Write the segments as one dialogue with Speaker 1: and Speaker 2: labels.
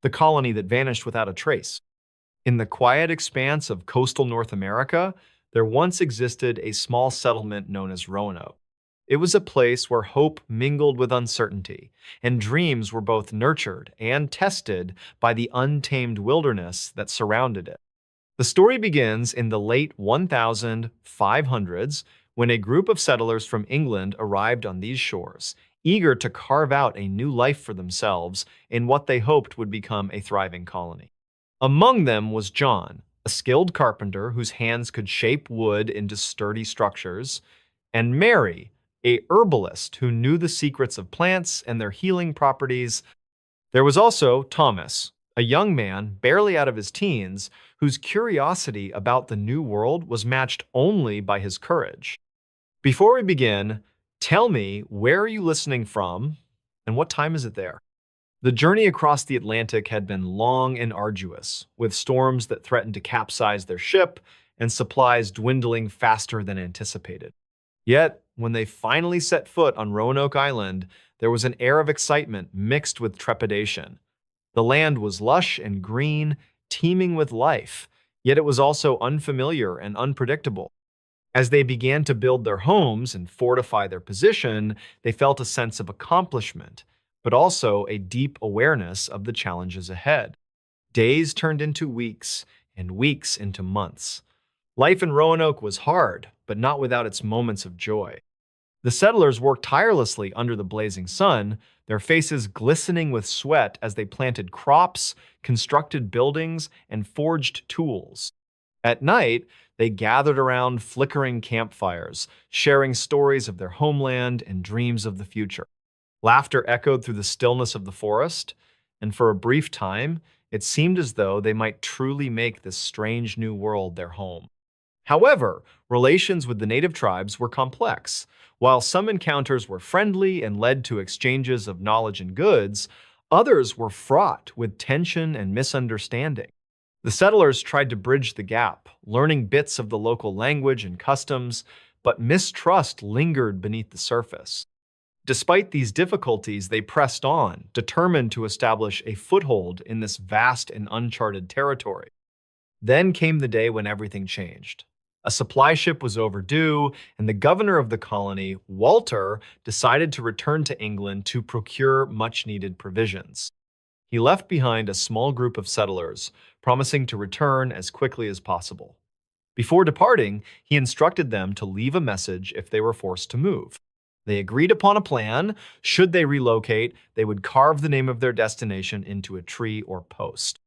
Speaker 1: the colony that vanished without a trace. In the quiet expanse of coastal North America, there once existed a small settlement known as Roanoke. It was a place where hope mingled with uncertainty, and dreams were both nurtured and tested by the untamed wilderness that surrounded it. The story begins in the late 1500s when a group of settlers from England arrived on these shores, eager to carve out a new life for themselves in what they hoped would become a thriving colony. Among them was John, a skilled carpenter whose hands could shape wood into sturdy structures, and Mary, a herbalist who knew the secrets of plants and their healing properties. There was also Thomas, a young man barely out of his teens whose curiosity about the new world was matched only by his courage. Before we begin, tell me, where are you listening from and what time is it there? The journey across the Atlantic had been long and arduous, with storms that threatened to capsize their ship and supplies dwindling faster than anticipated. Yet, when they finally set foot on Roanoke Island, there was an air of excitement mixed with trepidation. The land was lush and green, teeming with life, yet it was also unfamiliar and unpredictable. As they began to build their homes and fortify their position, they felt a sense of accomplishment, but also a deep awareness of the challenges ahead. Days turned into weeks, and weeks into months. Life in Roanoke was hard, but not without its moments of joy. The settlers worked tirelessly under the blazing sun, their faces glistening with sweat as they planted crops, constructed buildings, and forged tools. At night, they gathered around flickering campfires, sharing stories of their homeland and dreams of the future. Laughter echoed through the stillness of the forest, and for a brief time, it seemed as though they might truly make this strange new world their home. However, relations with the native tribes were complex. While some encounters were friendly and led to exchanges of knowledge and goods, others were fraught with tension and misunderstanding. The settlers tried to bridge the gap, learning bits of the local language and customs, but mistrust lingered beneath the surface. Despite these difficulties, they pressed on, determined to establish a foothold in this vast and uncharted territory. Then came the day when everything changed. A supply ship was overdue, and the governor of the colony, Walter, decided to return to England to procure much-needed provisions. He left behind a small group of settlers, promising to return as quickly as possible. Before departing, he instructed them to leave a message if they were forced to move. They agreed upon a plan. Should they relocate, they would carve the name of their destination into a tree or post.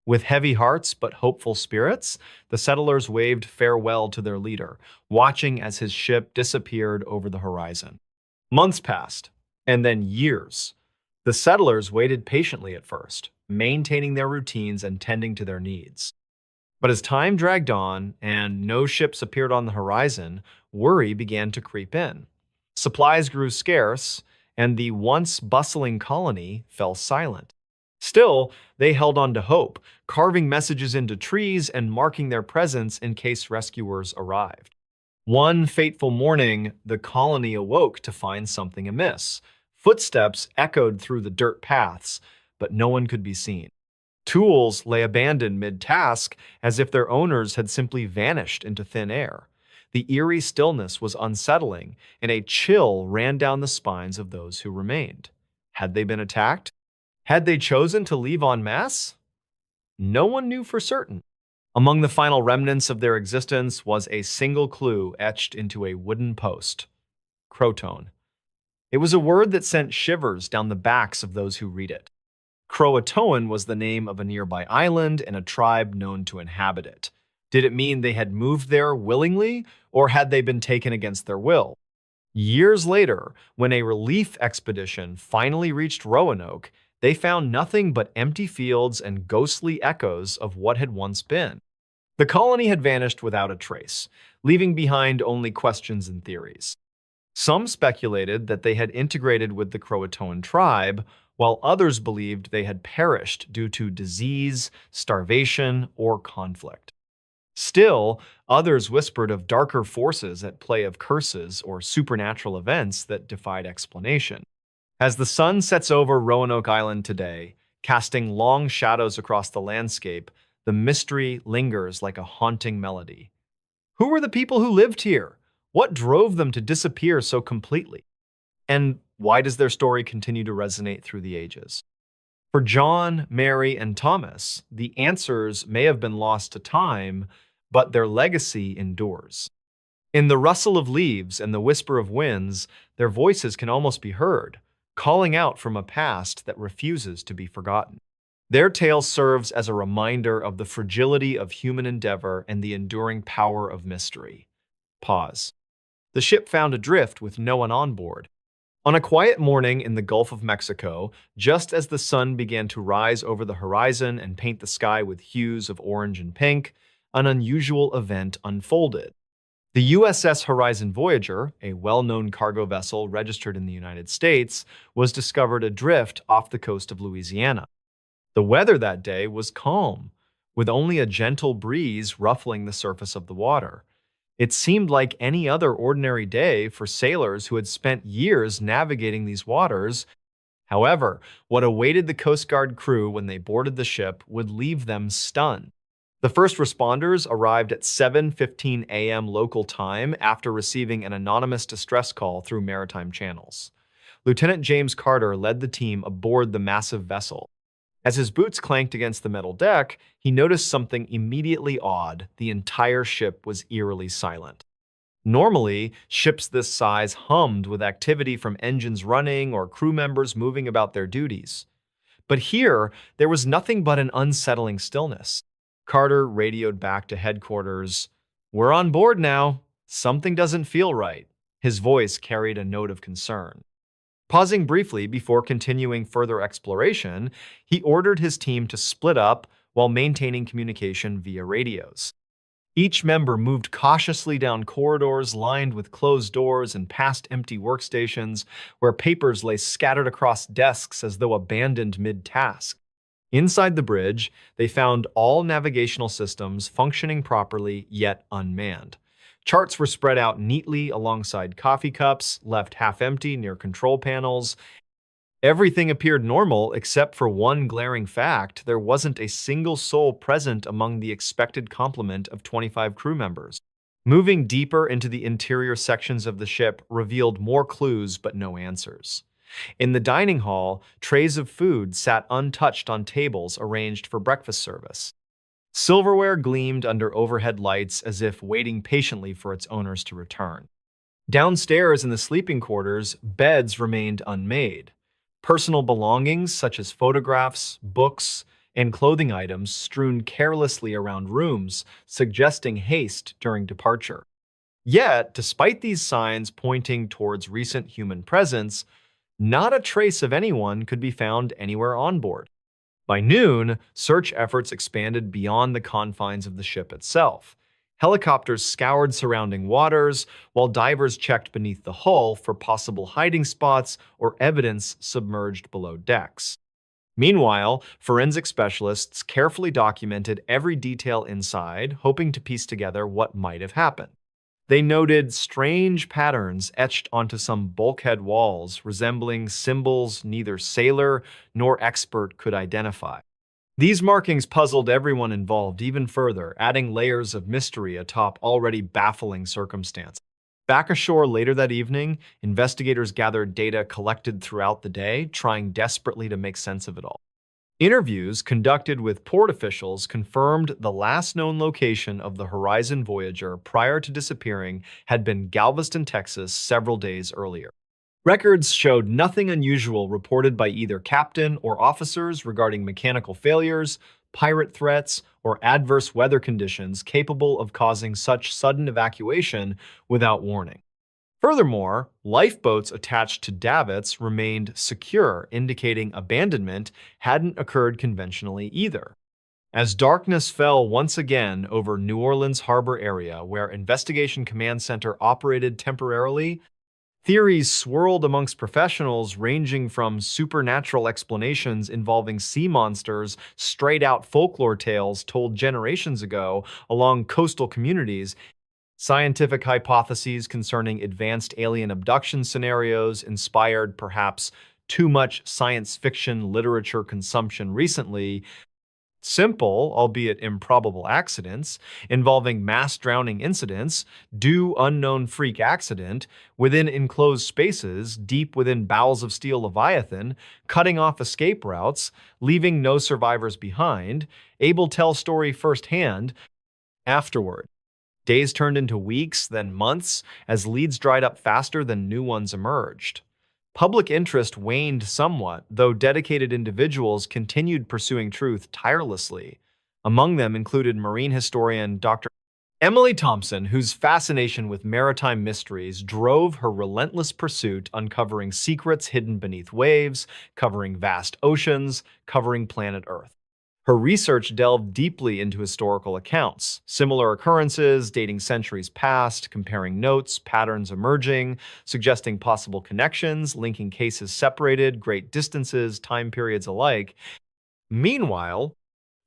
Speaker 1: With heavy hearts but hopeful spirits, the settlers waved farewell to their leader, watching as his ship disappeared over the horizon. Months passed, and then years. The settlers waited patiently at first, maintaining their routines and tending to their needs. But as time dragged on and no ships appeared on the horizon, worry began to creep in. Supplies grew scarce, and the once bustling colony fell silent. Still, they held on to hope, carving messages into trees and marking their presence in case rescuers arrived. One fateful morning, the colony awoke to find something amiss. Footsteps echoed through the dirt paths, but no one could be seen. Tools lay abandoned mid-task, as if their owners had simply vanished into thin air. The eerie stillness was unsettling, and a chill ran down the spines of those who remained. Had they been attacked? Had they chosen to leave en masse? No one knew for certain. Among the final remnants of their existence was a single clue etched into a wooden post: Croton. It was a word that sent shivers down the backs of those who read it. Croatoan was the name of a nearby island and a tribe known to inhabit it. Did it mean they had moved there willingly, or had they been taken against their will? Years later, when a relief expedition finally reached Roanoke, they found nothing but empty fields and ghostly echoes of what had once been. The colony had vanished without a trace, leaving behind only questions and theories. Some speculated that they had integrated with the Croatoan tribe, while others believed they had perished due to disease, starvation, or conflict. Still, others whispered of darker forces at play, of curses or supernatural events that defied explanation. As the sun sets over Roanoke Island today, Casting long shadows across the landscape, the mystery lingers like a haunting melody. Who were the people who lived here? What drove them to disappear so completely? And why does their story continue to resonate through the ages? For John, Mary, and Thomas, the answers may have been lost to time, but their legacy endures. In the rustle of leaves and the whisper of winds, their voices can almost be heard, calling out from a past that refuses to be forgotten. Their tale serves as a reminder of the fragility of human endeavor and the enduring power of mystery. Pause. The ship found adrift with no one on board. On a quiet morning in the Gulf of Mexico, just as the sun began to rise over the horizon and paint the sky with hues of orange and pink, an unusual event unfolded. The USS Horizon Voyager, a well-known cargo vessel registered in the United States, was discovered adrift off the coast of Louisiana. The weather that day was calm, with only a gentle breeze ruffling the surface of the water. It seemed like any other ordinary day for sailors who had spent years navigating these waters. However, what awaited the Coast Guard crew when they boarded the ship would leave them stunned. The first responders arrived at 7:15 a.m. local time after receiving an anonymous distress call through maritime channels. Lieutenant James Carter led the team aboard the massive vessel. As his boots clanked against the metal deck, he noticed something immediately odd. The entire ship was eerily silent. Normally, ships this size hummed with activity from engines running or crew members moving about their duties. But here, there was nothing but an unsettling stillness. Carter radioed back to headquarters. "We're on board now. Something doesn't feel right." His voice carried a note of concern. Pausing briefly before continuing further exploration, he ordered his team to split up while maintaining communication via radios. Each member moved cautiously down corridors lined with closed doors and past empty workstations where papers lay scattered across desks as though abandoned mid-task. Inside the bridge, they found all navigational systems functioning properly yet unmanned. Charts were spread out neatly alongside coffee cups, left half empty near control panels. Everything appeared normal except for one glaring fact: there wasn't a single soul present among the expected complement of 25 crew members. Moving deeper into the interior sections of the ship revealed more clues but no answers. In the dining hall, trays of food sat untouched on tables arranged for breakfast service. Silverware gleamed under overhead lights as if waiting patiently for its owners to return. Downstairs in the sleeping quarters, beds remained unmade. Personal belongings such as photographs, books, and clothing items strewn carelessly around rooms, suggesting haste during departure. Yet, despite these signs pointing towards recent human presence, not a trace of anyone could be found anywhere on board. By noon, search efforts expanded beyond the confines of the ship itself. Helicopters scoured surrounding waters, while divers checked beneath the hull for possible hiding spots or evidence submerged below decks. Meanwhile, forensic specialists carefully documented every detail inside, hoping to piece together what might have happened. They noted strange patterns etched onto some bulkhead walls, resembling symbols neither sailor nor expert could identify. These markings puzzled everyone involved even further, adding layers of mystery atop already baffling circumstances. Back ashore later that evening, investigators gathered data collected throughout the day, trying desperately to make sense of it all. Interviews conducted with port officials confirmed the last known location of the Horizon Voyager prior to disappearing had been Galveston, Texas, several days earlier. Records showed nothing unusual reported by either captain or officers regarding mechanical failures, pirate threats, or adverse weather conditions capable of causing such sudden evacuation without warning. Furthermore, lifeboats attached to davits remained secure, indicating abandonment hadn't occurred conventionally either. As darkness fell once again over New Orleans harbor area, where Investigation Command Center operated temporarily, theories swirled amongst professionals ranging from supernatural explanations involving sea monsters straight-out folklore tales told generations ago along coastal communities, scientific hypotheses concerning advanced alien abduction scenarios inspired perhaps too much science fiction literature consumption recently. Simple, albeit improbable accidents involving mass drowning incidents, do unknown freak accident within enclosed spaces deep within bowels of steel leviathan, cutting off escape routes, leaving no survivors behind, able tell story firsthand afterward. Days turned into weeks, then months, as leads dried up faster than new ones emerged. Public interest waned somewhat, though dedicated individuals continued pursuing truth tirelessly. Among them included marine historian Dr. Emily Thompson, whose fascination with maritime mysteries drove her relentless pursuit, uncovering secrets hidden beneath waves, covering vast oceans, covering planet Earth. Her research delved deeply into historical accounts, similar occurrences dating centuries past, comparing notes, patterns emerging, suggesting possible connections, linking cases separated, great distances, time periods alike. Meanwhile,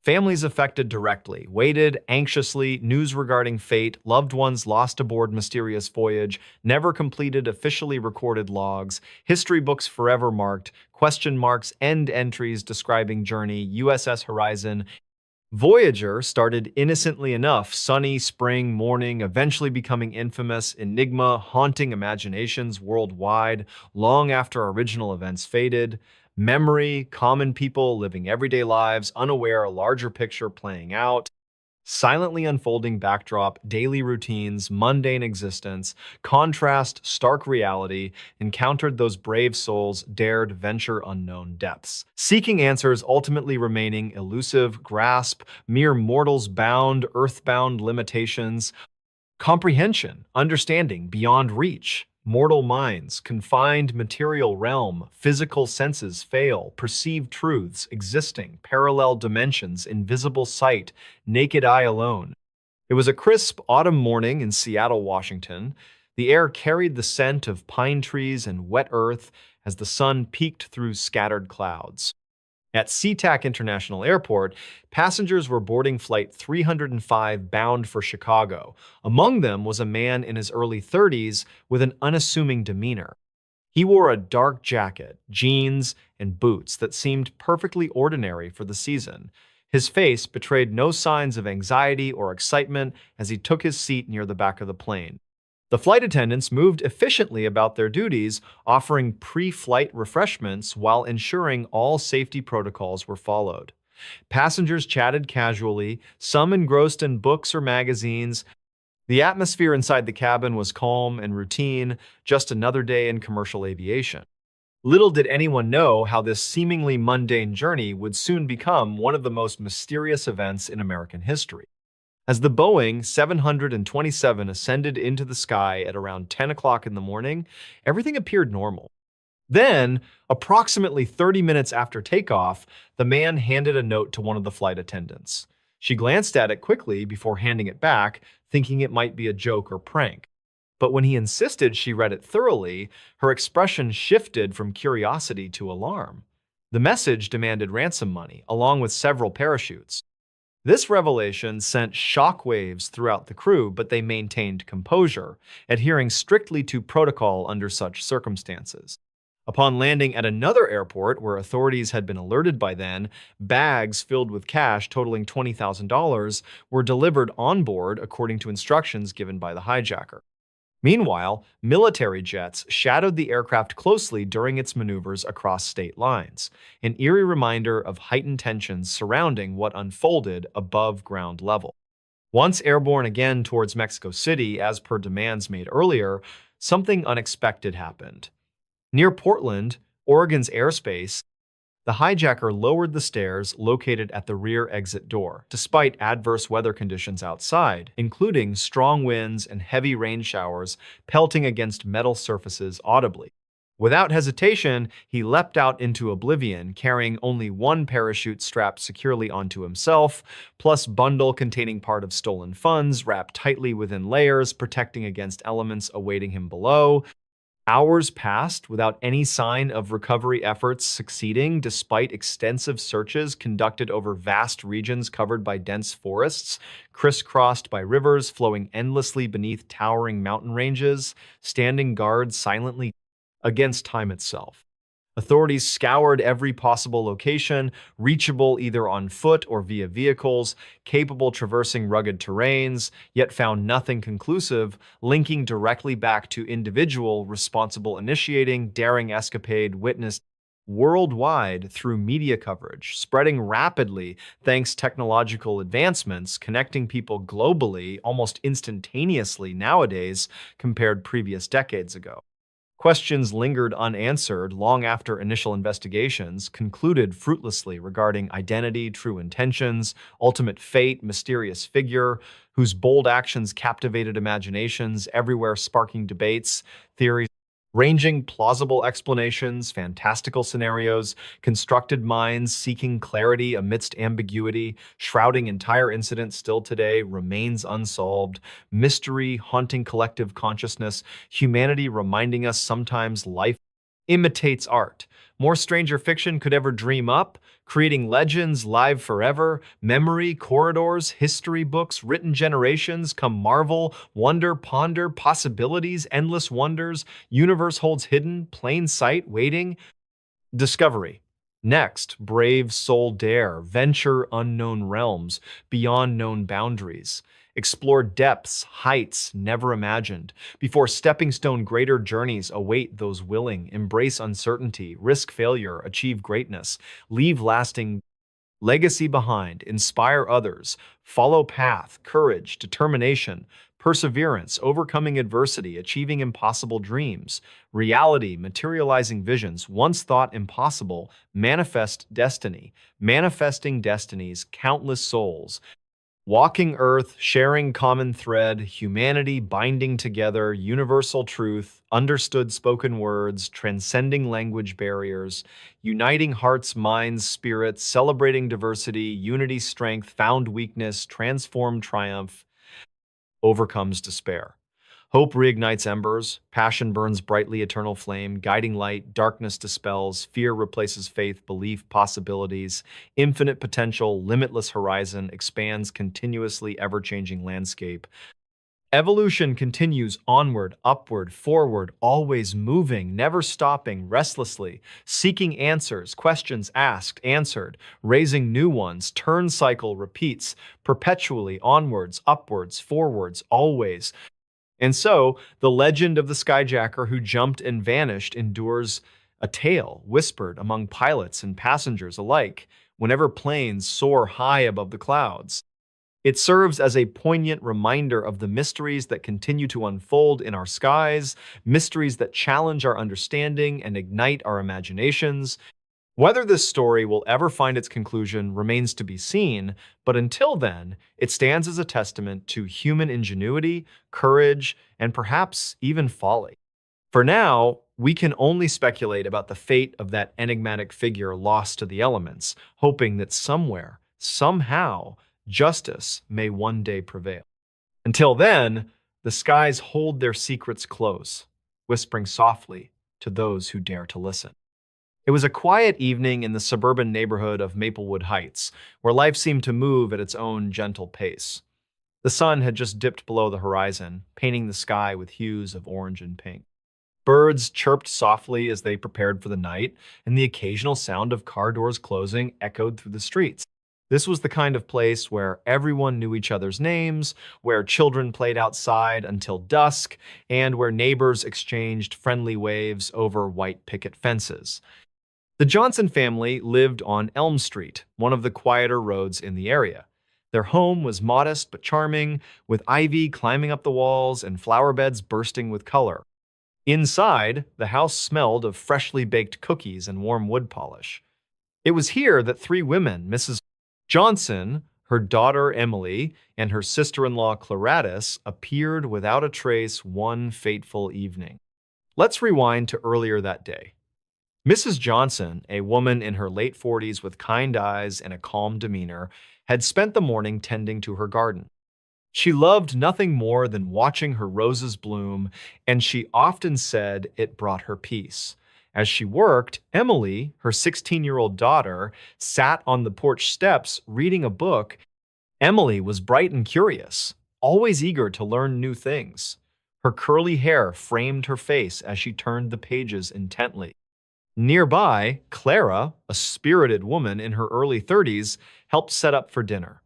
Speaker 1: families affected directly waited anxiously, news regarding fate, loved ones lost aboard mysterious voyage, never completed officially recorded logs, history books forever marked, question marks, end entries describing journey, USS Horizon. Voyager started innocently enough, sunny spring morning, eventually becoming infamous, enigma haunting imaginations worldwide long after original events faded. Memory, common people living everyday lives, unaware a larger picture playing out. Silently unfolding backdrop, daily routines, mundane existence, contrast, stark reality, encountered those brave souls, dared venture unknown depths. Seeking answers, ultimately remaining elusive, grasp, mere mortals bound, earthbound limitations, comprehension, understanding beyond reach. Mortal minds, confined material realm, physical senses fail, perceive truths, existing, parallel dimensions, invisible sight, naked eye alone. It was a crisp autumn morning in Seattle, Washington. The air carried the scent of pine trees and wet earth as the sun peeked through scattered clouds. At SeaTac International Airport, passengers were boarding Flight 305 bound for Chicago. Among them was a man in his early 30s with an unassuming demeanor. He wore a dark jacket, jeans, and boots that seemed perfectly ordinary for the season. His face betrayed no signs of anxiety or excitement as he took his seat near the back of the plane. The flight attendants moved efficiently about their duties, offering pre-flight refreshments while ensuring all safety protocols were followed. Passengers chatted casually, some engrossed in books or magazines. The atmosphere inside the cabin was calm and routine, just another day in commercial aviation. Little did anyone know how this seemingly mundane journey would soon become one of the most mysterious events in American history. As the Boeing 727 ascended into the sky at around 10 o'clock in the morning, everything appeared normal. Then, approximately 30 minutes after takeoff, the man handed a note to one of the flight attendants. She glanced at it quickly before handing it back, thinking it might be a joke or prank. But when he insisted she read it thoroughly, her expression shifted from curiosity to alarm. The message demanded ransom money, along with several parachutes. This revelation sent shockwaves throughout the crew, but they maintained composure, adhering strictly to protocol under such circumstances. Upon landing at another airport where authorities had been alerted by then, bags filled with cash totaling $20,000 were delivered on board according to instructions given by the hijacker. Meanwhile, military jets shadowed the aircraft closely during its maneuvers across state lines, an eerie reminder of heightened tensions surrounding what unfolded above ground level. Once airborne again towards Mexico City, as per demands made earlier, something unexpected happened. Near Portland, Oregon's airspace, the hijacker lowered the stairs located at the rear exit door, despite adverse weather conditions outside, including strong winds and heavy rain showers pelting against metal surfaces audibly. Without hesitation, he leapt out into oblivion, carrying only one parachute strapped securely onto himself, plus bundle containing part of stolen funds wrapped tightly within layers, protecting against elements awaiting him below. Hours passed without any sign of recovery efforts succeeding, despite extensive searches conducted over vast regions covered by dense forests, crisscrossed by rivers flowing endlessly beneath towering mountain ranges, standing guard silently against time itself. Authorities scoured every possible location, reachable either on foot or via vehicles, capable traversing rugged terrains, yet found nothing conclusive, linking directly back to individual responsible initiating daring escapade witnessed worldwide through media coverage, spreading rapidly thanks technological advancements, connecting people globally almost instantaneously nowadays compared previous decades ago. Questions lingered unanswered long after initial investigations concluded fruitlessly regarding identity, true intentions, ultimate fate, mysterious figure, whose bold actions captivated imaginations, everywhere sparking debates, theories ranging plausible explanations, fantastical scenarios, constructed minds seeking clarity amidst ambiguity, shrouding entire incidents still today remains unsolved, mystery haunting collective consciousness, humanity reminding us sometimes life imitates art. More stranger fiction could ever dream up, creating legends live forever, memory, corridors, history books, written generations, come marvel, wonder, ponder, possibilities, endless wonders, universe holds hidden, plain sight, waiting, discovery. Next, brave soul dare, venture unknown realms, beyond known boundaries. Explore depths, heights never imagined. Before stepping stone greater journeys await those willing, embrace uncertainty, risk failure, achieve greatness, leave lasting legacy behind, inspire others, follow path, courage, determination, perseverance, overcoming adversity, achieving impossible dreams, reality, materializing visions, once thought impossible, manifest destiny, manifesting destinies, countless souls, walking earth, sharing common thread, humanity binding together, universal truth, understood spoken words, transcending language barriers, uniting hearts, minds, spirits, celebrating diversity, unity, strength, found weakness, transformed triumph, overcomes despair. Hope reignites embers, passion burns brightly eternal flame, guiding light, darkness dispels, fear replaces faith, belief, possibilities, infinite potential, limitless horizon, expands continuously ever-changing landscape. Evolution continues onward, upward, forward, always moving, never stopping, restlessly, seeking answers, questions asked, answered, raising new ones, turn cycle repeats, perpetually onwards, upwards, forwards, always. And so, the legend of the skyjacker who jumped and vanished endures a tale whispered among pilots and passengers alike whenever planes soar high above the clouds. It serves as a poignant reminder of the mysteries that continue to unfold in our skies, mysteries that challenge our understanding and ignite our imaginations. Whether this story will ever find its conclusion remains to be seen, but until then, it stands as a testament to human ingenuity, courage, and perhaps even folly. For now, we can only speculate about the fate of that enigmatic figure lost to the elements, hoping that somewhere, somehow, justice may one day prevail. Until then, the skies hold their secrets close, whispering softly to those who dare to listen. It was a quiet evening in the suburban neighborhood of Maplewood Heights, where life seemed to move at its own gentle pace. The sun had just dipped below the horizon, painting the sky with hues of orange and pink. Birds chirped softly as they prepared for the night, and the occasional sound of car doors closing echoed through the streets. This was the kind of place where everyone knew each other's names, where children played outside until dusk, and where neighbors exchanged friendly waves over white picket fences. The Johnson family lived on Elm Street, one of the quieter roads in the area. Their home was modest but charming, with ivy climbing up the walls and flower beds bursting with color. Inside, the house smelled of freshly baked cookies and warm wood polish. It was here that three women, Mrs. Johnson, her daughter Emily, and her sister-in-law Clarice, appeared without a trace one fateful evening. Let's rewind to earlier that day. Mrs. Johnson, a woman in her late 40s with kind eyes and a calm demeanor, had spent the morning tending to her garden. She loved nothing more than watching her roses bloom, and she often said it brought her peace. As she worked, Emily, her 16-year-old daughter, sat on the porch steps reading a book. Emily was bright and curious, always eager to learn new things. Her curly hair framed her face as she turned the pages intently. Nearby, Clara, a spirited woman in her early 30s, helped set up for dinner.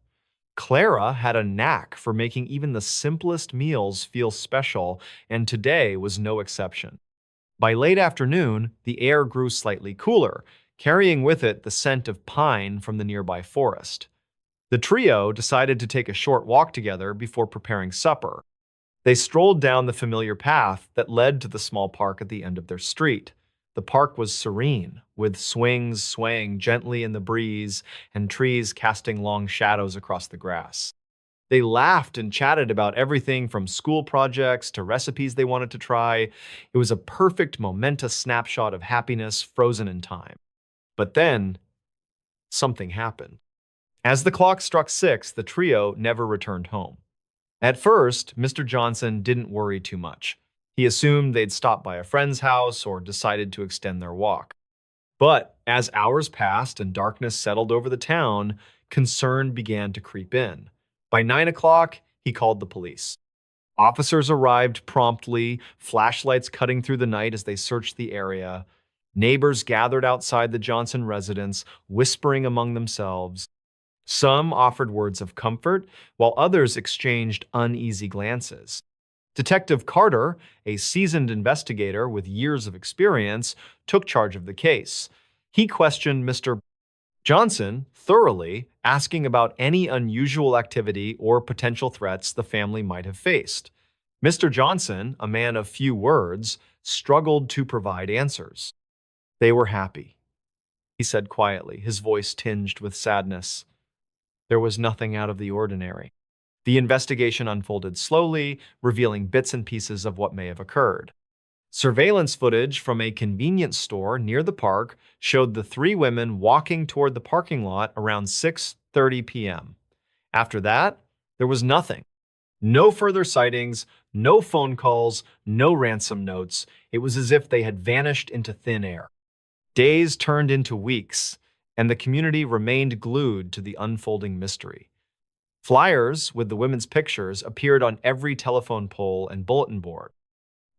Speaker 1: Clara had a knack for making even the simplest meals feel special, and today was no exception. By late afternoon, the air grew slightly cooler, carrying with it the scent of pine from the nearby forest. The trio decided to take a short walk together before preparing supper. They strolled down the familiar path that led to the small park at the end of their street. The park was serene, with swings swaying gently in the breeze and trees casting long shadows across the grass. They laughed and chatted about everything from school projects to recipes they wanted to try. It was a perfect, momentous snapshot of happiness frozen in time. But then, something happened. As the clock struck 6, the trio never returned home. At first, Mr. Johnson didn't worry too much. He assumed they'd stopped by a friend's house or decided to extend their walk. But as hours passed and darkness settled over the town, concern began to creep in. By 9 o'clock, he called the police. Officers arrived promptly, flashlights cutting through the night as they searched the area. Neighbors gathered outside the Johnson residence, whispering among themselves. Some offered words of comfort, while others exchanged uneasy glances. Detective Carter, a seasoned investigator with years of experience, took charge of the case. He questioned Mr. Johnson thoroughly, asking about any unusual activity or potential threats the family might have faced. Mr. Johnson, a man of few words, struggled to provide answers. They were happy, he said quietly, his voice tinged with sadness. There was nothing out of the ordinary. The investigation unfolded slowly, revealing bits and pieces of what may have occurred. Surveillance footage from a convenience store near the park showed the three women walking toward the parking lot around 6:30 p.m. After that, there was nothing. No further sightings, no phone calls, no ransom notes. It was as if they had vanished into thin air. Days turned into weeks, and the community remained glued to the unfolding mystery. Flyers with the women's pictures appeared on every telephone pole and bulletin board.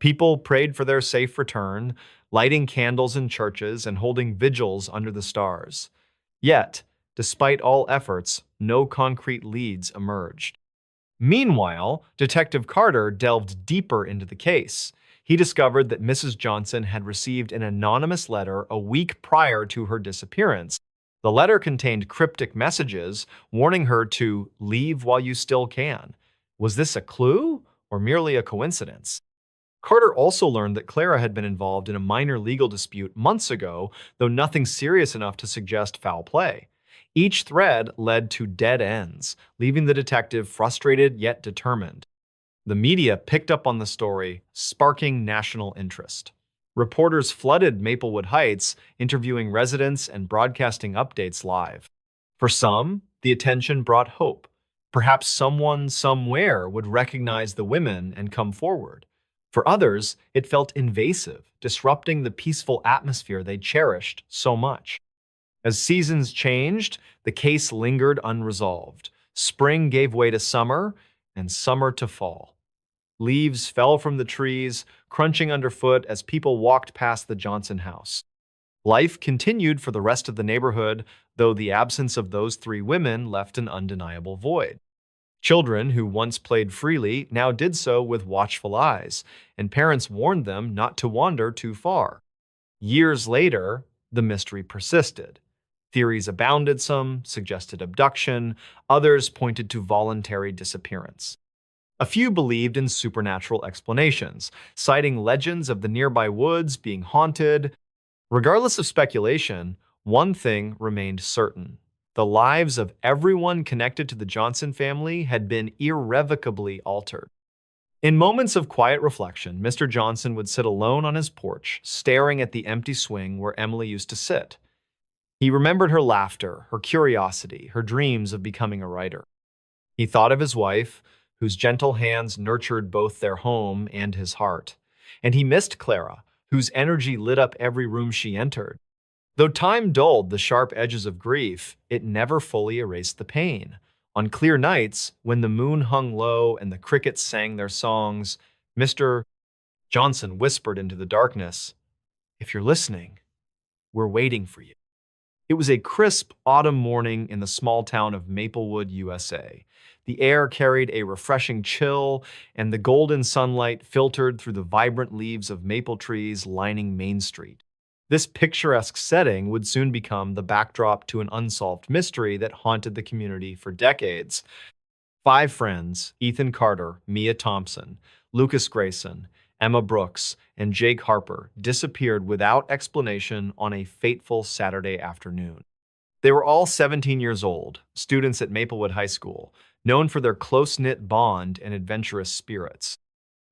Speaker 1: People prayed for their safe return, lighting candles in churches and holding vigils under the stars. Yet, despite all efforts, no concrete leads emerged. Meanwhile, Detective Carter delved deeper into the case. He discovered that Mrs. Johnson had received an anonymous letter a week prior to her disappearance. The letter contained cryptic messages warning her to leave while you still can. Was this a clue or merely a coincidence? Carter also learned that Clara had been involved in a minor legal dispute months ago, though nothing serious enough to suggest foul play. Each thread led to dead ends, leaving the detective frustrated yet determined. The media picked up on the story, sparking national interest. Reporters flooded Maplewood Heights, interviewing residents and broadcasting updates live. For some, the attention brought hope. Perhaps someone somewhere would recognize the women and come forward. For others, it felt invasive, disrupting the peaceful atmosphere they cherished so much. As seasons changed, the case lingered unresolved. Spring gave way to summer, and summer to fall. Leaves fell from the trees, crunching underfoot as people walked past the Johnson house. Life continued for the rest of the neighborhood, though the absence of those three women left an undeniable void. Children who once played freely now did so with watchful eyes, and parents warned them not to wander too far. Years later, the mystery persisted. Theories abounded. Some suggested abduction, others pointed to voluntary disappearance. A few believed in supernatural explanations, citing legends of the nearby woods being haunted. Regardless of speculation, one thing remained certain. The lives of everyone connected to the Johnson family had been irrevocably altered. In moments of quiet reflection, Mr. Johnson would sit alone on his porch, staring at the empty swing where Emily used to sit. He remembered her laughter, her curiosity, her dreams of becoming a writer. He thought of his wife, whose gentle hands nurtured both their home and his heart. And he missed Clara, whose energy lit up every room she entered. Though time dulled the sharp edges of grief, it never fully erased the pain. On clear nights, when the moon hung low and the crickets sang their songs, Mr. Johnson whispered into the darkness, "If you're listening, We're waiting for you." It was a crisp autumn morning in the small town of Maplewood, USA. The air carried a refreshing chill, and the golden sunlight filtered through the vibrant leaves of maple trees lining Main Street. This picturesque setting would soon become the backdrop to an unsolved mystery that haunted the community for decades. Five friends, Ethan Carter, Mia Thompson, Lucas Grayson, Emma Brooks, and Jake Harper, disappeared without explanation on a fateful Saturday afternoon. They were all 17 years old, students at Maplewood High School, known for their close-knit bond and adventurous spirits.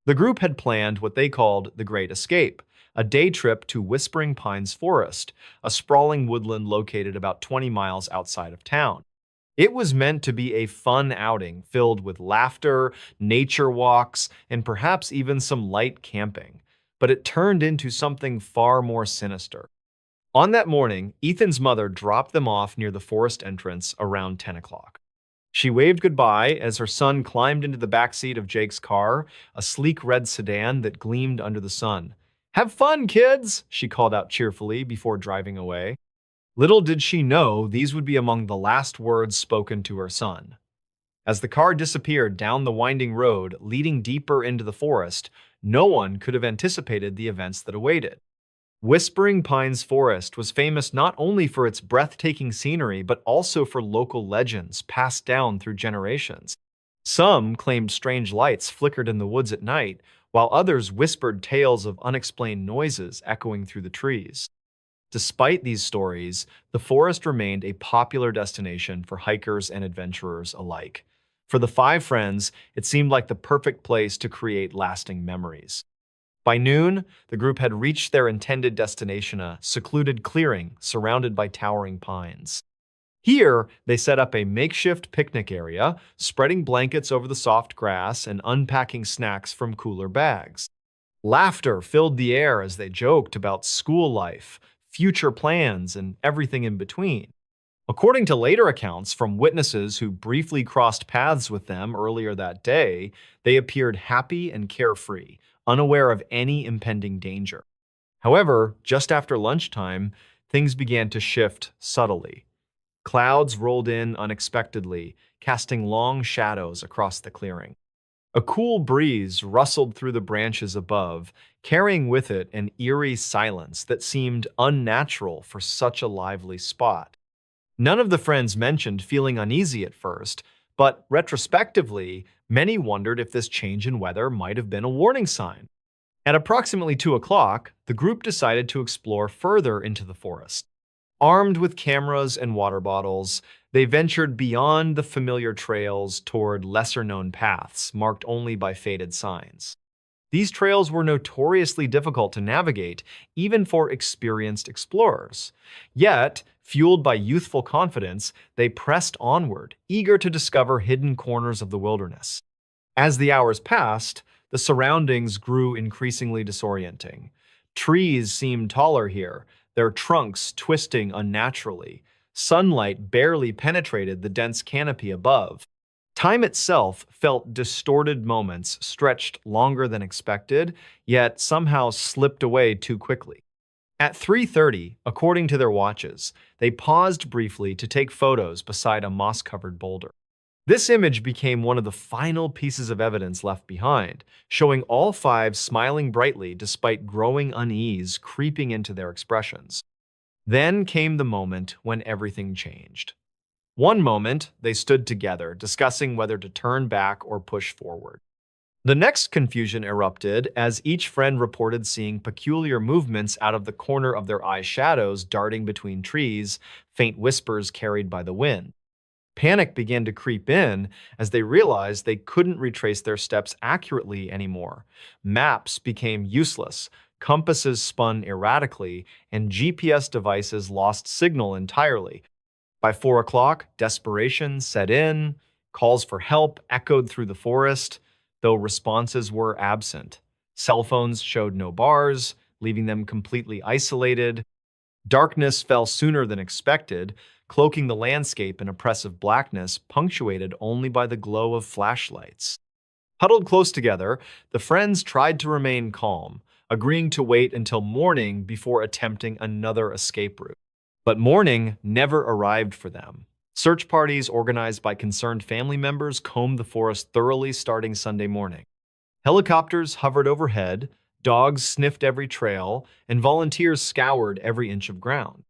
Speaker 1: The group had planned what they called the Great Escape, a day trip to Whispering Pines Forest, a sprawling woodland located about 20 miles outside of town. It was meant to be a fun outing filled with laughter, nature walks, and perhaps even some light camping. But it turned into something far more sinister. On that morning, Ethan's mother dropped them off near the forest entrance around 10 o'clock. She waved goodbye as her son climbed into the backseat of Jake's car, a sleek red sedan that gleamed under the sun. "Have fun, kids!" she called out cheerfully before driving away. Little did she know these would be among the last words spoken to her son. As the car disappeared down the winding road leading deeper into the forest, no one could have anticipated the events that awaited. Whispering Pines Forest was famous not only for its breathtaking scenery, but also for local legends passed down through generations. Some claimed strange lights flickered in the woods at night, while others whispered tales of unexplained noises echoing through the trees. Despite these stories, the forest remained a popular destination for hikers and adventurers alike. For the five friends, it seemed like the perfect place to create lasting memories. By noon, the group had reached their intended destination, a secluded clearing surrounded by towering pines. Here, they set up a makeshift picnic area, spreading blankets over the soft grass and unpacking snacks from cooler bags. Laughter filled the air as they joked about school life, future plans, and everything in between. According to later accounts from witnesses who briefly crossed paths with them earlier that day, they appeared happy and carefree, unaware of any impending danger. However, just after lunchtime, things began to shift subtly. Clouds rolled in unexpectedly, casting long shadows across the clearing. A cool breeze rustled through the branches above, carrying with it an eerie silence that seemed unnatural for such a lively spot. None of the friends mentioned feeling uneasy at first, but retrospectively, many wondered if this change in weather might have been a warning sign. At approximately 2 o'clock, the group decided to explore further into the forest. Armed with cameras and water bottles, they ventured beyond the familiar trails toward lesser-known paths marked only by faded signs. These trails were notoriously difficult to navigate, even for experienced explorers. Yet, fueled by youthful confidence, they pressed onward, eager to discover hidden corners of the wilderness. As the hours passed, the surroundings grew increasingly disorienting. Trees seemed taller here, their trunks twisting unnaturally. Sunlight barely penetrated the dense canopy above. Time itself felt distorted, moments stretched longer than expected, yet somehow slipped away too quickly. At 3:30, according to their watches, they paused briefly to take photos beside a moss-covered boulder. This image became one of the final pieces of evidence left behind, showing all five smiling brightly despite growing unease creeping into their expressions. Then came the moment when everything changed. One moment, they stood together, discussing whether to turn back or push forward. The next confusion erupted as each friend reported seeing peculiar movements out of the corner of their eye, shadows darting between trees, faint whispers carried by the wind. Panic began to creep in as they realized they couldn't retrace their steps accurately anymore. Maps became useless, compasses spun erratically, and GPS devices lost signal entirely. By 4 o'clock, desperation set in. Calls for help echoed through the forest, though responses were absent. Cell phones showed no bars, leaving them completely isolated. Darkness fell sooner than expected, cloaking the landscape in oppressive blackness punctuated only by the glow of flashlights. Huddled close together, the friends tried to remain calm, agreeing to wait until morning before attempting another escape route. But morning never arrived for them. Search parties organized by concerned family members combed the forest thoroughly starting Sunday morning. Helicopters hovered overhead, dogs sniffed every trail, and volunteers scoured every inch of ground.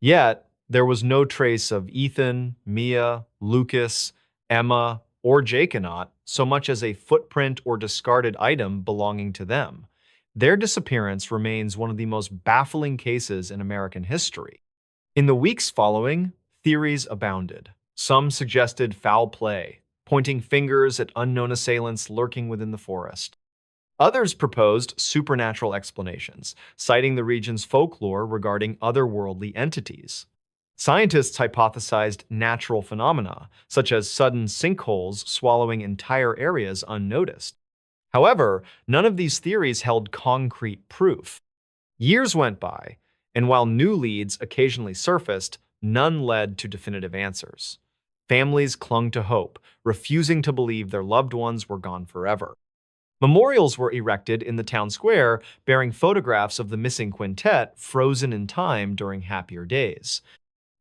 Speaker 1: Yet, there was no trace of Ethan, Mia, Lucas, Emma, or Jaconaut, so much as a footprint or discarded item belonging to them. Their disappearance remains one of the most baffling cases in American history. In the weeks following, theories abounded. Some suggested foul play, pointing fingers at unknown assailants lurking within the forest. Others proposed supernatural explanations, citing the region's folklore regarding otherworldly entities. Scientists hypothesized natural phenomena, such as sudden sinkholes swallowing entire areas unnoticed. However, none of these theories held concrete proof. Years went by, and while new leads occasionally surfaced, none led to definitive answers. Families clung to hope, refusing to believe their loved ones were gone forever. Memorials were erected in the town square bearing photographs of the missing quintet frozen in time during happier days.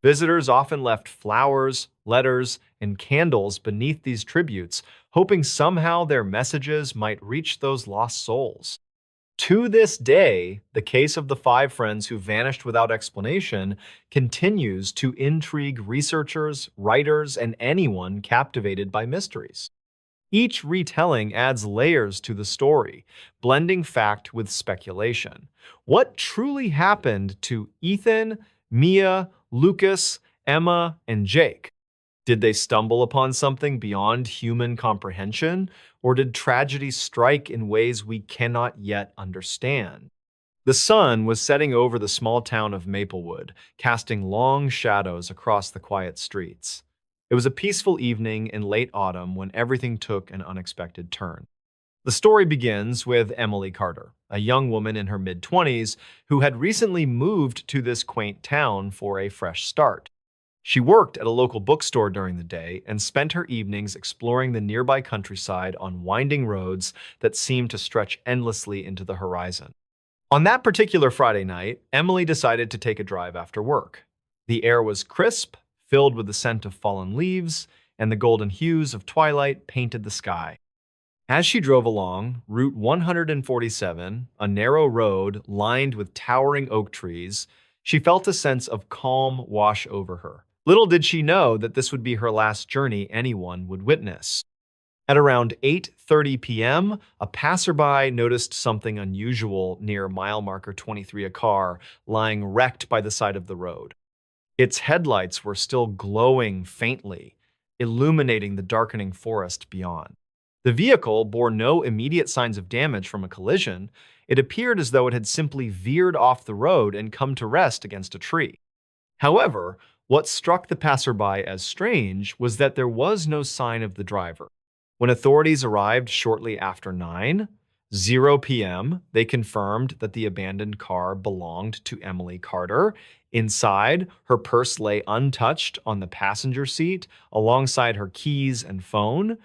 Speaker 1: Visitors often left flowers, letters, and candles beneath these tributes, hoping somehow their messages might reach those lost souls. To this day, the case of the five friends who vanished without explanation continues to intrigue researchers, writers, and anyone captivated by mysteries. Each retelling adds layers to the story, blending fact with speculation. What truly happened to Ethan, Mia, Lucas, Emma, and Jake? Did they stumble upon something beyond human comprehension, or did tragedy strike in ways we cannot yet understand? The sun was setting over the small town of Maplewood, casting long shadows across the quiet streets. It was a peaceful evening in late autumn when everything took an unexpected turn. The story begins with Emily Carter, a young woman in her mid-20s who had recently moved to this quaint town for a fresh start. She worked at a local bookstore during the day and spent her evenings exploring the nearby countryside on winding roads that seemed to stretch endlessly into the horizon. On that particular Friday night, Emily decided to take a drive after work. The air was crisp, filled with the scent of fallen leaves, and the golden hues of twilight painted the sky. As she drove along Route 147, a narrow road lined with towering oak trees, she felt a sense of calm wash over her. Little did she know that this would be her last journey anyone would witness. At around 8:30 p.m., a passerby noticed something unusual near mile marker 23, a car lying wrecked by the side of the road. Its headlights were still glowing faintly, illuminating the darkening forest beyond. The vehicle bore no immediate signs of damage from a collision. It appeared as though it had simply veered off the road and come to rest against a tree. However, what struck the passerby as strange was that there was no sign of the driver. When authorities arrived shortly after 9:00 p.m., they confirmed that the abandoned car belonged to Emily Carter. Inside, her purse lay untouched on the passenger seat, alongside her keys and phone.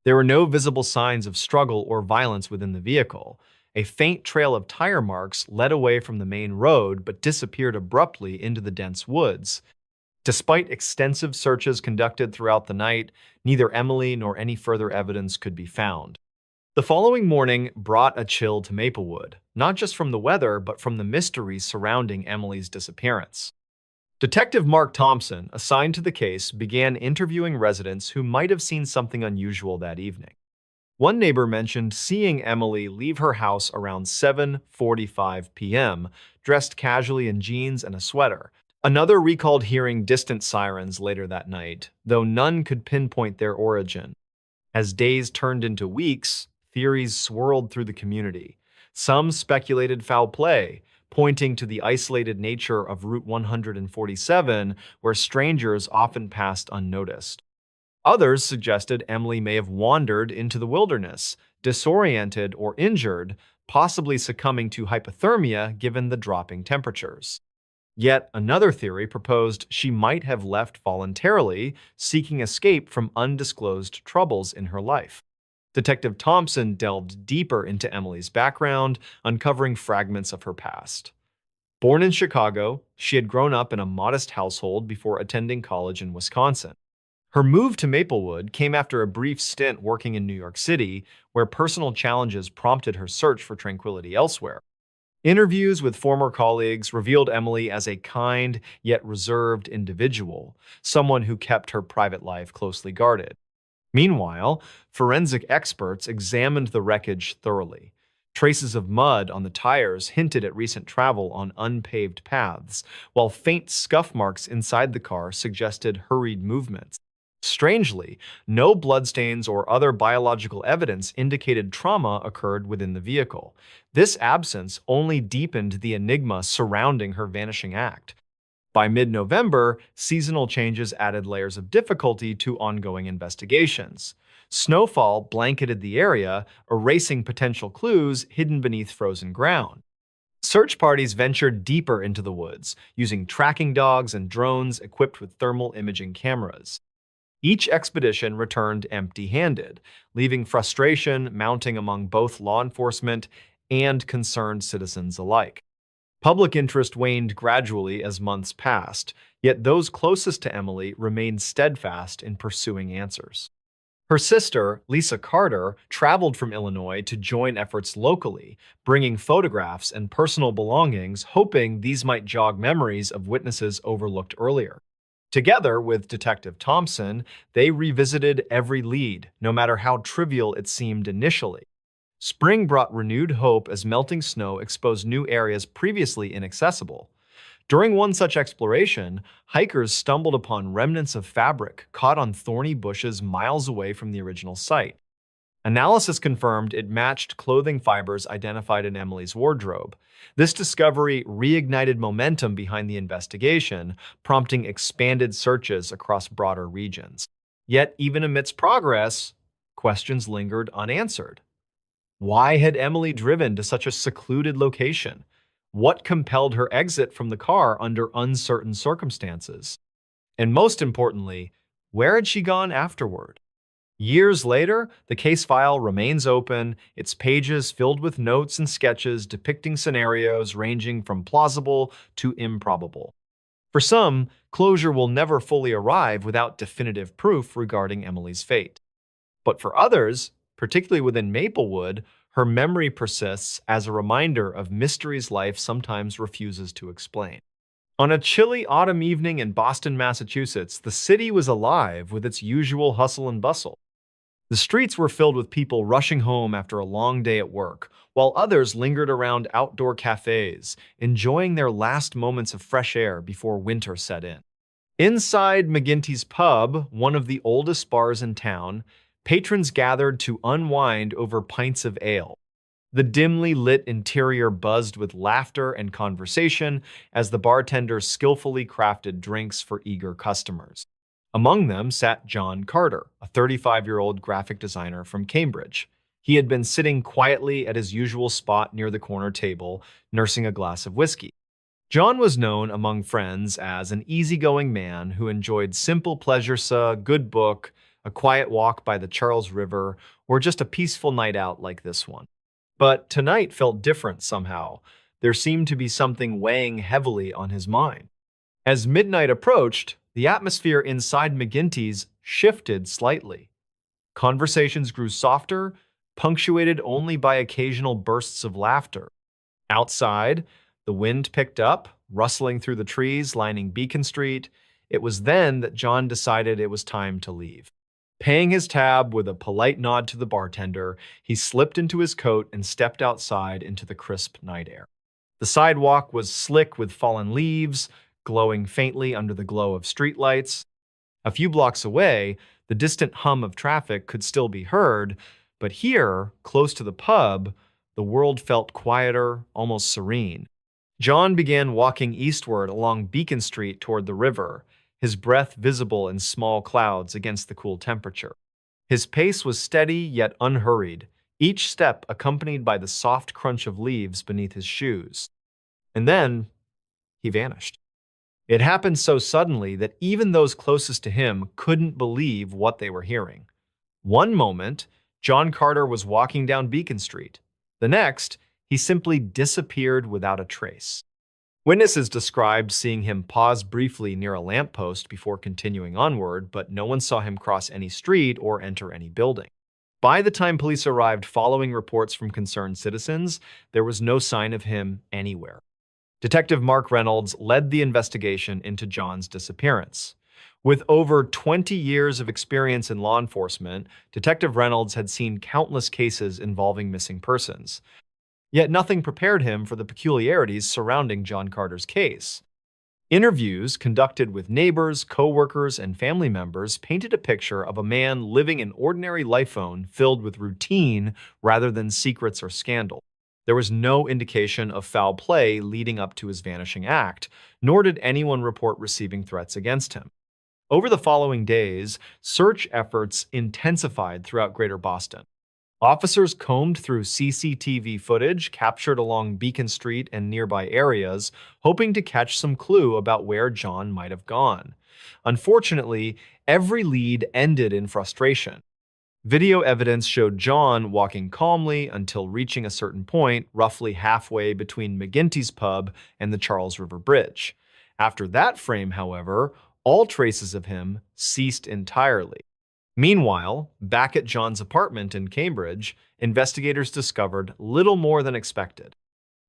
Speaker 1: There were no visible signs of struggle or violence within the vehicle. A faint trail of tire marks led away from the main road but disappeared abruptly into the dense woods. Despite extensive searches conducted throughout the night, neither Emily nor any further evidence could be found. The following morning brought a chill to Maplewood, not just from the weather, but from the mystery surrounding Emily's disappearance. Detective Mark Thompson, assigned to the case, began interviewing residents who might have seen something unusual that evening. One neighbor mentioned seeing Emily leave her house around 7:45 p.m., dressed casually in jeans and a sweater. Another recalled hearing distant sirens later that night, though none could pinpoint their origin. As days turned into weeks, theories swirled through the community. Some speculated foul play, pointing to the isolated nature of Route 147, where strangers often passed unnoticed. Others suggested Emily may have wandered into the wilderness, disoriented or injured, possibly succumbing to hypothermia given the dropping temperatures. Yet another theory proposed she might have left voluntarily, seeking escape from undisclosed troubles in her life. Detective Thompson delved deeper into Emily's background, uncovering fragments of her past. Born in Chicago, she had grown up in a modest household before attending college in Wisconsin. Her move to Maplewood came after a brief stint working in New York City, where personal challenges prompted her search for tranquility elsewhere. Interviews with former colleagues revealed Emily as a kind yet reserved individual, someone who kept her private life closely guarded. Meanwhile, forensic experts examined the wreckage thoroughly. Traces of mud on the tires hinted at recent travel on unpaved paths, while faint scuff marks inside the car suggested hurried movements. Strangely, no bloodstains or other biological evidence indicated trauma occurred within the vehicle. This absence only deepened the enigma surrounding her vanishing act. By mid-November, seasonal changes added layers of difficulty to ongoing investigations. Snowfall blanketed the area, erasing potential clues hidden beneath frozen ground. Search parties ventured deeper into the woods, using tracking dogs and drones equipped with thermal imaging cameras. Each expedition returned empty-handed, leaving frustration mounting among both law enforcement and concerned citizens alike. Public interest waned gradually as months passed, yet those closest to Emily remained steadfast in pursuing answers. Her sister, Lisa Carter, traveled from Illinois to join efforts locally, bringing photographs and personal belongings, hoping these might jog memories of witnesses overlooked earlier. Together with Detective Thompson, they revisited every lead, no matter how trivial it seemed initially. Spring brought renewed hope as melting snow exposed new areas previously inaccessible. During one such exploration, hikers stumbled upon remnants of fabric caught on thorny bushes miles away from the original site. Analysis confirmed it matched clothing fibers identified in Emily's wardrobe. This discovery reignited momentum behind the investigation, prompting expanded searches across broader regions. Yet, even amidst progress, questions lingered unanswered. Why had Emily driven to such a secluded location? What compelled her exit from the car under uncertain circumstances? And most importantly, where had she gone afterward? Years later, the case file remains open, its pages filled with notes and sketches depicting scenarios ranging from plausible to improbable. For some, closure will never fully arrive without definitive proof regarding Emily's fate. But for others, particularly within Maplewood, her memory persists as a reminder of mysteries life sometimes refuses to explain. On a chilly autumn evening in Boston, Massachusetts, the city was alive with its usual hustle and bustle. The streets were filled with people rushing home after a long day at work, while others lingered around outdoor cafes, enjoying their last moments of fresh air before winter set in. Inside McGinty's Pub, one of the oldest bars in town, patrons gathered to unwind over pints of ale. The dimly lit interior buzzed with laughter and conversation as the bartender skillfully crafted drinks for eager customers. Among them sat John Carter, a 35-year-old graphic designer from Cambridge. He had been sitting quietly at his usual spot near the corner table, nursing a glass of whiskey. John was known among friends as an easygoing man who enjoyed simple pleasures, a good book, a quiet walk by the Charles River, or just a peaceful night out like this one. But tonight felt different somehow. There seemed to be something weighing heavily on his mind. As midnight approached, the atmosphere inside McGinty's shifted slightly. Conversations grew softer, punctuated only by occasional bursts of laughter. Outside, the wind picked up, rustling through the trees lining Beacon Street. It was then that John decided it was time to leave. Paying his tab with a polite nod to the bartender, he slipped into his coat and stepped outside into the crisp night air. The sidewalk was slick with fallen leaves, glowing faintly under the glow of streetlights. A few blocks away, the distant hum of traffic could still be heard, but here, close to the pub, the world felt quieter, almost serene. John began walking eastward along Beacon Street toward the river, his breath visible in small clouds against the cool temperature. His pace was steady yet unhurried, each step accompanied by the soft crunch of leaves beneath his shoes. And then, he vanished. It happened so suddenly that even those closest to him couldn't believe what they were hearing. One moment, John Carter was walking down Beacon Street. The next, he simply disappeared without a trace. Witnesses described seeing him pause briefly near a lamppost before continuing onward, but no one saw him cross any street or enter any building. By the time police arrived following reports from concerned citizens, there was no sign of him anywhere. Detective Mark Reynolds led the investigation into John's disappearance. With over 20 years of experience in law enforcement, Detective Reynolds had seen countless cases involving missing persons. Yet nothing prepared him for the peculiarities surrounding John Carter's case. Interviews conducted with neighbors, co-workers, and family members painted a picture of a man living an ordinary life filled with routine rather than secrets or scandal. There was no indication of foul play leading up to his vanishing act, nor did anyone report receiving threats against him. Over the following days, search efforts intensified throughout Greater Boston. Officers combed through CCTV footage captured along Beacon Street and nearby areas, hoping to catch some clue about where John might have gone. Unfortunately, every lead ended in frustration. Video evidence showed John walking calmly until reaching a certain point, roughly halfway between McGinty's pub and the Charles River Bridge. After that frame, however, all traces of him ceased entirely. Meanwhile, back at John's apartment in Cambridge, investigators discovered little more than expected.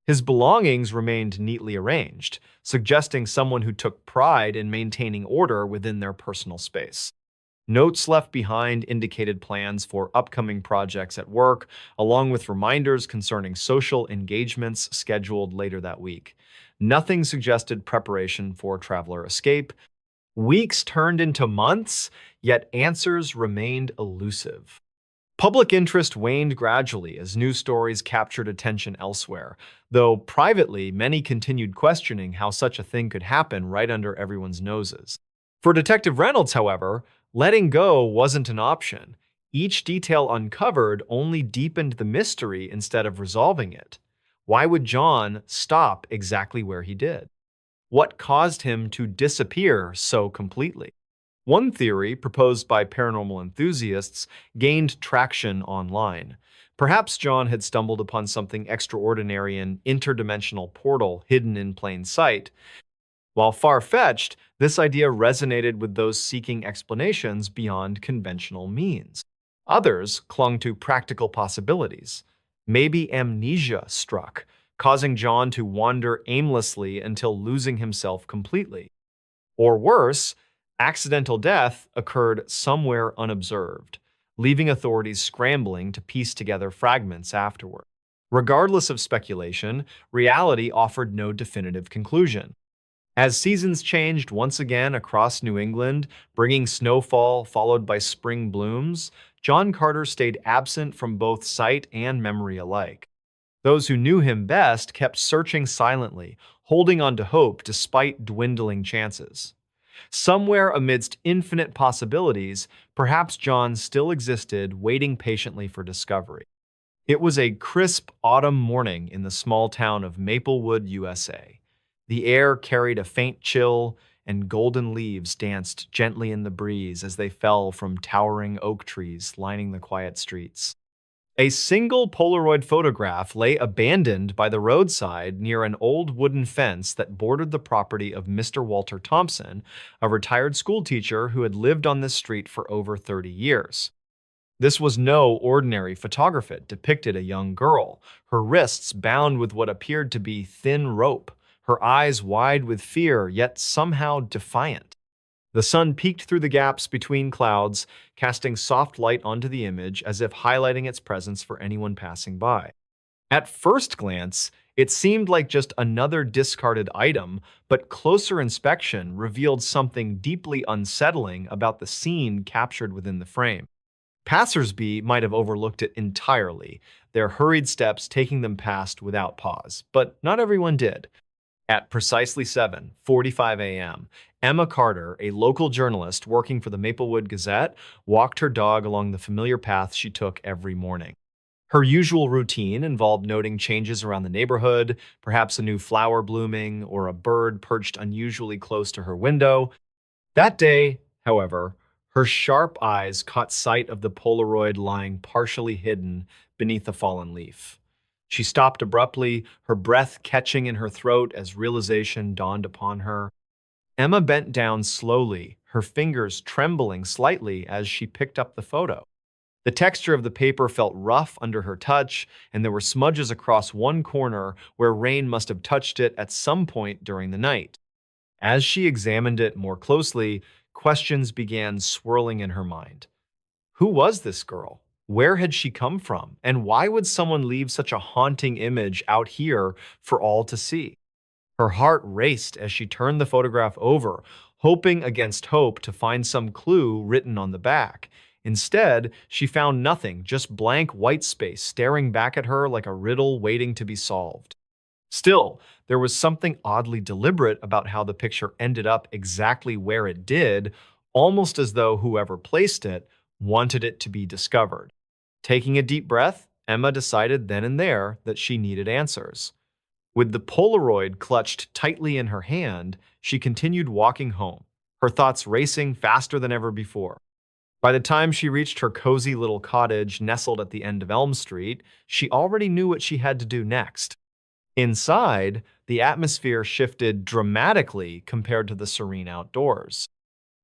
Speaker 1: His belongings remained neatly arranged, suggesting someone who took pride in maintaining order within their personal space. Notes left behind indicated plans for upcoming projects at work, along with reminders concerning social engagements scheduled later that week. Nothing suggested preparation for traveler escape. Weeks turned into months, yet answers remained elusive. Public interest waned gradually as news stories captured attention elsewhere, though privately, many continued questioning how such a thing could happen right under everyone's noses. For Detective Reynolds, however, letting go wasn't an option. Each detail uncovered only deepened the mystery instead of resolving it. Why would John stop exactly where he did? What caused him to disappear so completely? One theory, proposed by paranormal enthusiasts, gained traction online. Perhaps John had stumbled upon something extraordinary, an interdimensional portal hidden in plain sight. While far-fetched, this idea resonated with those seeking explanations beyond conventional means. Others clung to practical possibilities. Maybe amnesia struck, causing John to wander aimlessly until losing himself completely. Or worse, accidental death occurred somewhere unobserved, leaving authorities scrambling to piece together fragments afterward. Regardless of speculation, reality offered no definitive conclusion. As seasons changed once again across New England, bringing snowfall followed by spring blooms, John Carter stayed absent from both sight and memory alike. Those who knew him best kept searching silently, holding on to hope despite dwindling chances. Somewhere amidst infinite possibilities, perhaps John still existed, waiting patiently for discovery. It was a crisp autumn morning in the small town of Maplewood, USA. The air carried a faint chill, and golden leaves danced gently in the breeze as they fell from towering oak trees lining the quiet streets. A single Polaroid photograph lay abandoned by the roadside near an old wooden fence that bordered the property of Mr. Walter Thompson, a retired schoolteacher who had lived on this street for over 30 years. This was no ordinary photograph. It depicted a young girl, her wrists bound with what appeared to be thin rope, her eyes wide with fear, yet somehow defiant. The sun peeked through the gaps between clouds, casting soft light onto the image as if highlighting its presence for anyone passing by. At first glance, it seemed like just another discarded item, but closer inspection revealed something deeply unsettling about the scene captured within the frame. Passersby might have overlooked it entirely, their hurried steps taking them past without pause, but not everyone did. At precisely 7:45 a.m., Emma Carter, a local journalist working for the Maplewood Gazette, walked her dog along the familiar path she took every morning. Her usual routine involved noting changes around the neighborhood, perhaps a new flower blooming or a bird perched unusually close to her window. That day, however, Her sharp eyes caught sight of the Polaroid lying partially hidden beneath a fallen leaf. She stopped abruptly, her breath catching in her throat as realization dawned upon her. Emma bent down slowly, her fingers trembling slightly as she picked up the photo. The texture of the paper felt rough under her touch, and there were smudges across one corner where rain must have touched it at some point during the night. As she examined it more closely, questions began swirling in her mind. Who was this girl? Where had she come from? And why would someone leave such a haunting image out here for all to see? Her heart raced as she turned the photograph over, hoping against hope to find some clue written on the back. Instead, she found nothing, just blank white space staring back at her like a riddle waiting to be solved. Still, there was something oddly deliberate about how the picture ended up exactly where it did, almost as though whoever placed it wanted it to be discovered. Taking a deep breath, Emma decided then and there that she needed answers. With the Polaroid clutched tightly in her hand, she continued walking home, her thoughts racing faster than ever before. By the time she reached her cozy little cottage nestled at the end of Elm Street, she already knew what she had to do next. Inside, the atmosphere shifted dramatically compared to the serene outdoors.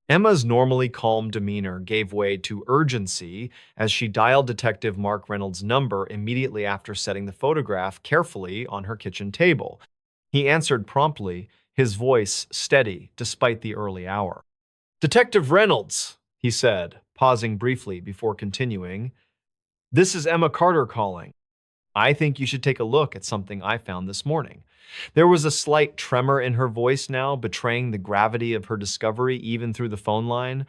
Speaker 1: Emma's normally calm demeanor gave way to urgency as she dialed Detective Mark Reynolds' number immediately after setting the photograph carefully on her kitchen table. He answered promptly, his voice steady despite the early hour. "Detective Reynolds," he said, pausing briefly before continuing, "this is Emma Carter calling. I think you should take a look at something I found this morning." There was a slight tremor in her voice now, betraying the gravity of her discovery even through the phone line.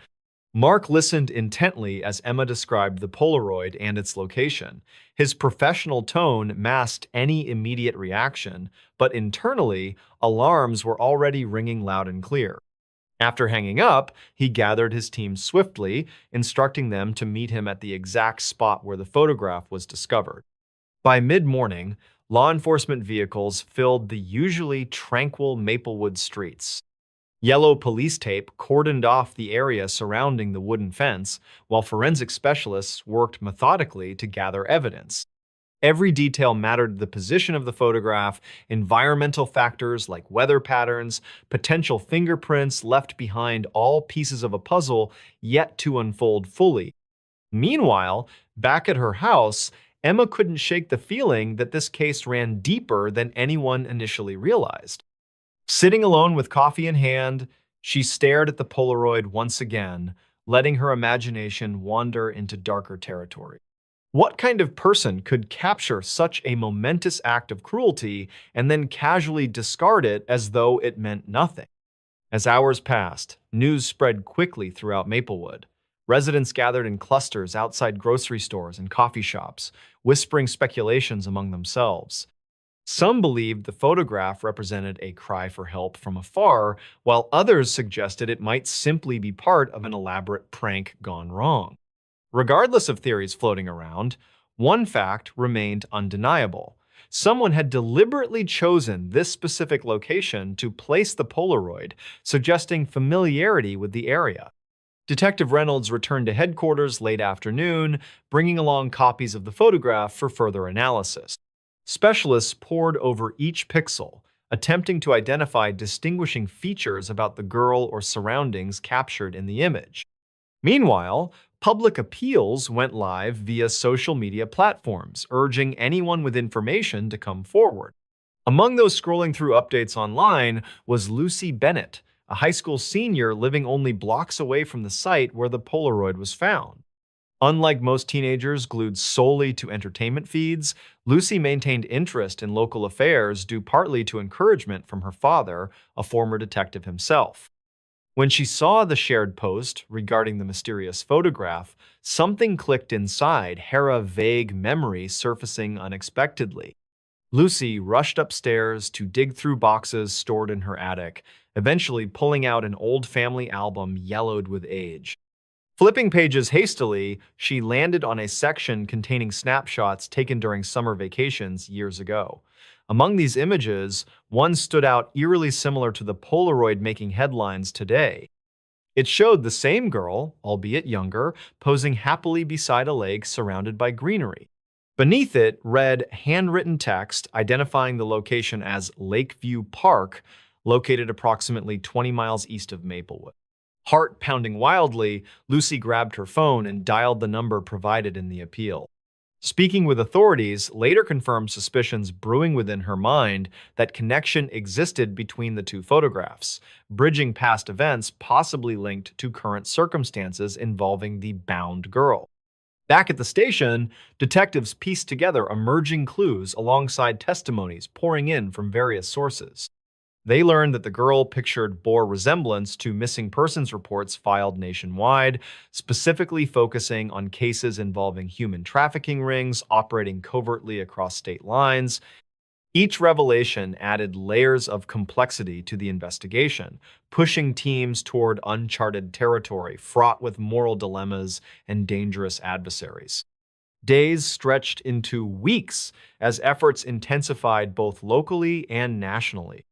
Speaker 1: Mark listened intently as Emma described the Polaroid and its location. His professional tone masked any immediate reaction, but internally, alarms were already ringing loud and clear. After hanging up, he gathered his team swiftly, instructing them to meet him at the exact spot where the photograph was discovered. By mid-morning, law enforcement vehicles filled the usually tranquil Maplewood streets. Yellow police tape cordoned off the area surrounding the wooden fence, while forensic specialists worked methodically to gather evidence. Every detail mattered: the position of the photograph, environmental factors like weather patterns, potential fingerprints left behind, all pieces of a puzzle yet to unfold fully. Meanwhile, back at her house, Emma couldn't shake the feeling that this case ran deeper than anyone initially realized. Sitting alone with coffee in hand, she stared at the Polaroid once again, letting her imagination wander into darker territory. What kind of person could capture such a momentous act of cruelty and then casually discard it as though it meant nothing? As hours passed, news spread quickly throughout Maplewood. Residents gathered in clusters outside grocery stores and coffee shops, whispering speculations among themselves. Some believed the photograph represented a cry for help from afar, while others suggested it might simply be part of an elaborate prank gone wrong. Regardless of theories floating around, one fact remained undeniable. Someone had deliberately chosen this specific location to place the Polaroid, suggesting familiarity with the area. Detective Reynolds returned to headquarters late afternoon, bringing along copies of the photograph for further analysis. Specialists pored over each pixel, attempting to identify distinguishing features about the girl or surroundings captured in the image. Meanwhile, public appeals went live via social media platforms, urging anyone with information to come forward. Among those scrolling through updates online was Lucy Bennett, a high school senior living only blocks away from the site where the Polaroid was found. Unlike most teenagers glued solely to entertainment feeds, Lucy maintained interest in local affairs due partly to encouragement from her father, a former detective himself. When she saw the shared post regarding the mysterious photograph, something clicked inside, a vague memory surfacing unexpectedly. Lucy rushed upstairs to dig through boxes stored in her attic, eventually pulling out an old family album yellowed with age. Flipping pages hastily, she landed on a section containing snapshots taken during summer vacations years ago. Among these images, one stood out eerily similar to the Polaroid making headlines today. It showed the same girl, albeit younger, posing happily beside a lake surrounded by greenery. Beneath it read handwritten text identifying the location as Lakeview Park, located approximately 20 miles east of Maplewood. Heart pounding wildly, Lucy grabbed her phone and dialed the number provided in the appeal. Speaking with authorities later confirmed suspicions brewing within her mind that connection existed between the two photographs, bridging past events possibly linked to current circumstances involving the bound girl. Back at the station, detectives pieced together emerging clues alongside testimonies pouring in from various sources. They learned that the girl pictured bore resemblance to missing persons reports filed nationwide, specifically focusing on cases involving human trafficking rings operating covertly across state lines. Each revelation added layers of complexity to the investigation, pushing teams toward uncharted territory fraught with moral dilemmas and dangerous adversaries. Days stretched into weeks as efforts intensified both locally and nationally.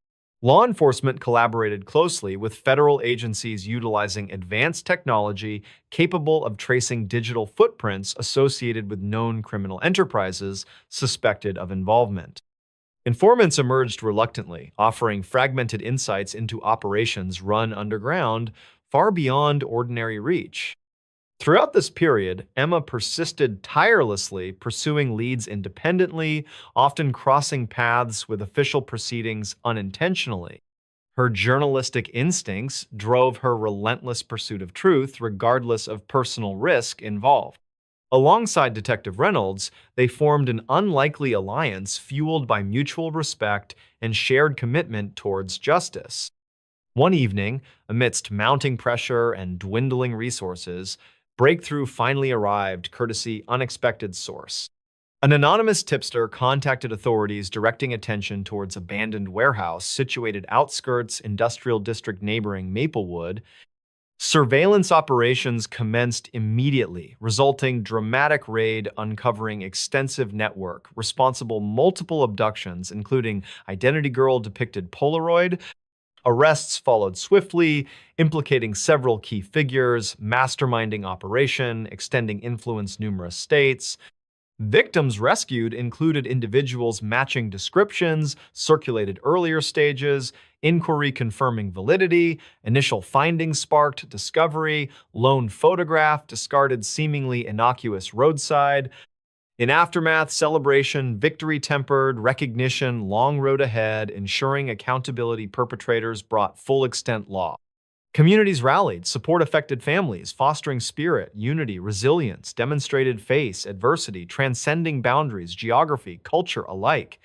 Speaker 1: Law enforcement collaborated closely with federal agencies utilizing advanced technology capable of tracing digital footprints associated with known criminal enterprises suspected of involvement. Informants emerged reluctantly, offering fragmented insights into operations run underground, far beyond ordinary reach. Throughout this period, Emma persisted tirelessly, pursuing leads independently, often crossing paths with official proceedings unintentionally. Her journalistic instincts drove her relentless pursuit of truth, regardless of personal risk involved. Alongside Detective Reynolds, they formed an unlikely alliance fueled by mutual respect and shared commitment towards justice. One evening, amidst mounting pressure and dwindling resources, breakthrough finally arrived courtesy unexpected source. An anonymous tipster contacted authorities directing attention towards abandoned warehouse situated outskirts industrial district neighboring Maplewood. Surveillance operations commenced immediately, resulting dramatic raid uncovering extensive network responsible multiple abductions including identity girl depicted Polaroid. Arrests followed swiftly, implicating several key figures, masterminding operation, extending influence numerous states. Victims rescued included individuals matching descriptions, circulated earlier stages, inquiry confirming validity, initial findings sparked discovery, lone photograph discarded seemingly innocuous roadside. In aftermath, celebration, victory tempered, recognition, long road ahead, ensuring accountability perpetrators brought full extent law. Communities rallied, support affected families, fostering spirit, unity, resilience, demonstrated face, adversity, transcending boundaries, geography, culture alike.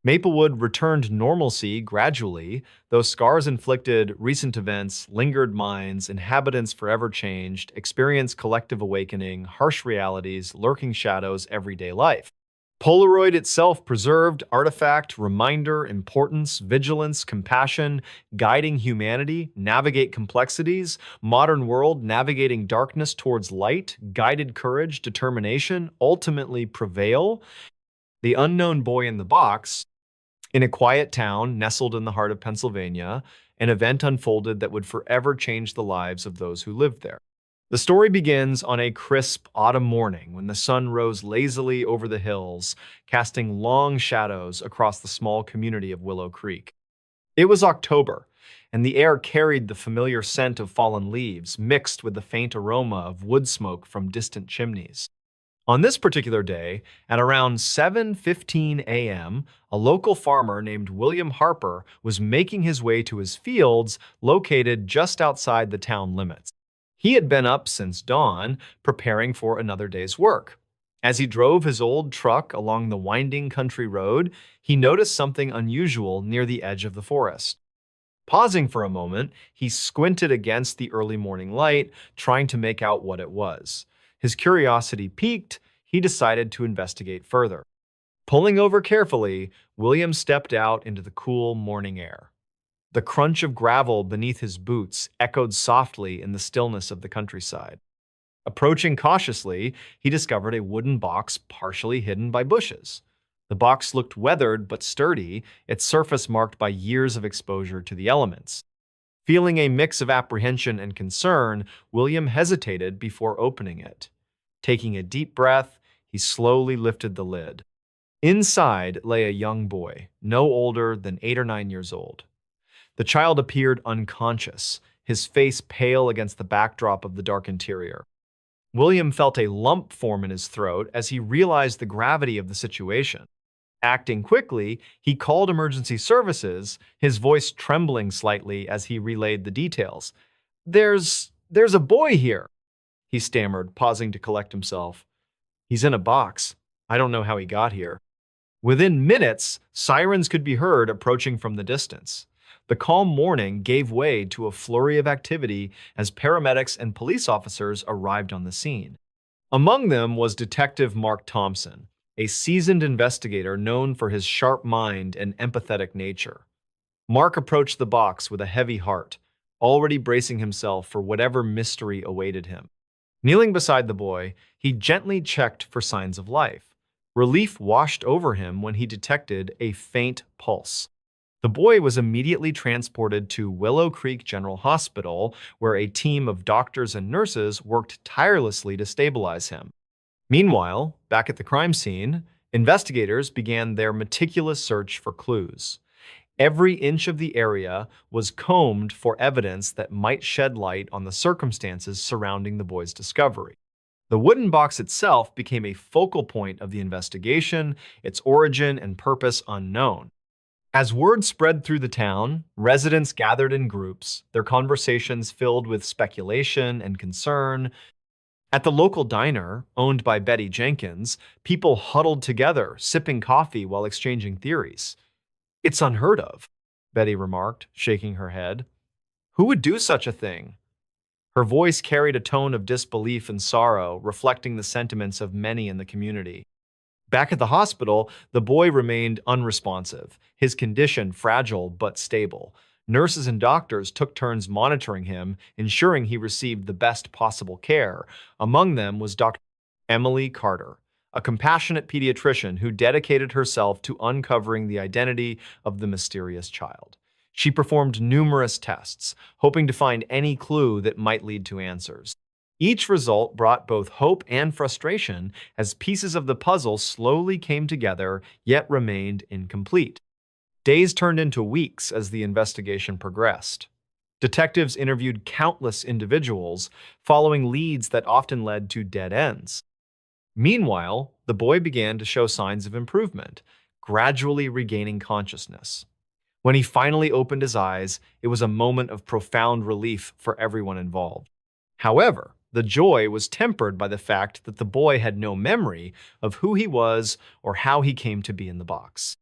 Speaker 1: Maplewood returned normalcy gradually, though scars inflicted, recent events, lingered minds, inhabitants forever changed, experienced collective awakening, harsh realities, lurking shadows, everyday life. Polaroid itself preserved, artifact, reminder, importance, vigilance, compassion, guiding humanity, navigate complexities, modern world navigating darkness towards light, guided courage, determination, ultimately prevail. The unknown boy in the box. In a quiet town nestled in the heart of Pennsylvania, an event unfolded that would forever change the lives of those who lived there. The story begins on a crisp autumn morning when the sun rose lazily over the hills, casting long shadows across the small community of Willow Creek. It was October, and the air carried the familiar scent of fallen leaves mixed with the faint aroma of wood smoke from distant chimneys. On this particular day, at around 7:15 a.m., a local farmer named William Harper was making his way to his fields located just outside the town limits. He had been up since dawn, preparing for another day's work. As he drove his old truck along the winding country road, he noticed something unusual near the edge of the forest. Pausing for a moment, he squinted against the early morning light, trying to make out what it was. His curiosity piqued, he decided to investigate further. Pulling over carefully, William stepped out into the cool morning air. The crunch of gravel beneath his boots echoed softly in the stillness of the countryside. Approaching cautiously, he discovered a wooden box partially hidden by bushes. The box looked weathered but sturdy, its surface marked by years of exposure to the elements. Feeling a mix of apprehension and concern, William hesitated before opening it. Taking a deep breath, he slowly lifted the lid. Inside lay a young boy, no older than 8 or 9 years old. The child appeared unconscious, his face pale against the backdrop of the dark interior. William felt a lump form in his throat as he realized the gravity of the situation. Acting quickly, he called emergency services, his voice trembling slightly as he relayed the details. There's a boy here," he stammered, pausing to collect himself. "He's in a box. I don't know how he got here." Within minutes, sirens could be heard approaching from the distance. The calm morning gave way to a flurry of activity as paramedics and police officers arrived on the scene. Among them was Detective Mark Thompson, a seasoned investigator known for his sharp mind and empathetic nature. Mark approached the box with a heavy heart, already bracing himself for whatever mystery awaited him. Kneeling beside the boy, he gently checked for signs of life. Relief washed over him when he detected a faint pulse. The boy was immediately transported to Willow Creek General Hospital, where a team of doctors and nurses worked tirelessly to stabilize him. Meanwhile, back at the crime scene, investigators began their meticulous search for clues. Every inch of the area was combed for evidence that might shed light on the circumstances surrounding the boy's discovery. The wooden box itself became a focal point of the investigation, its origin and purpose unknown. As word spread through the town, residents gathered in groups, their conversations filled with speculation and concern. At the local diner, owned by Betty Jenkins, people huddled together, sipping coffee while exchanging theories. "It's unheard of," Betty remarked, shaking her head. "Who would do such a thing?" Her voice carried a tone of disbelief and sorrow, reflecting the sentiments of many in the community. Back at the hospital, the boy remained unresponsive, his condition fragile but stable. Nurses and doctors took turns monitoring him, ensuring he received the best possible care. Among them was Dr. Emily Carter, a compassionate pediatrician who dedicated herself to uncovering the identity of the mysterious child. She performed numerous tests, hoping to find any clue that might lead to answers. Each result brought both hope and frustration as pieces of the puzzle slowly came together yet remained incomplete. Days turned into weeks as the investigation progressed. Detectives interviewed countless individuals, following leads that often led to dead ends. Meanwhile, the boy began to show signs of improvement, gradually regaining consciousness. When he finally opened his eyes, it was a moment of profound relief for everyone involved. However, the joy was tempered by the fact that the boy had no memory of who he was or how he came to be in the box.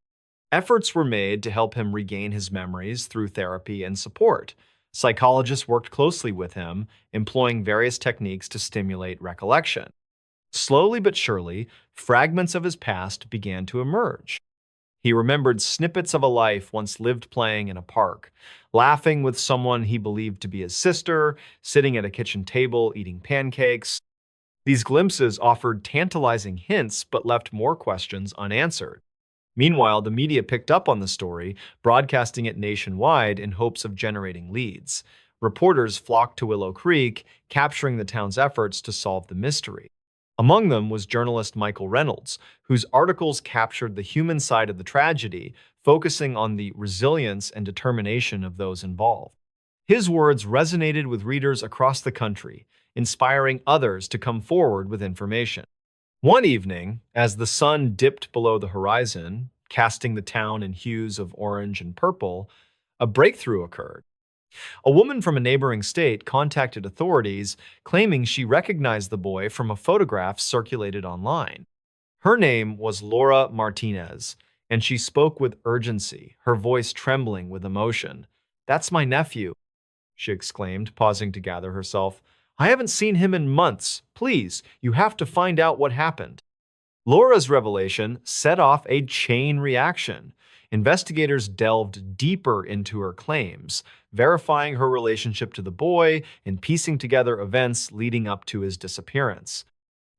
Speaker 1: Efforts were made to help him regain his memories through therapy and support. Psychologists worked closely with him, employing various techniques to stimulate recollection. Slowly but surely, fragments of his past began to emerge. He remembered snippets of a life once lived playing in a park, laughing with someone he believed to be his sister, sitting at a kitchen table eating pancakes. These glimpses offered tantalizing hints but left more questions unanswered. Meanwhile, the media picked up on the story, broadcasting it nationwide in hopes of generating leads. Reporters flocked to Willow Creek, capturing the town's efforts to solve the mystery. Among them was journalist Michael Reynolds, whose articles captured the human side of the tragedy, focusing on the resilience and determination of those involved. His words resonated with readers across the country, inspiring others to come forward with information. One evening, as the sun dipped below the horizon, casting the town in hues of orange and purple, a breakthrough occurred. A woman from a neighboring state contacted authorities, claiming she recognized the boy from a photograph circulated online. Her name was Laura Martinez, and she spoke with urgency, her voice trembling with emotion. "That's my nephew," she exclaimed, pausing to gather herself. "I haven't seen him in months. Please, you have to find out what happened." Laura's revelation set off a chain reaction. Investigators delved deeper into her claims, verifying her relationship to the boy and piecing together events leading up to his disappearance.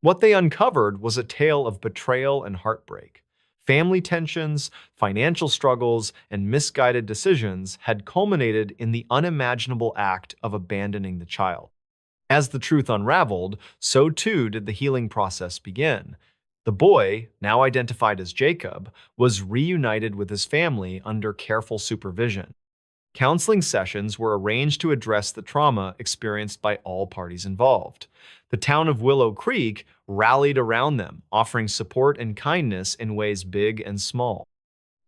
Speaker 1: What they uncovered was a tale of betrayal and heartbreak. Family tensions, financial struggles, and misguided decisions had culminated in the unimaginable act of abandoning the child. As the truth unraveled, so too did the healing process begin. The boy, now identified as Jacob, was reunited with his family under careful supervision. Counseling sessions were arranged to address the trauma experienced by all parties involved. The town of Willow Creek rallied around them, offering support and kindness in ways big and small.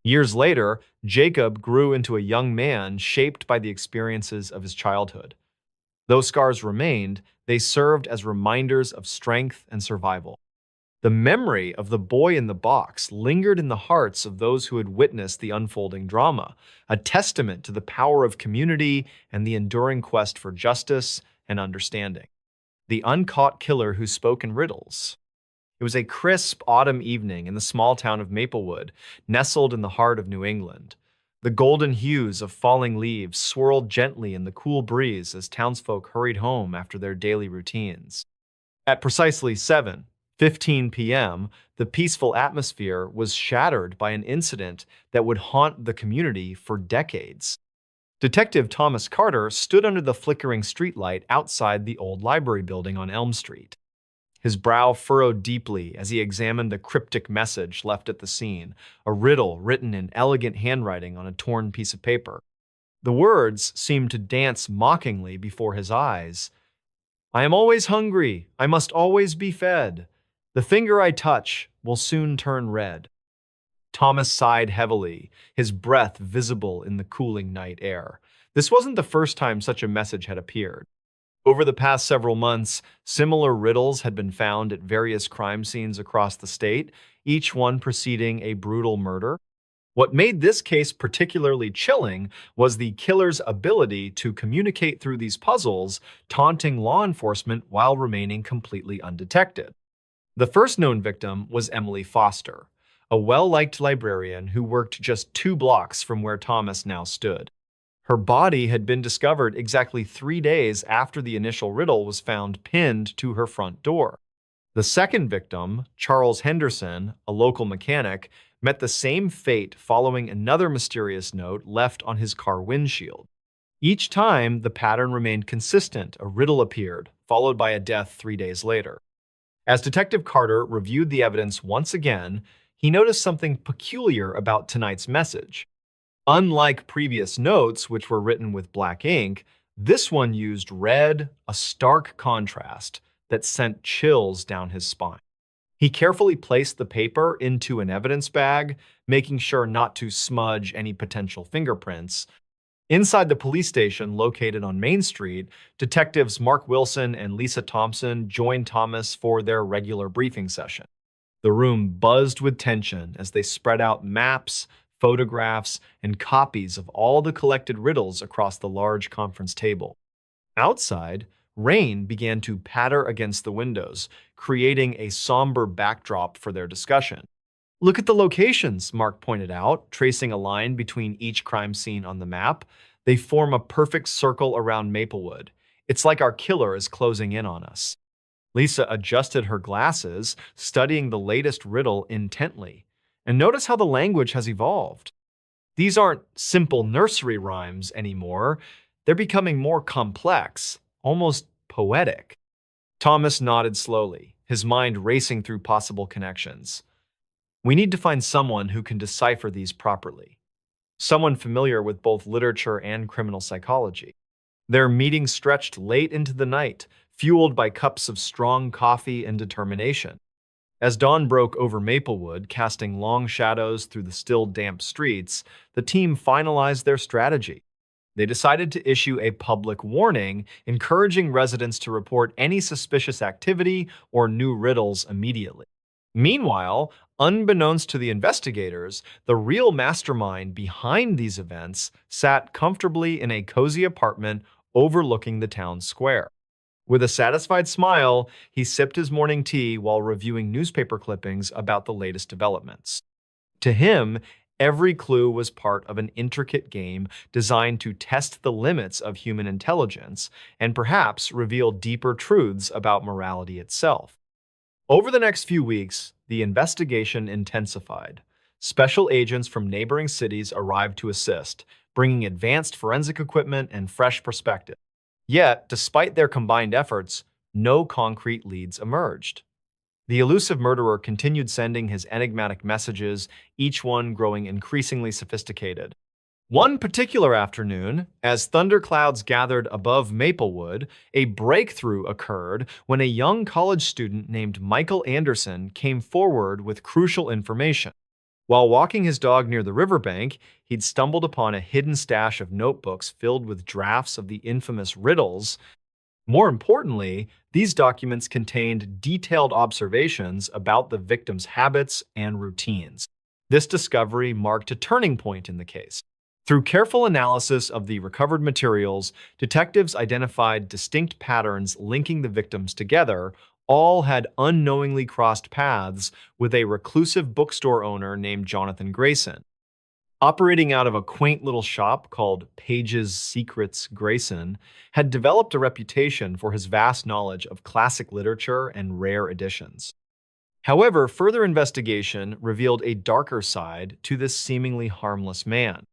Speaker 1: Years later, Jacob grew into a young man shaped by the experiences of his childhood. Though scars remained, they served as reminders of strength and survival. The memory of the boy in the box lingered in the hearts of those who had witnessed the unfolding drama, a testament to the power of community and the enduring quest for justice and understanding. The uncaught killer who spoke in riddles. It was a crisp autumn evening in the small town of Maplewood, nestled in the heart of New England. The golden hues of falling leaves swirled gently in the cool breeze as townsfolk hurried home after their daily routines. At precisely 7:15 p.m., the peaceful atmosphere was shattered by an incident that would haunt the community for decades. Detective Thomas Carter stood under the flickering streetlight outside the old library building on Elm Street. His brow furrowed deeply as he examined the cryptic message left at the scene, a riddle written in elegant handwriting on a torn piece of paper. The words seemed to dance mockingly before his eyes. "I am always hungry. I must always be fed. The finger I touch will soon turn red." Thomas sighed heavily, his breath visible in the cooling night air. This wasn't the first time such a message had appeared. Over the past several months, similar riddles had been found at various crime scenes across the state, each one preceding a brutal murder. What made this case particularly chilling was the killer's ability to communicate through these puzzles, taunting law enforcement while remaining completely undetected. The first known victim was Emily Foster, a well-liked librarian who worked just 2 blocks from where Thomas now stood. Her body had been discovered exactly 3 days after the initial riddle was found pinned to her front door. The second victim, Charles Henderson, a local mechanic, met the same fate following another mysterious note left on his car windshield. Each time, the pattern remained consistent. A riddle appeared, followed by a death 3 days later. As Detective Carter reviewed the evidence once again, he noticed something peculiar about tonight's message. Unlike previous notes, which were written with black ink, this one used red, a stark contrast that sent chills down his spine. He carefully placed the paper into an evidence bag, making sure not to smudge any potential fingerprints. Inside the police station located on Main Street, detectives Mark Wilson and Lisa Thompson joined Thomas for their regular briefing session. The room buzzed with tension as they spread out maps, photographs, and copies of all the collected riddles across the large conference table. Outside, rain began to patter against the windows, creating a somber backdrop for their discussion. "Look at the locations," Mark pointed out, tracing a line between each crime scene on the map. "They form a perfect circle around Maplewood. It's like our killer is closing in on us." Lisa adjusted her glasses, studying the latest riddle intently. And notice how the language has evolved. These aren't simple nursery rhymes anymore. They're becoming more complex, almost poetic. Thomas nodded slowly, his mind racing through possible connections. "We need to find someone who can decipher these properly. Someone familiar with both literature and criminal psychology." Their meeting stretched late into the night, fueled by cups of strong coffee and determination. As dawn broke over Maplewood, casting long shadows through the still damp streets, the team finalized their strategy. They decided to issue a public warning, encouraging residents to report any suspicious activity or new riddles immediately. Meanwhile, unbeknownst to the investigators, the real mastermind behind these events sat comfortably in a cozy apartment overlooking the town square. With a satisfied smile, he sipped his morning tea while reviewing newspaper clippings about the latest developments. To him, every clue was part of an intricate game designed to test the limits of human intelligence and perhaps reveal deeper truths about morality itself. Over the next few weeks, the investigation intensified. Special agents from neighboring cities arrived to assist, bringing advanced forensic equipment and fresh perspective. Yet, despite their combined efforts, no concrete leads emerged. The elusive murderer continued sending his enigmatic messages, each one growing increasingly sophisticated. One particular afternoon, as thunderclouds gathered above Maplewood, a breakthrough occurred when a young college student named Michael Anderson came forward with crucial information. While walking his dog near the riverbank, he'd stumbled upon a hidden stash of notebooks filled with drafts of the infamous riddles. More importantly, these documents contained detailed observations about the victim's habits and routines. This discovery marked a turning point in the case. Through careful analysis of the recovered materials, detectives identified distinct patterns linking the victims together. All had unknowingly crossed paths with a reclusive bookstore owner named Jonathan Grayson. Operating out of a quaint little shop called Page's Secrets, Grayson had developed a reputation for his vast knowledge of classic literature and rare editions. However, further investigation revealed a darker side to this seemingly harmless man.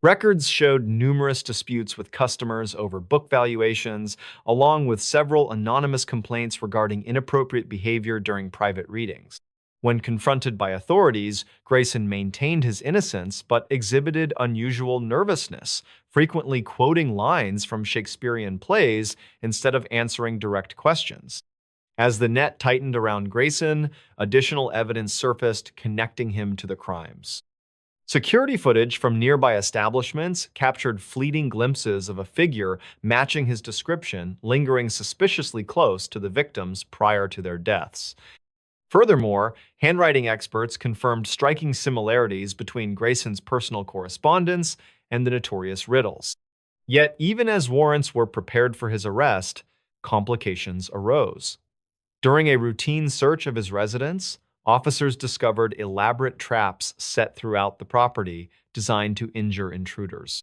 Speaker 1: Records showed numerous disputes with customers over book valuations, along with several anonymous complaints regarding inappropriate behavior during private readings. When confronted by authorities, Grayson maintained his innocence but exhibited unusual nervousness, frequently quoting lines from Shakespearean plays instead of answering direct questions. As the net tightened around Grayson, additional evidence surfaced connecting him to the crimes. Security footage from nearby establishments captured fleeting glimpses of a figure matching his description, lingering suspiciously close to the victims prior to their deaths. Furthermore, handwriting experts confirmed striking similarities between Grayson's personal correspondence and the notorious riddles. Yet, even as warrants were prepared for his arrest, complications arose. During a routine search of his residence, officers discovered elaborate traps set throughout the property designed to injure intruders.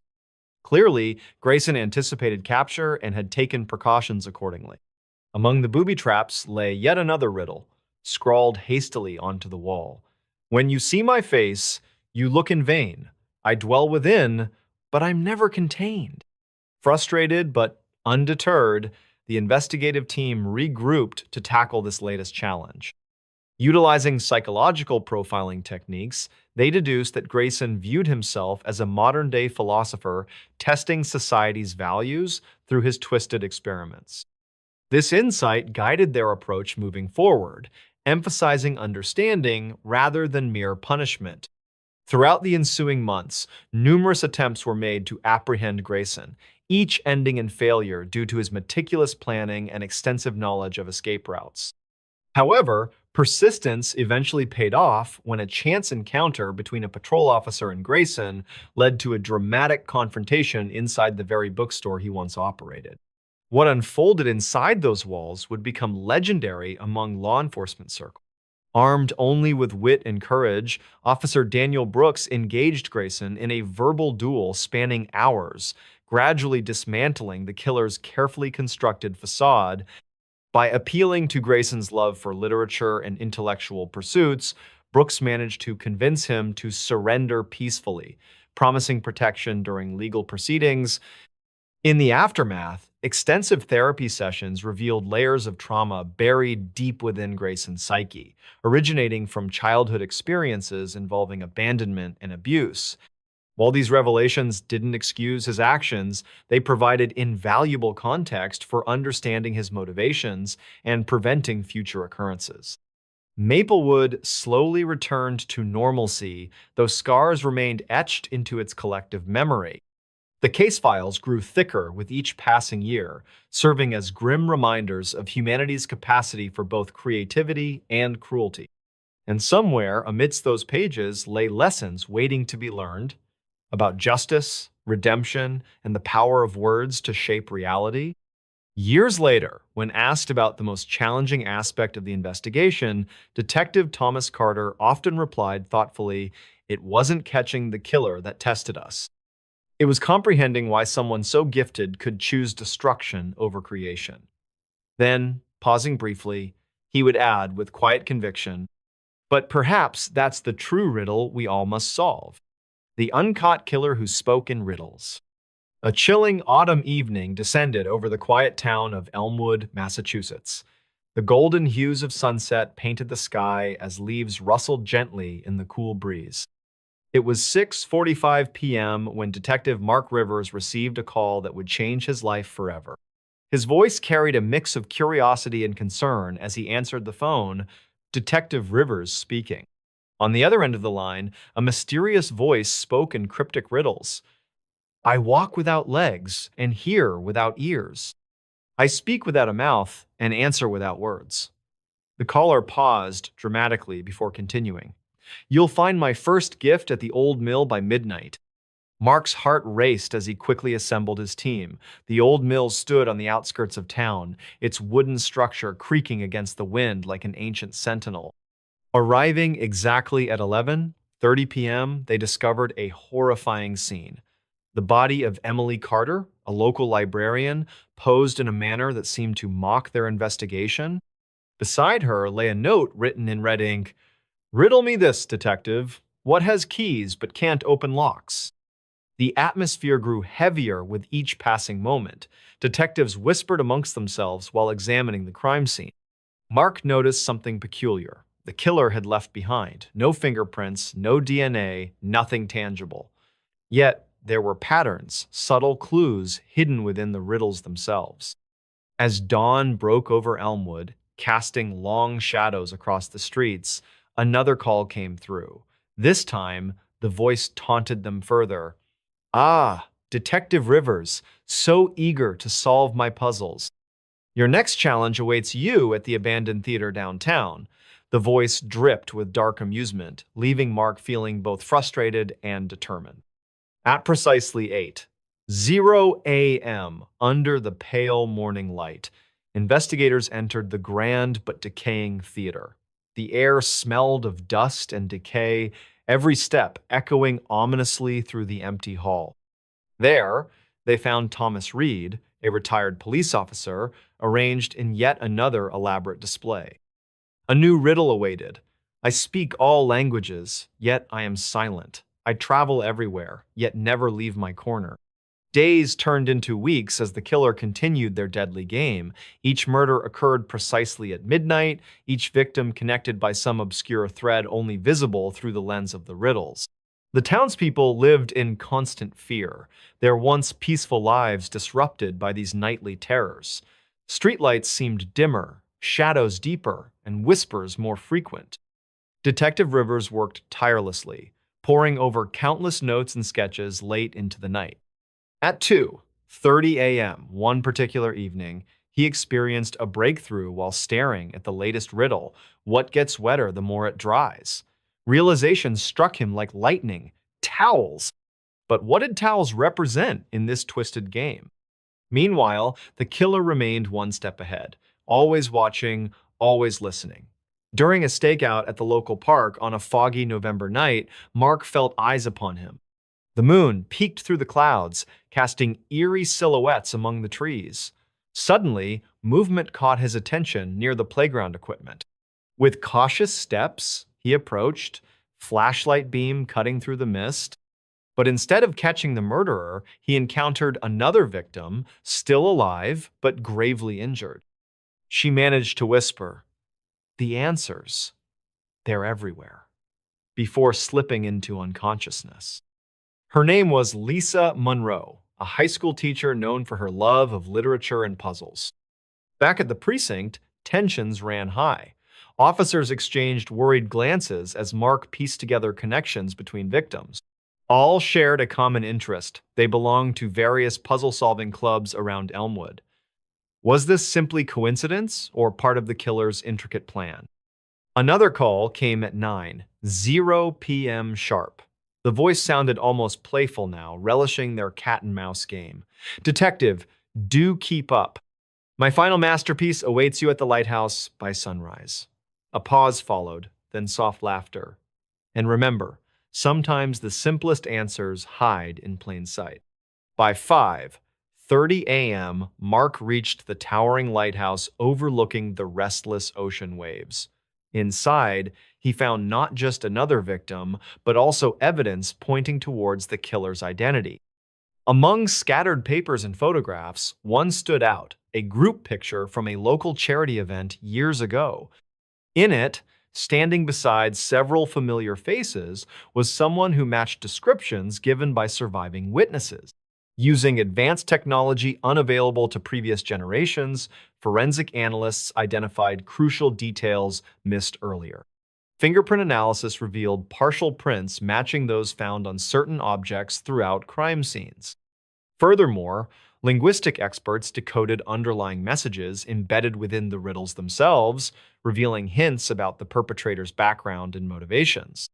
Speaker 1: Clearly, Grayson anticipated capture and had taken precautions accordingly. Among the booby traps lay yet another riddle, scrawled hastily onto the wall. "When you see my face, you look in vain. I dwell within, but I'm never contained." Frustrated but undeterred, the investigative team regrouped to tackle this latest challenge. Utilizing psychological profiling techniques, they deduced that Grayson viewed himself as a modern-day philosopher testing society's values through his twisted experiments. This insight guided their approach moving forward, emphasizing understanding rather than mere punishment. Throughout the ensuing months, numerous attempts were made to apprehend Grayson, each ending in failure due to his meticulous planning and extensive knowledge of escape routes. However, persistence eventually paid off when a chance encounter between a patrol officer and Grayson led to a dramatic confrontation inside the very bookstore he once operated. What unfolded inside those walls would become legendary among law enforcement circles. Armed only with wit and courage, Officer Daniel Brooks engaged Grayson in a verbal duel spanning hours, gradually dismantling the killer's carefully constructed facade. By appealing to Grayson's love for literature and intellectual pursuits, Brooks managed to convince him to surrender peacefully, promising protection during legal proceedings. In the aftermath, extensive therapy sessions revealed layers of trauma buried deep within Grayson's psyche, originating from childhood experiences involving abandonment and abuse. While these revelations didn't excuse his actions, they provided invaluable context for understanding his motivations and preventing future occurrences. Maplewood slowly returned to normalcy, though scars remained etched into its collective memory. The case files grew thicker with each passing year, serving as grim reminders of humanity's capacity for both creativity and cruelty. And somewhere amidst those pages lay lessons waiting to be learned about justice, redemption, and the power of words to shape reality. Years later, when asked about the most challenging aspect of the investigation, Detective Thomas Carter often replied thoughtfully, "It wasn't catching the killer that tested us. It was comprehending why someone so gifted could choose destruction over creation." Then, pausing briefly, he would add with quiet conviction, But perhaps that's the true riddle we all must solve. The uncaught killer who spoke in riddles. A chilling autumn evening descended over the quiet town of Elmwood, Massachusetts. The golden hues of sunset painted the sky as leaves rustled gently in the cool breeze. It was 6:45 p.m. when Detective Mark Rivers received a call that would change his life forever. His voice carried a mix of curiosity and concern as he answered the phone. Detective Rivers speaking. On the other end of the line, a mysterious voice spoke in cryptic riddles. I walk without legs and hear without ears. I speak without a mouth and answer without words. The caller paused dramatically before continuing. You'll find my first gift at the old mill by midnight. Mark's heart raced as he quickly assembled his team. The old mill stood on the outskirts of town, its wooden structure creaking against the wind like an ancient sentinel. Arriving exactly at 11:30 p.m., they discovered a horrifying scene. The body of Emily Carter, a local librarian, posed in a manner that seemed to mock their investigation. Beside her lay a note written in red ink. Riddle me this, detective. What has keys but can't open locks? The atmosphere grew heavier with each passing moment. Detectives whispered amongst themselves while examining the crime scene. Mark noticed something peculiar. The killer had left behind no fingerprints, no DNA, nothing tangible. Yet, there were patterns, subtle clues hidden within the riddles themselves. As dawn broke over Elmwood, casting long shadows across the streets, another call came through. This time, the voice taunted them further. Ah, Detective Rivers, so eager to solve my puzzles. Your next challenge awaits you at the abandoned theater downtown. The voice dripped with dark amusement, leaving Mark feeling both frustrated and determined. At precisely 8:00 a.m., under the pale morning light, investigators entered the grand but decaying theater. The air smelled of dust and decay, every step echoing ominously through the empty hall. There, they found Thomas Reed, a retired police officer, arranged in yet another elaborate display. A new riddle awaited. I speak all languages, yet I am silent. I travel everywhere, yet never leave my corner. Days turned into weeks as the killer continued their deadly game. Each murder occurred precisely at midnight, each victim connected by some obscure thread only visible through the lens of the riddles. The townspeople lived in constant fear, their once peaceful lives disrupted by these nightly terrors. Streetlights seemed dimmer, shadows deeper, and whispers more frequent. Detective Rivers worked tirelessly, poring over countless notes and sketches late into the night. At 2:30 a.m. one particular evening, he experienced a breakthrough while staring at the latest riddle, what gets wetter the more it dries. Realization struck him like lightning. Towels! But what did towels represent in this twisted game? Meanwhile, the killer remained one step ahead, always watching, always listening. During a stakeout at the local park on a foggy November night, Mark felt eyes upon him. The moon peeked through the clouds, casting eerie silhouettes among the trees. Suddenly, movement caught his attention near the playground equipment. With cautious steps, he approached, flashlight beam cutting through the mist. But instead of catching the murderer, he encountered another victim, still alive but gravely injured. She managed to whisper, "The answers, they're everywhere," before slipping into unconsciousness. Her name was Lisa Monroe, a high school teacher known for her love of literature and puzzles. Back at the precinct, tensions ran high. Officers exchanged worried glances as Mark pieced together connections between victims. All shared a common interest. They belonged to various puzzle-solving clubs around Elmwood. Was this simply coincidence or part of the killer's intricate plan? Another call came at 9:00 p.m. sharp. The voice sounded almost playful now, relishing their cat-and-mouse game. Detective, do keep up. My final masterpiece awaits you at the lighthouse by sunrise. A pause followed, then soft laughter. And remember, sometimes the simplest answers hide in plain sight. By 5:30 a.m., Mark reached the towering lighthouse overlooking the restless ocean waves. Inside, he found not just another victim, but also evidence pointing towards the killer's identity. Among scattered papers and photographs, one stood out, a group picture from a local charity event years ago. In it, standing beside several familiar faces, was someone who matched descriptions given by surviving witnesses. Using advanced technology unavailable to previous generations, forensic analysts identified crucial details missed earlier. Fingerprint analysis revealed partial prints matching those found on certain objects throughout crime scenes. Furthermore, linguistic experts decoded underlying messages embedded within the riddles themselves, revealing hints about the perpetrator's background and motivations.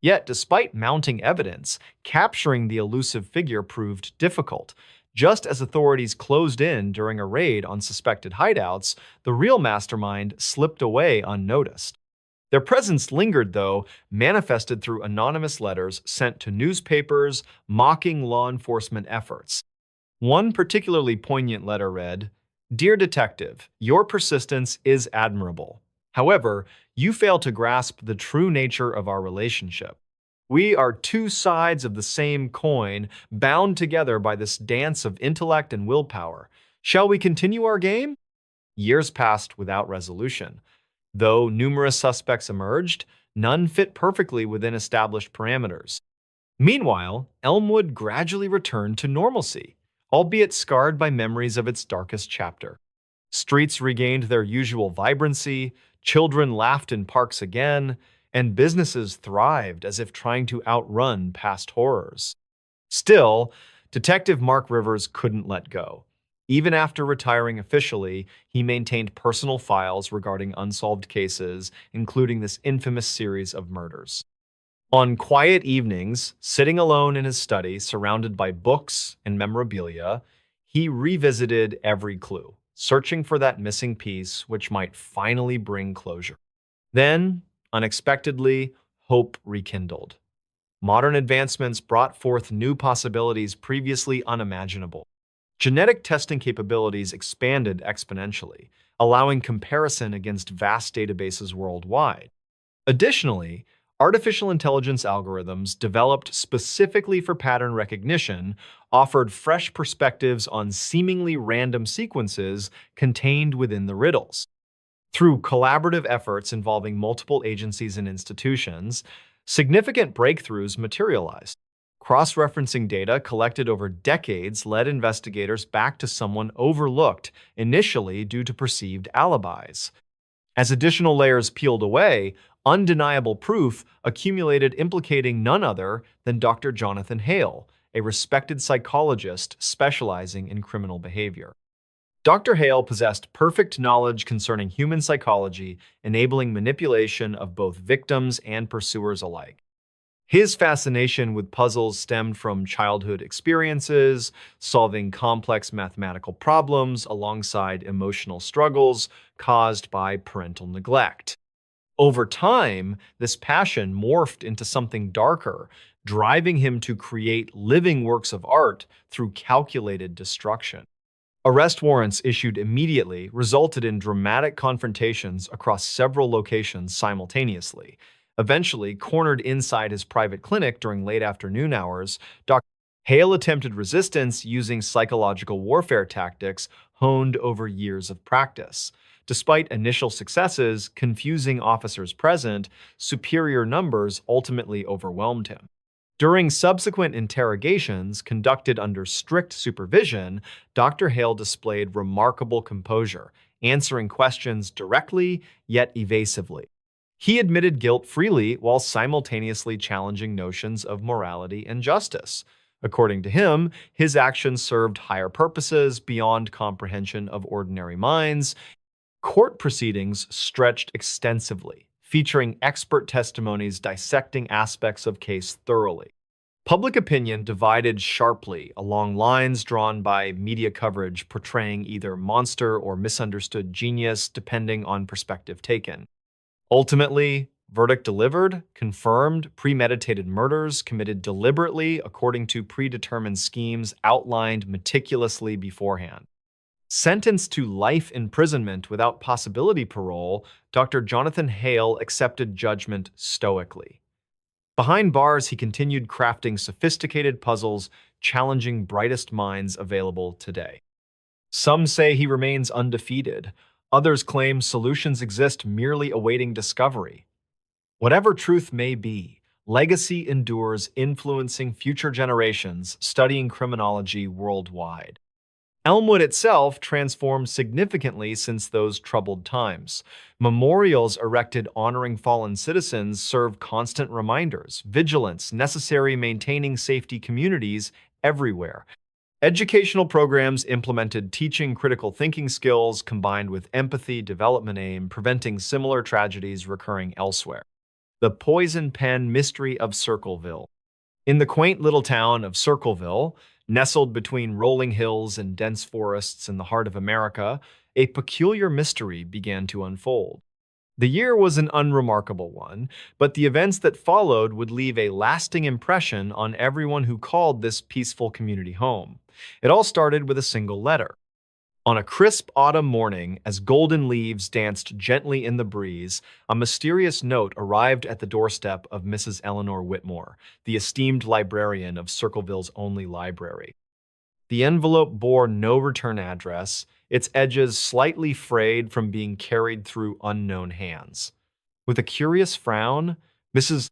Speaker 1: Yet, despite mounting evidence, capturing the elusive figure proved difficult. Just as authorities closed in during a raid on suspected hideouts, the real mastermind slipped away unnoticed. Their presence lingered, though, manifested through anonymous letters sent to newspapers, mocking law enforcement efforts. One particularly poignant letter read, "Dear Detective, your persistence is admirable. However, you fail to grasp the true nature of our relationship. We are two sides of the same coin, bound together by this dance of intellect and willpower. Shall we continue our game?" Years passed without resolution. Though numerous suspects emerged, none fit perfectly within established parameters. Meanwhile, Elmwood gradually returned to normalcy, albeit scarred by memories of its darkest chapter. Streets regained their usual vibrancy, children laughed in parks again, and businesses thrived as if trying to outrun past horrors. Still, Detective Mark Rivers couldn't let go. Even after retiring officially, he maintained personal files regarding unsolved cases, including this infamous series of murders. On quiet evenings, sitting alone in his study, surrounded by books and memorabilia, he revisited every clue, searching for that missing piece which might finally bring closure. Then, unexpectedly, hope rekindled. Modern advancements brought forth new possibilities previously unimaginable. Genetic testing capabilities expanded exponentially, allowing comparison against vast databases worldwide. Additionally, artificial intelligence algorithms developed specifically for pattern recognition offered fresh perspectives on seemingly random sequences contained within the riddles. Through collaborative efforts involving multiple agencies and institutions, significant breakthroughs materialized. Cross-referencing data collected over decades led investigators back to someone overlooked initially due to perceived alibis. As additional layers peeled away, undeniable proof accumulated implicating none other than Dr. Jonathan Hale, a respected psychologist specializing in criminal behavior. Dr. Hale possessed perfect knowledge concerning human psychology, enabling manipulation of both victims and pursuers alike. His fascination with puzzles stemmed from childhood experiences, solving complex mathematical problems alongside emotional struggles caused by parental neglect. Over time, this passion morphed into something darker, driving him to create living works of art through calculated destruction. Arrest warrants issued immediately resulted in dramatic confrontations across several locations simultaneously. Eventually, cornered inside his private clinic during late afternoon hours, Dr. Hale attempted resistance using psychological warfare tactics honed over years of practice. Despite initial successes confusing officers present, superior numbers ultimately overwhelmed him. During subsequent interrogations conducted under strict supervision, Dr. Hale displayed remarkable composure, answering questions directly yet evasively. He admitted guilt freely while simultaneously challenging notions of morality and justice. According to him, his actions served higher purposes beyond comprehension of ordinary minds. Court proceedings stretched extensively, featuring expert testimonies dissecting aspects of case thoroughly. Public opinion divided sharply along lines drawn by media coverage portraying either monster or misunderstood genius depending on perspective taken. Ultimately, verdict delivered confirmed premeditated murders committed deliberately according to predetermined schemes outlined meticulously beforehand. Sentenced to life imprisonment without possibility parole, Dr. Jonathan Hale accepted judgment stoically. Behind bars, he continued crafting sophisticated puzzles, challenging brightest minds available today. Some say he remains undefeated. Others claim solutions exist merely awaiting discovery. Whatever truth may be, legacy endures, influencing future generations studying criminology worldwide. Elmwood itself transformed significantly since those troubled times. Memorials erected honoring fallen citizens serve constant reminders, vigilance necessary maintaining safety communities everywhere. Educational programs implemented teaching critical thinking skills combined with empathy development aim, preventing similar tragedies recurring elsewhere. The Poison Pen Mystery of Circleville. In the quaint little town of Circleville, nestled between rolling hills and dense forests in the heart of America, a peculiar mystery began to unfold. The year was an unremarkable one, but the events that followed would leave a lasting impression on everyone who called this peaceful community home. It all started with a single letter. On a crisp autumn morning, as golden leaves danced gently in the breeze, a mysterious note arrived at the doorstep of Mrs. Eleanor Whitmore, the esteemed librarian of Circleville's only library. The envelope bore no return address, its edges slightly frayed from being carried through unknown hands. With a curious frown, Mrs.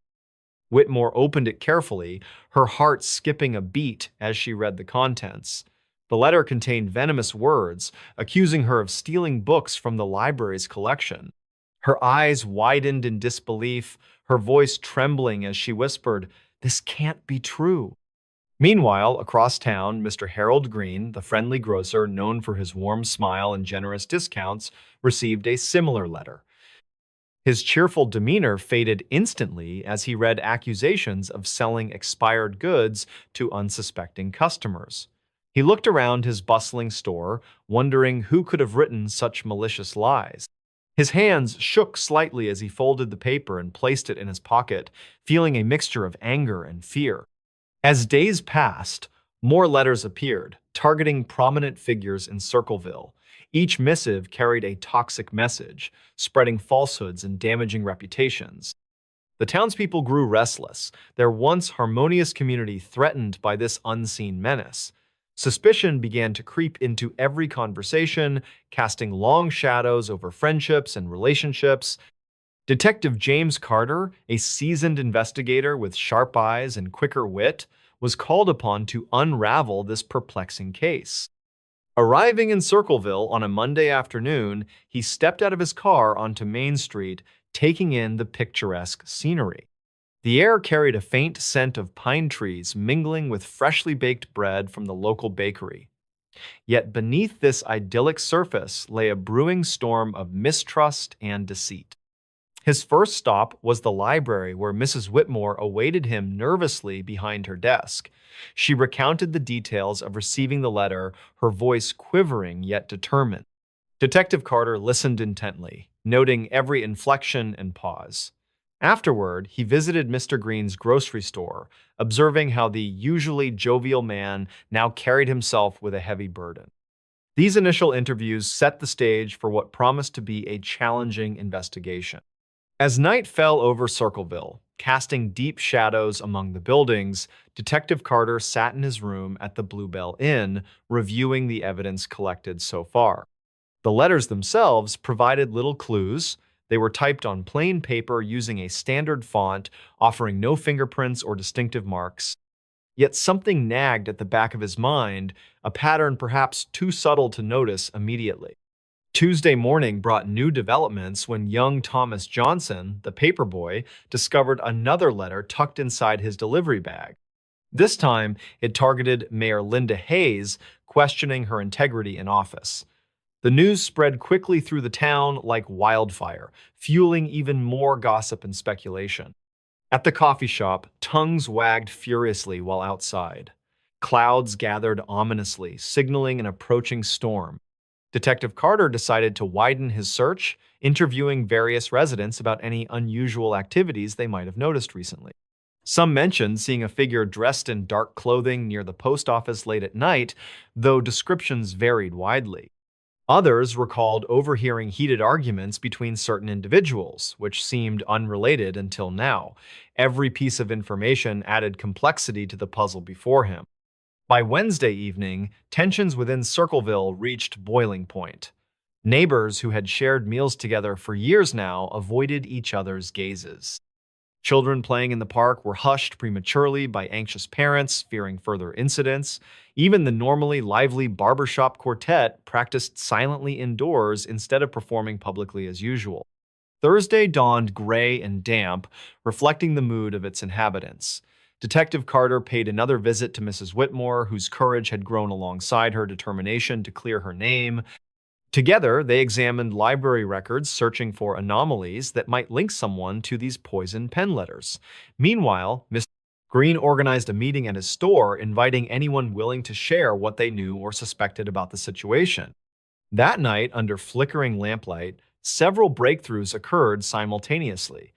Speaker 1: Whitmore opened it carefully, her heart skipping a beat as she read the contents. The letter contained venomous words, accusing her of stealing books from the library's collection. Her eyes widened in disbelief, her voice trembling as she whispered, "This can't be true." Meanwhile, across town, Mr. Harold Green, the friendly grocer known for his warm smile and generous discounts, received a similar letter. His cheerful demeanor faded instantly as he read accusations of selling expired goods to unsuspecting customers. He looked around his bustling store, wondering who could have written such malicious lies. His hands shook slightly as he folded the paper and placed it in his pocket, feeling a mixture of anger and fear. As days passed, more letters appeared, targeting prominent figures in Circleville. Each missive carried a toxic message, spreading falsehoods and damaging reputations. The townspeople grew restless, their once harmonious community threatened by this unseen menace. Suspicion began to creep into every conversation, casting long shadows over friendships and relationships. Detective James Carter, a seasoned investigator with sharp eyes and quicker wit, was called upon to unravel this perplexing case. Arriving in Circleville on a Monday afternoon, he stepped out of his car onto Main Street, taking in the picturesque scenery. The air carried a faint scent of pine trees mingling with freshly baked bread from the local bakery. Yet beneath this idyllic surface lay a brewing storm of mistrust and deceit. His first stop was the library where Mrs. Whitmore awaited him nervously behind her desk. She recounted the details of receiving the letter, her voice quivering yet determined. Detective Carter listened intently, noting every inflection and pause. Afterward, he visited Mr. Green's grocery store, observing how the usually jovial man now carried himself with a heavy burden. These initial interviews set the stage for what promised to be a challenging investigation. As night fell over Circleville, casting deep shadows among the buildings, Detective Carter sat in his room at the Bluebell Inn, reviewing the evidence collected so far. The letters themselves provided little clues. They were typed on plain paper using a standard font, offering no fingerprints or distinctive marks. Yet something nagged at the back of his mind, a pattern perhaps too subtle to notice immediately. Tuesday morning brought new developments when young Thomas Johnson, the paperboy, discovered another letter tucked inside his delivery bag. This time, it targeted Mayor Linda Hayes, questioning her integrity in office. The news spread quickly through the town like wildfire, fueling even more gossip and speculation. At the coffee shop, tongues wagged furiously while outside. Clouds gathered ominously, signaling an approaching storm. Detective Carter decided to widen his search, interviewing various residents about any unusual activities they might have noticed recently. Some mentioned seeing a figure dressed in dark clothing near the post office late at night, though descriptions varied widely. Others recalled overhearing heated arguments between certain individuals, which seemed unrelated until now. Every piece of information added complexity to the puzzle before him. By Wednesday evening, tensions within Circleville reached boiling point. Neighbors who had shared meals together for years now avoided each other's gazes. Children playing in the park were hushed prematurely by anxious parents, fearing further incidents. Even the normally lively barbershop quartet practiced silently indoors instead of performing publicly as usual. Thursday dawned gray and damp, reflecting the mood of its inhabitants. Detective Carter paid another visit to Mrs. Whitmore, whose courage had grown alongside her determination to clear her name. Together, they examined library records searching for anomalies that might link someone to these poisoned pen letters. Meanwhile, Mr. Green organized a meeting at his store, inviting anyone willing to share what they knew or suspected about the situation. That night, under flickering lamplight, several breakthroughs occurred simultaneously.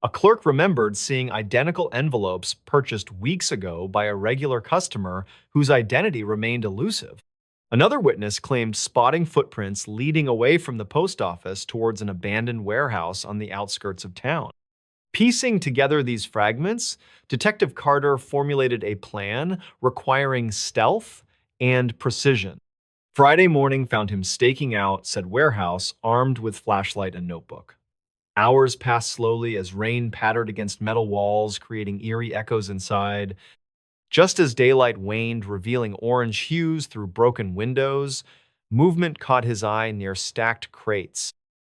Speaker 1: A clerk remembered seeing identical envelopes purchased weeks ago by a regular customer whose identity remained elusive. Another witness claimed spotting footprints leading away from the post office towards an abandoned warehouse on the outskirts of town. Piecing together these fragments, Detective Carter formulated a plan requiring stealth and precision. Friday morning found him staking out said warehouse armed with flashlight and notebook. Hours passed slowly as rain pattered against metal walls, creating eerie echoes inside. Just as daylight waned, revealing orange hues through broken windows, movement caught his eye near stacked crates.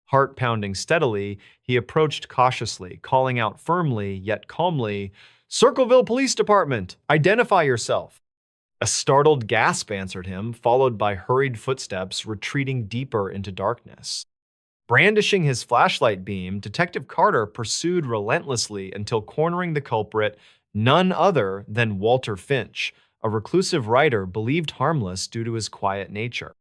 Speaker 1: Heart pounding steadily, he approached cautiously, calling out firmly yet calmly, "Circleville Police Department, identify yourself." A startled gasp answered him, followed by hurried footsteps retreating deeper into darkness. Brandishing his flashlight beam, Detective Carter pursued relentlessly until cornering the culprit, none other than Walter Finch, a reclusive writer believed harmless due to his quiet nature.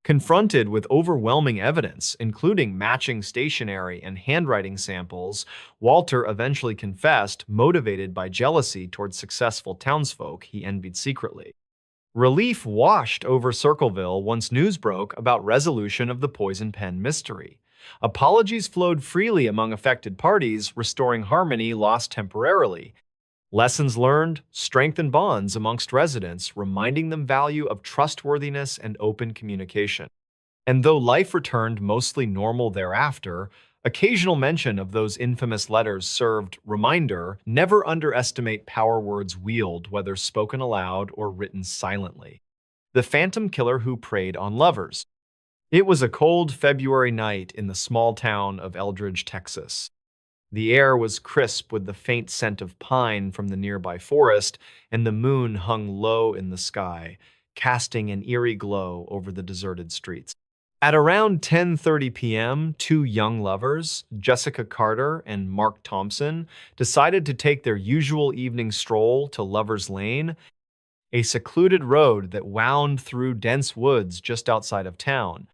Speaker 1: Confronted with overwhelming evidence, including matching stationery and handwriting samples, Walter eventually confessed, motivated by jealousy toward successful townsfolk he envied secretly. Relief washed over Circleville once news broke about resolution of the poison pen mystery. Apologies flowed freely among affected parties, restoring harmony lost temporarily. Lessons learned strengthened bonds amongst residents, reminding them value of trustworthiness and open communication. And though life returned mostly normal thereafter, occasional mention of those infamous letters served reminder never underestimate power words wield, whether spoken aloud or written silently. The phantom killer who preyed on lovers. It was a cold February night in the small town of Eldridge, Texas. The air was crisp with the faint scent of pine from the nearby forest, and the moon hung low in the sky, casting an eerie glow over the deserted streets. At around 10:30 p.m., two young lovers, Jessica Carter and Mark Thompson, decided to take their usual evening stroll to Lover's Lane, a secluded road that wound through dense woods just outside of town.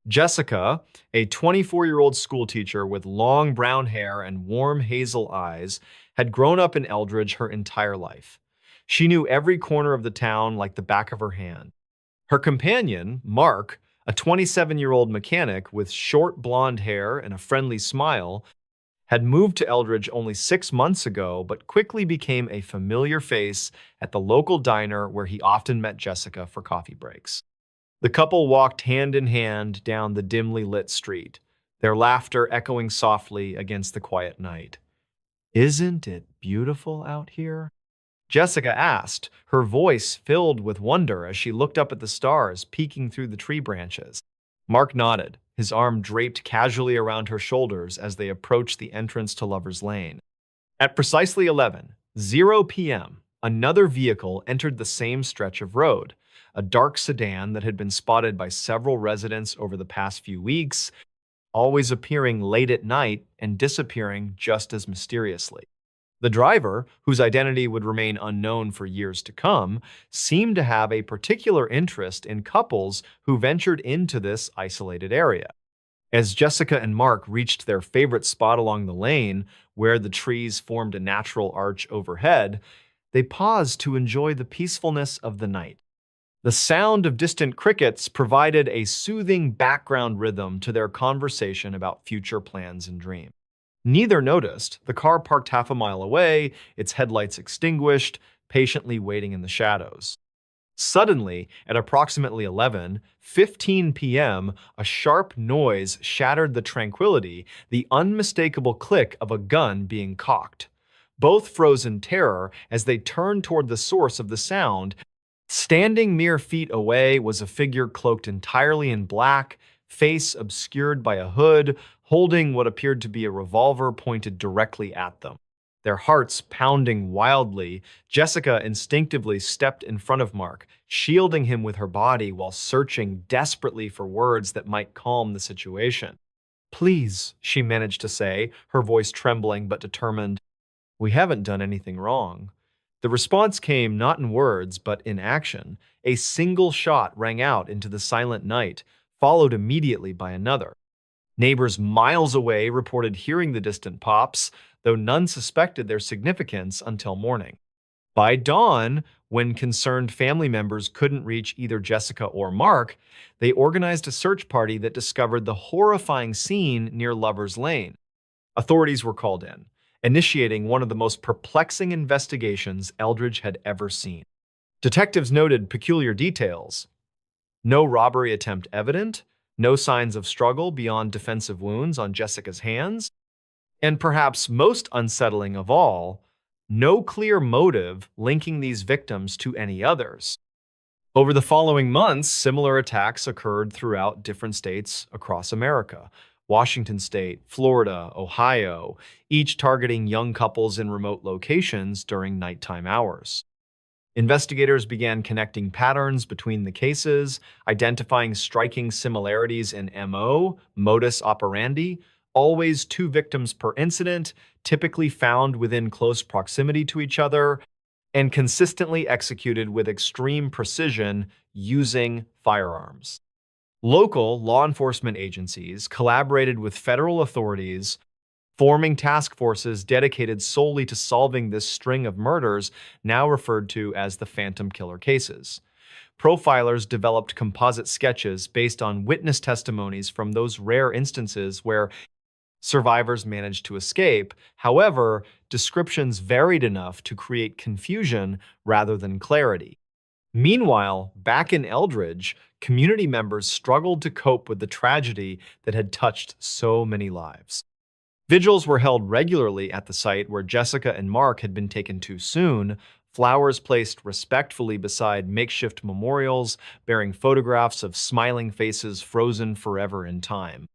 Speaker 1: Jessica, a 24-year-old schoolteacher with long brown hair and warm hazel eyes, had grown up in Eldridge her entire life. She knew every corner of the town like the back of her hand. Her companion, Mark, a 27-year-old mechanic with short blonde hair and a friendly smile, had moved to Eldridge only 6 months ago but quickly became a familiar face at the local diner where he often met Jessica for coffee breaks. The couple walked hand in hand down the dimly lit street, their laughter echoing softly against the quiet night. "Isn't it beautiful out here?" Jessica asked, her voice filled with wonder as she looked up at the stars peeking through the tree branches. Mark nodded, his arm draped casually around her shoulders as they approached the entrance to Lover's Lane. At precisely 11:00 p.m., another vehicle entered the same stretch of road, a dark sedan that had been spotted by several residents over the past few weeks, always appearing late at night and disappearing just as mysteriously. The driver, whose identity would remain unknown for years to come, seemed to have a particular interest in couples who ventured into this isolated area. As Jessica and Mark reached their favorite spot along the lane, where the trees formed a natural arch overhead, they paused to enjoy the peacefulness of the night. The sound of distant crickets provided a soothing background rhythm to their conversation about future plans and dreams. Neither noticed, the car parked half a mile away, its headlights extinguished, patiently waiting in the shadows. Suddenly, at approximately 11:15 p.m., a sharp noise shattered the tranquility, the unmistakable click of a gun being cocked. Both froze in terror as they turned toward the source of the sound. Standing mere feet away was a figure cloaked entirely in black, face obscured by a hood, holding what appeared to be a revolver pointed directly at them. Their hearts pounding wildly, Jessica instinctively stepped in front of Mark, shielding him with her body while searching desperately for words that might calm the situation. "Please," she managed to say, her voice trembling but determined, "we haven't done anything wrong." The response came not in words, but in action. A single shot rang out into the silent night, followed immediately by another. Neighbors miles away reported hearing the distant pops, though none suspected their significance until morning. By dawn, when concerned family members couldn't reach either Jessica or Mark, they organized a search party that discovered the horrifying scene near Lover's Lane. Authorities were called in, initiating one of the most perplexing investigations Eldridge had ever seen. Detectives noted peculiar details. No robbery attempt evident, no signs of struggle beyond defensive wounds on Jessica's hands, and perhaps most unsettling of all, no clear motive linking these victims to any others. Over the following months, similar attacks occurred throughout different states across America. Washington State, Florida, Ohio, each targeting young couples in remote locations during nighttime hours. Investigators began connecting patterns between the cases, identifying striking similarities in MO, modus operandi, always two victims per incident, typically found within close proximity to each other, and consistently executed with extreme precision using firearms. Local law enforcement agencies collaborated with federal authorities, forming task forces dedicated solely to solving this string of murders now referred to as the Phantom Killer cases. Profilers developed composite sketches based on witness testimonies from those rare instances where survivors managed to escape. However, descriptions varied enough to create confusion rather than clarity. Meanwhile, back in Eldridge, community members struggled to cope with the tragedy that had touched so many lives. Vigils were held regularly at the site where Jessica and Mark had been taken too soon, flowers placed respectfully beside makeshift memorials bearing photographs of smiling faces frozen forever in time.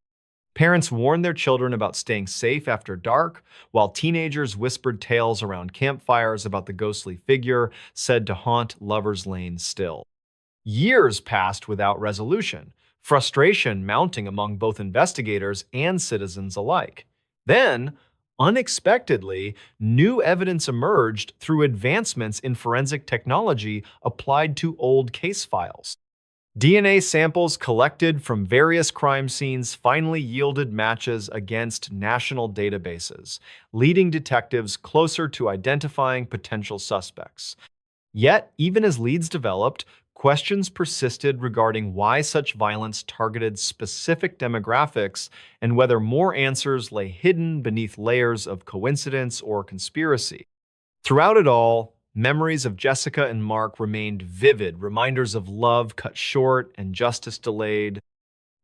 Speaker 1: Parents warned their children about staying safe after dark, while teenagers whispered tales around campfires about the ghostly figure said to haunt Lover's Lane still. Years passed without resolution, frustration mounting among both investigators and citizens alike. Then, unexpectedly, new evidence emerged through advancements in forensic technology applied to old case files. DNA samples collected from various crime scenes finally yielded matches against national databases, leading detectives closer to identifying potential suspects. Yet, even as leads developed, questions persisted regarding why such violence targeted specific demographics and whether more answers lay hidden beneath layers of coincidence or conspiracy. Throughout it all, memories of Jessica and Mark remained vivid, reminders of love cut short and justice delayed.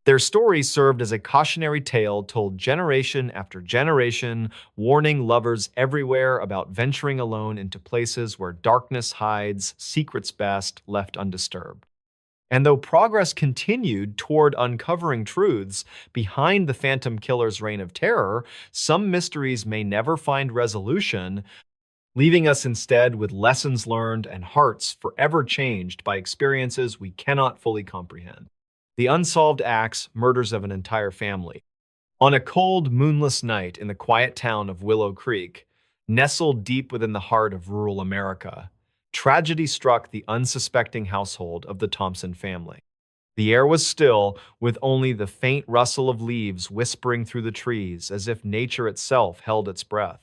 Speaker 1: Their story served as a cautionary tale told generation after generation, warning lovers everywhere about venturing alone into places where darkness hides secrets best left undisturbed. And though progress continued toward uncovering truths behind the Phantom Killer's reign of terror, some mysteries may never find resolution, leaving us instead with lessons learned and hearts forever changed by experiences we cannot fully comprehend. The unsolved acts, murders of an entire family. On a cold, moonless night in the quiet town of Willow Creek, nestled deep within the heart of rural America, tragedy struck the unsuspecting household of the Thompson family. The air was still, with only the faint rustle of leaves whispering through the trees as if nature itself held its breath.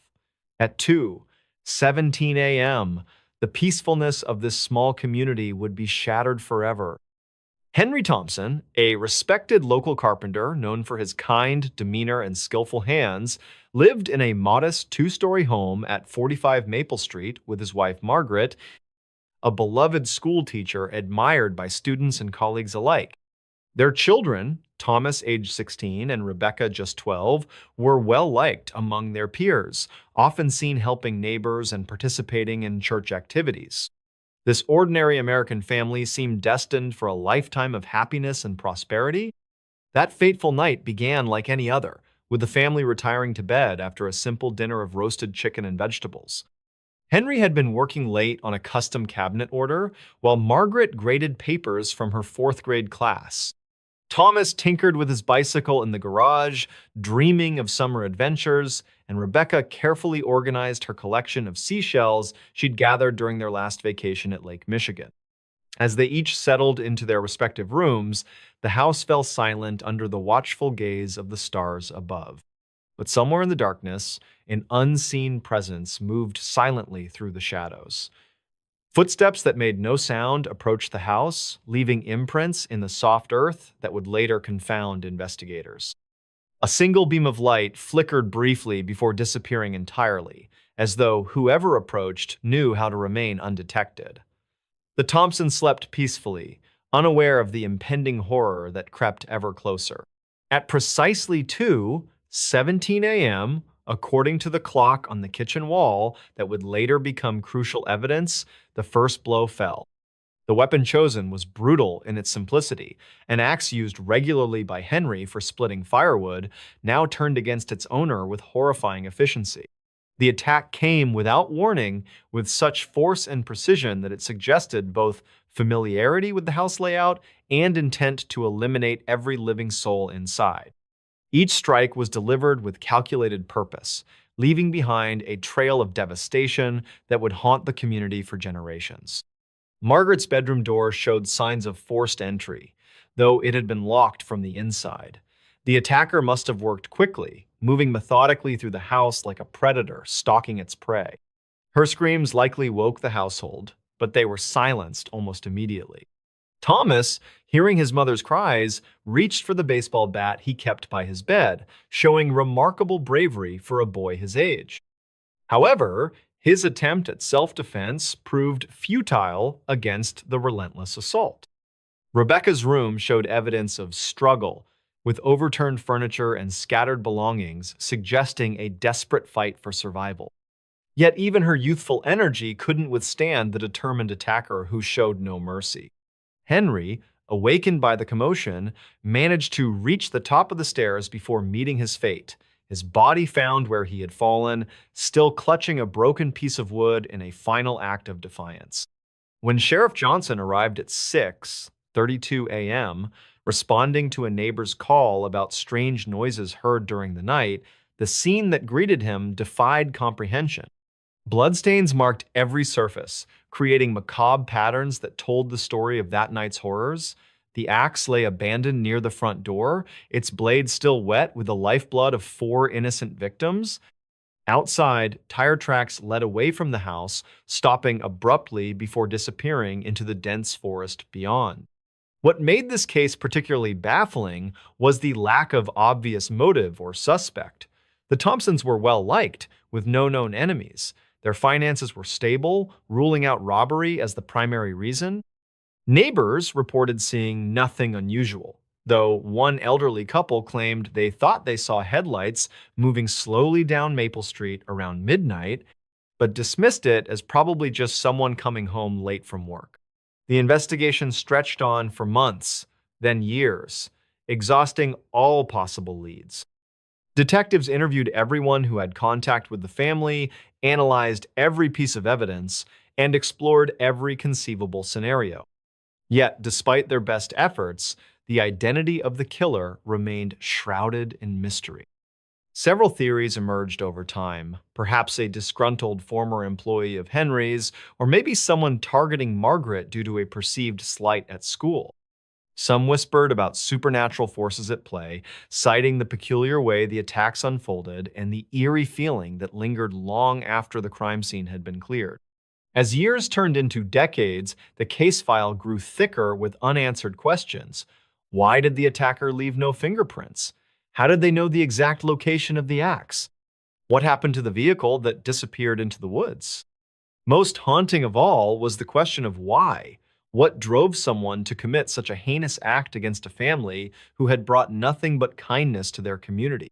Speaker 1: At 2:17 a.m., The peacefulness of this small community would be shattered forever. Henry Thompson, a respected local carpenter known for his kind demeanor and skillful hands, lived in a modest two-story home at 45 Maple Street with his wife Margaret, a beloved school teacher admired by students and colleagues alike. Their children, Thomas, age 16, and Rebecca, just 12, were well liked among their peers, often seen helping neighbors and participating in church activities. This ordinary American family seemed destined for a lifetime of happiness and prosperity. That fateful night began like any other, with the family retiring to bed after a simple dinner of roasted chicken and vegetables. Henry had been working late on a custom cabinet order, while Margaret graded papers from her fourth-grade class. Thomas tinkered with his bicycle in the garage, dreaming of summer adventures, and Rebecca carefully organized her collection of seashells she'd gathered during their last vacation at Lake Michigan. As they each settled into their respective rooms, the house fell silent under the watchful gaze of the stars above. But somewhere in the darkness, an unseen presence moved silently through the shadows. Footsteps that made no sound approached the house, leaving imprints in the soft earth that would later confound investigators. A single beam of light flickered briefly before disappearing entirely, as though whoever approached knew how to remain undetected. The Thompsons slept peacefully, unaware of the impending horror that crept ever closer. At precisely 2:17 a.m., according to the clock on the kitchen wall that would later become crucial evidence, the first blow fell. The weapon chosen was brutal in its simplicity. An axe used regularly by Henry for splitting firewood now turned against its owner with horrifying efficiency. The attack came without warning, with such force and precision that it suggested both familiarity with the house layout and intent to eliminate every living soul inside. Each strike was delivered with calculated purpose, leaving behind a trail of devastation that would haunt the community for generations. Margaret's bedroom door showed signs of forced entry, though it had been locked from the inside. The attacker must have worked quickly, moving methodically through the house like a predator stalking its prey. Her screams likely woke the household, but they were silenced almost immediately. Thomas, hearing his mother's cries, reached for the baseball bat he kept by his bed, showing remarkable bravery for a boy his age. However, his attempt at self-defense proved futile against the relentless assault. Rebecca's room showed evidence of struggle, with overturned furniture and scattered belongings suggesting a desperate fight for survival. Yet even her youthful energy couldn't withstand the determined attacker who showed no mercy. Henry, awakened by the commotion, managed to reach the top of the stairs before meeting his fate, his body found where he had fallen, still clutching a broken piece of wood in a final act of defiance. When Sheriff Johnson arrived at 6:32 a.m., responding to a neighbor's call about strange noises heard during the night, the scene that greeted him defied comprehension. Bloodstains marked every surface, creating macabre patterns that told the story of that night's horrors. The axe lay abandoned near the front door, its blade still wet with the lifeblood of 4 innocent victims. Outside, tire tracks led away from the house, stopping abruptly before disappearing into the dense forest beyond. What made this case particularly baffling was the lack of obvious motive or suspect. The Thompsons were well liked, with no known enemies. Their finances were stable, ruling out robbery as the primary reason. Neighbors reported seeing nothing unusual, though one elderly couple claimed they thought they saw headlights moving slowly down Maple Street around midnight, but dismissed it as probably just someone coming home late from work. The investigation stretched on for months, then years, exhausting all possible leads. Detectives interviewed everyone who had contact with the family, analyzed every piece of evidence, and explored every conceivable scenario. Yet, despite their best efforts, the identity of the killer remained shrouded in mystery. Several theories emerged over time, perhaps a disgruntled former employee of Henry's, or maybe someone targeting Margaret due to a perceived slight at school. Some whispered about supernatural forces at play, citing the peculiar way the attacks unfolded and the eerie feeling that lingered long after the crime scene had been cleared. As years turned into decades, the case file grew thicker with unanswered questions. Why did the attacker leave no fingerprints? How did they know the exact location of the axe? What happened to the vehicle that disappeared into the woods? Most haunting of all was the question of why. What drove someone to commit such a heinous act against a family who had brought nothing but kindness to their community?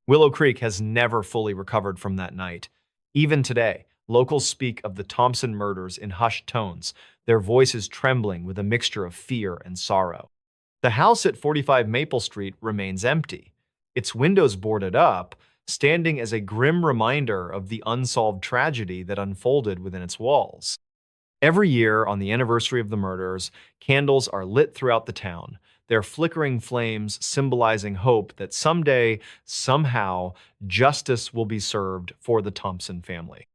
Speaker 1: Willow Creek has never fully recovered from that night. Even today, locals speak of the Thompson murders in hushed tones, their voices trembling with a mixture of fear and sorrow. The house at 45 Maple Street remains empty, its windows boarded up, standing as a grim reminder of the unsolved tragedy that unfolded within its walls. Every year, on the anniversary of the murders, candles are lit throughout the town, their flickering flames symbolizing hope that someday, somehow, justice will be served for the Thompson family.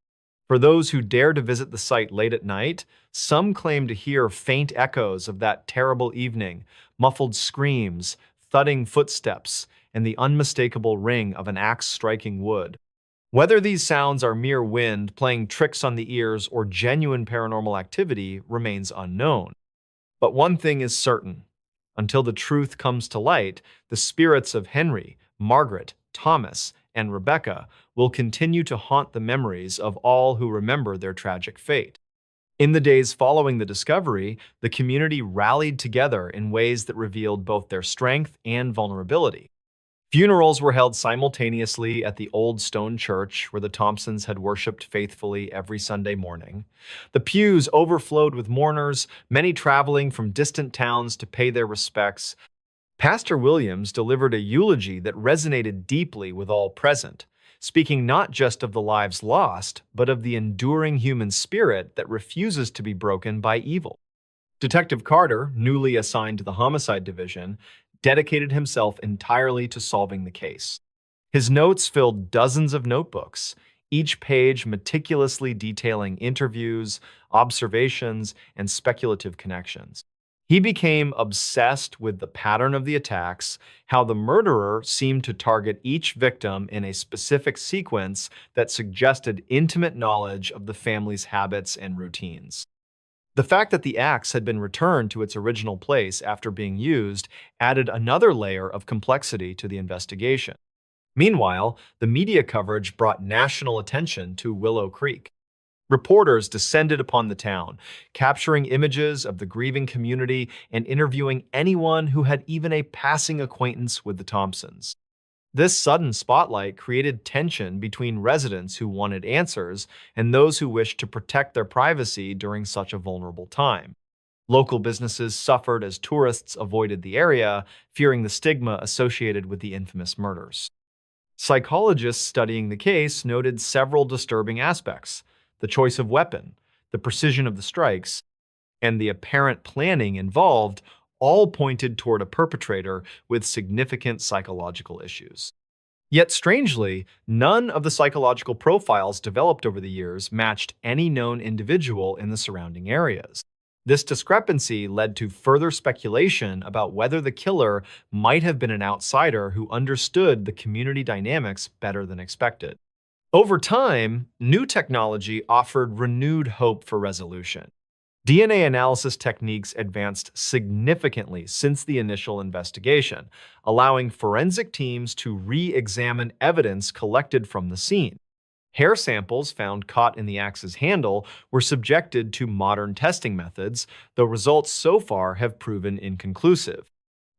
Speaker 1: For those who dare to visit the site late at night, some claim to hear faint echoes of that terrible evening, muffled screams, thudding footsteps, and the unmistakable ring of an axe striking wood. Whether these sounds are mere wind playing tricks on the ears or genuine paranormal activity remains unknown. But one thing is certain. Until the truth comes to light, the spirits of Henry, Margaret, Thomas, and Rebecca will continue to haunt the memories of all who remember their tragic fate. In the days following the discovery, the community rallied together in ways that revealed both their strength and vulnerability. Funerals were held simultaneously at the old stone church where the Thompsons had worshipped faithfully every Sunday morning. The pews overflowed with mourners, many traveling from distant towns to pay their respects. Pastor Williams delivered a eulogy that resonated deeply with all present, speaking not just of the lives lost, but of the enduring human spirit that refuses to be broken by evil. Detective Carter, newly assigned to the Homicide Division, dedicated himself entirely to solving the case. His notes filled dozens of notebooks, each page meticulously detailing interviews, observations, and speculative connections. He became obsessed with the pattern of the attacks, how the murderer seemed to target each victim in a specific sequence that suggested intimate knowledge of the family's habits and routines. The fact that the axe had been returned to its original place after being used added another layer of complexity to the investigation. Meanwhile, the media coverage brought national attention to Willow Creek. Reporters descended upon the town, capturing images of the grieving community and interviewing anyone who had even a passing acquaintance with the Thompsons. This sudden spotlight created tension between residents who wanted answers and those who wished to protect their privacy during such a vulnerable time. Local businesses suffered as tourists avoided the area, fearing the stigma associated with the infamous murders. Psychologists studying the case noted several disturbing aspects: the choice of weapon, the precision of the strikes, and the apparent planning involved all pointed toward a perpetrator with significant psychological issues. Yet strangely, none of the psychological profiles developed over the years matched any known individual in the surrounding areas. This discrepancy led to further speculation about whether the killer might have been an outsider who understood the community dynamics better than expected. Over time, new technology offered renewed hope for resolution. DNA analysis techniques advanced significantly since the initial investigation, allowing forensic teams to re-examine evidence collected from the scene. Hair samples found caught in the axe's handle were subjected to modern testing methods, though results so far have proven inconclusive.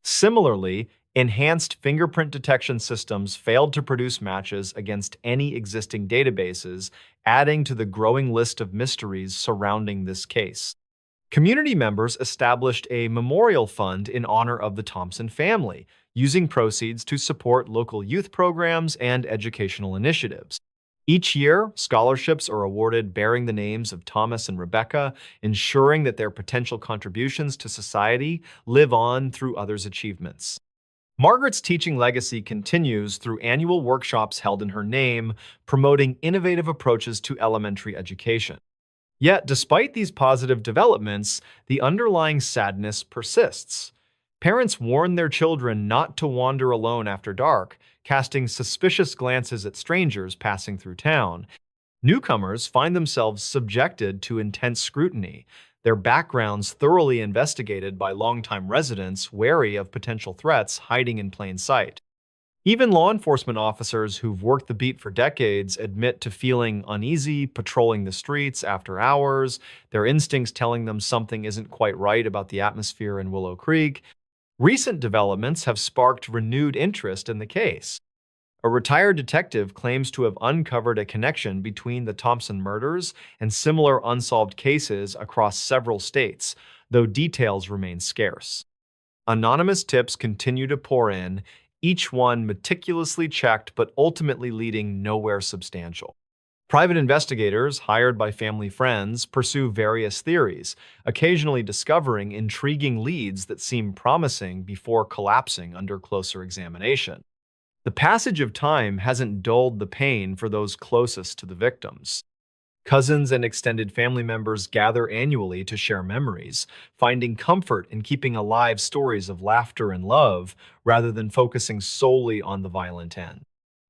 Speaker 1: Similarly, enhanced fingerprint detection systems failed to produce matches against any existing databases, adding to the growing list of mysteries surrounding this case. Community members established a memorial fund in honor of the Thompson family, using proceeds to support local youth programs and educational initiatives. Each year, scholarships are awarded bearing the names of Thomas and Rebecca, ensuring that their potential contributions to society live on through others' achievements. Margaret's teaching legacy continues through annual workshops held in her name, promoting innovative approaches to elementary education. Yet, despite these positive developments, the underlying sadness persists. Parents warn their children not to wander alone after dark, casting suspicious glances at strangers passing through town. Newcomers find themselves subjected to intense scrutiny, their backgrounds thoroughly investigated by longtime residents wary of potential threats hiding in plain sight. Even law enforcement officers who've worked the beat for decades admit to feeling uneasy patrolling the streets after hours, their instincts telling them something isn't quite right about the atmosphere in Willow Creek. Recent developments have sparked renewed interest in the case. A retired detective claims to have uncovered a connection between the Thompson murders and similar unsolved cases across several states, though details remain scarce. Anonymous tips continue to pour in, each one meticulously checked but ultimately leading nowhere substantial. Private investigators, hired by family friends, pursue various theories, occasionally discovering intriguing leads that seem promising before collapsing under closer examination. The passage of time hasn't dulled the pain for those closest to the victims. Cousins and extended family members gather annually to share memories, finding comfort in keeping alive stories of laughter and love rather than focusing solely on the violent end.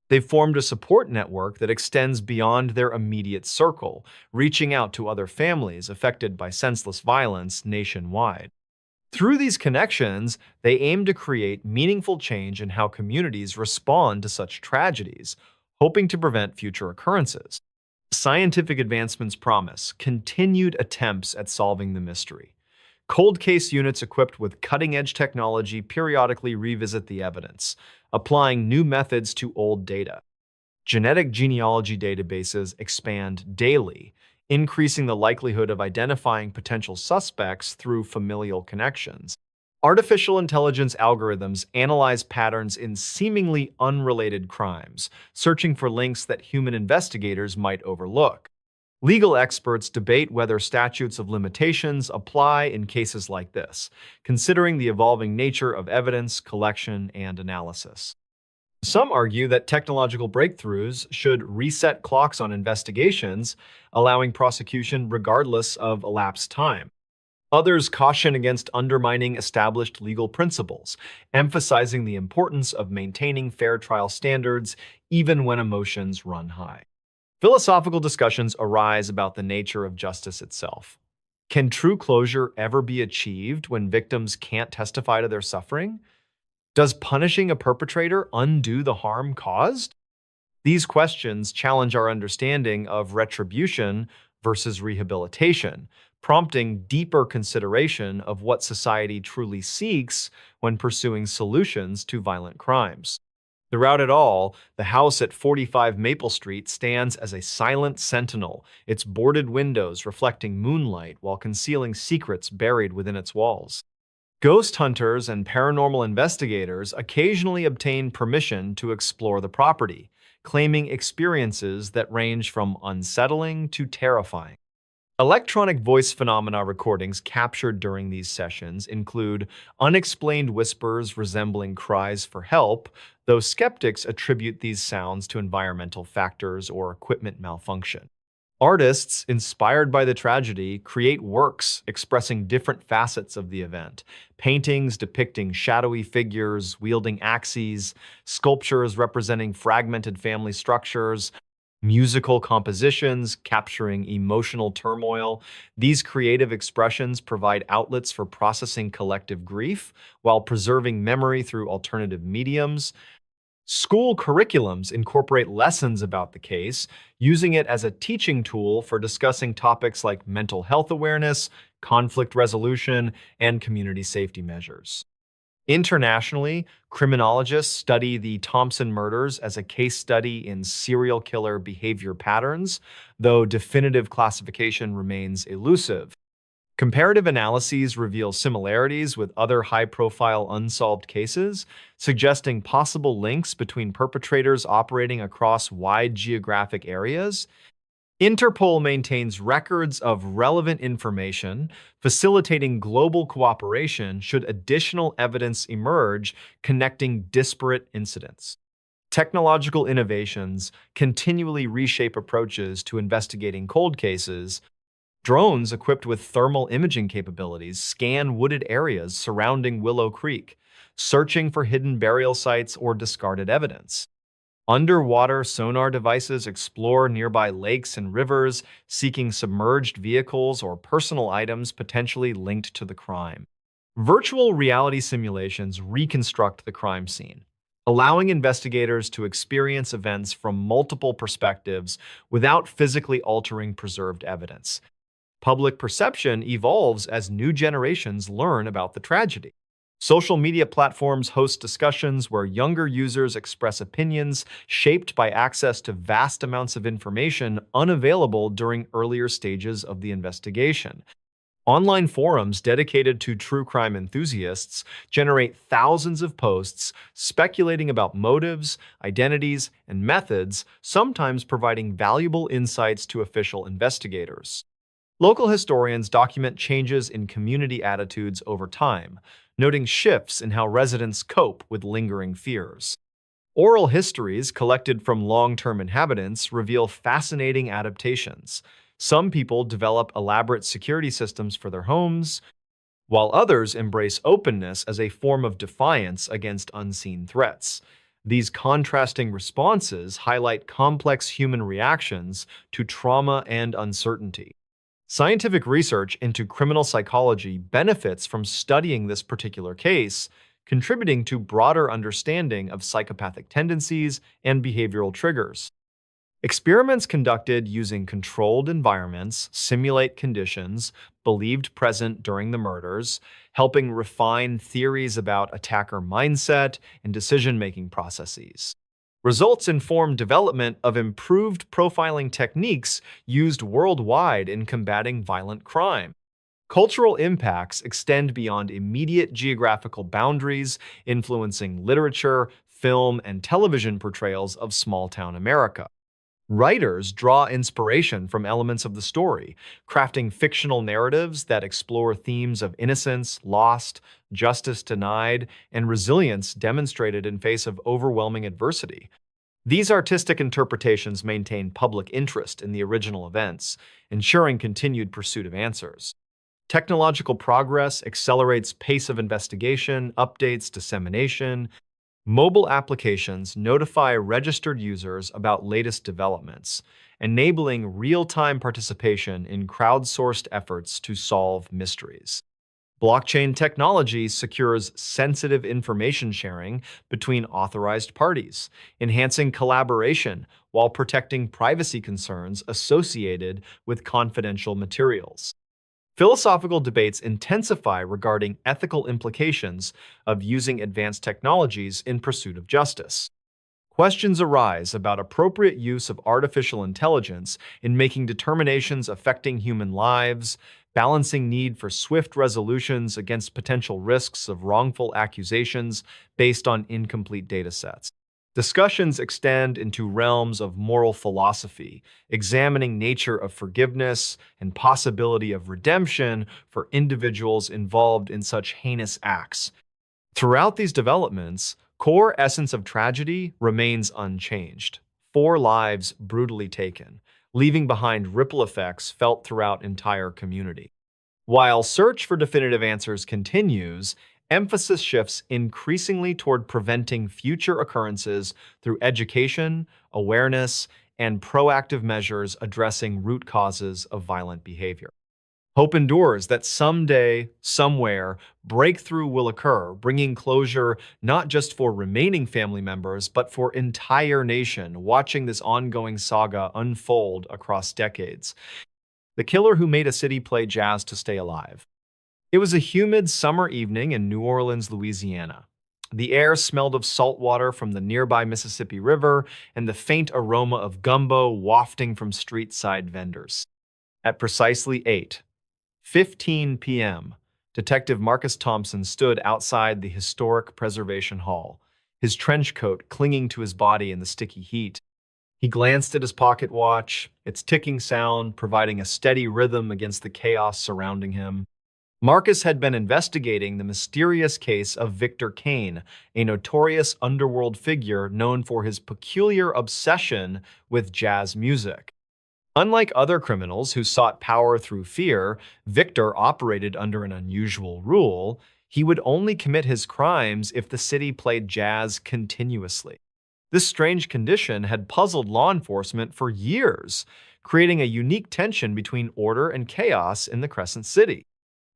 Speaker 1: They've formed a support network that extends beyond their immediate circle, reaching out to other families affected by senseless violence nationwide. Through these connections, they aim to create meaningful change in how communities respond to such tragedies, hoping to prevent future occurrences. Scientific advancements promise continued attempts at solving the mystery. Cold case units equipped with cutting-edge technology periodically revisit the evidence, applying new methods to old data. Genetic genealogy databases expand daily, increasing the likelihood of identifying potential suspects through familial connections. Artificial intelligence algorithms analyze patterns in seemingly unrelated crimes, searching for links that human investigators might overlook. Legal experts debate whether statutes of limitations apply in cases like this, considering the evolving nature of evidence collection and analysis. Some argue that technological breakthroughs should reset clocks on investigations, allowing prosecution regardless of elapsed time. Others caution against undermining established legal principles, emphasizing the importance of maintaining fair trial standards even when emotions run high. Philosophical discussions arise about the nature of justice itself. Can true closure ever be achieved when victims can't testify to their suffering? Does punishing a perpetrator undo the harm caused? These questions challenge our understanding of retribution versus rehabilitation, prompting deeper consideration of what society truly seeks when pursuing solutions to violent crimes. Throughout it all, the house at 45 Maple Street stands as a silent sentinel, its boarded windows reflecting moonlight while concealing secrets buried within its walls. Ghost hunters and paranormal investigators occasionally obtain permission to explore the property, claiming experiences that range from unsettling to terrifying. Electronic voice phenomena recordings captured during these sessions include unexplained whispers resembling cries for help, though skeptics attribute these sounds to environmental factors or equipment malfunction. Artists, inspired by the tragedy, create works expressing different facets of the event. Paintings depicting shadowy figures wielding axes, sculptures representing fragmented family structures, musical compositions capturing emotional turmoil. These creative expressions provide outlets for processing collective grief while preserving memory through alternative mediums. School curriculums incorporate lessons about the case, using it as a teaching tool for discussing topics like mental health awareness, conflict resolution, and community safety measures. Internationally, criminologists study the Thompson murders as a case study in serial killer behavior patterns, though definitive classification remains elusive. Comparative analyses reveal similarities with other high-profile unsolved cases, suggesting possible links between perpetrators operating across wide geographic areas. Interpol maintains records of relevant information, facilitating global cooperation should additional evidence emerge connecting disparate incidents. Technological innovations continually reshape approaches to investigating cold cases. Drones equipped with thermal imaging capabilities scan wooded areas surrounding Willow Creek, searching for hidden burial sites or discarded evidence. Underwater sonar devices explore nearby lakes and rivers, seeking submerged vehicles or personal items potentially linked to the crime. Virtual reality simulations reconstruct the crime scene, allowing investigators to experience events from multiple perspectives without physically altering preserved evidence. Public perception evolves as new generations learn about the tragedy. Social media platforms host discussions where younger users express opinions shaped by access to vast amounts of information unavailable during earlier stages of the investigation. Online forums dedicated to true crime enthusiasts generate thousands of posts speculating about motives, identities, and methods, sometimes providing valuable insights to official investigators. Local historians document changes in community attitudes over time, noting shifts in how residents cope with lingering fears. Oral histories collected from long-term inhabitants reveal fascinating adaptations. Some people develop elaborate security systems for their homes, while others embrace openness as a form of defiance against unseen threats. These contrasting responses highlight complex human reactions to trauma and uncertainty. Scientific research into criminal psychology benefits from studying this particular case, contributing to broader understanding of psychopathic tendencies and behavioral triggers. Experiments conducted using controlled environments simulate conditions believed present during the murders, helping refine theories about attacker mindset and decision-making processes. Results inform development of improved profiling techniques used worldwide in combating violent crime. Cultural impacts extend beyond immediate geographical boundaries, influencing literature, film, and television portrayals of small-town America. Writers draw inspiration from elements of the story, crafting fictional narratives that explore themes of innocence, lost, justice denied, and resilience demonstrated in face of overwhelming adversity. These artistic interpretations maintain public interest in the original events, ensuring continued pursuit of answers. Technological progress accelerates pace of investigation, updates dissemination. Mobile applications notify registered users about latest developments, enabling real-time participation in crowdsourced efforts to solve mysteries. Blockchain technology secures sensitive information sharing between authorized parties, enhancing collaboration while protecting privacy concerns associated with confidential materials. Philosophical debates intensify regarding ethical implications of using advanced technologies in pursuit of justice. Questions arise about appropriate use of artificial intelligence in making determinations affecting human lives, balancing need for swift resolutions against potential risks of wrongful accusations based on incomplete datasets. Discussions extend into realms of moral philosophy, examining nature of forgiveness and possibility of redemption for individuals involved in such heinous acts. Throughout these developments, core essence of tragedy remains unchanged. 4 lives brutally taken, leaving behind ripple effects felt throughout entire community. While search for definitive answers continues, emphasis shifts increasingly toward preventing future occurrences through education, awareness, and proactive measures addressing root causes of violent behavior. Hope endures that someday, somewhere, breakthrough will occur, bringing closure not just for remaining family members, but for entire nation watching this ongoing saga unfold across decades. The killer who made a city play jazz to stay alive. It was a humid summer evening in New Orleans, Louisiana. The air smelled of salt water from the nearby Mississippi River and the faint aroma of gumbo wafting from street-side vendors. At precisely 8:15 p.m., Detective Marcus Thompson stood outside the historic Preservation Hall, his trench coat clinging to his body in the sticky heat. He glanced at his pocket watch, its ticking sound providing a steady rhythm against the chaos surrounding him. Marcus had been investigating the mysterious case of Victor Kane, a notorious underworld figure known for his peculiar obsession with jazz music. Unlike other criminals who sought power through fear, Victor operated under an unusual rule. He would only commit his crimes if the city played jazz continuously. This strange condition had puzzled law enforcement for years, creating a unique tension between order and chaos in the Crescent City.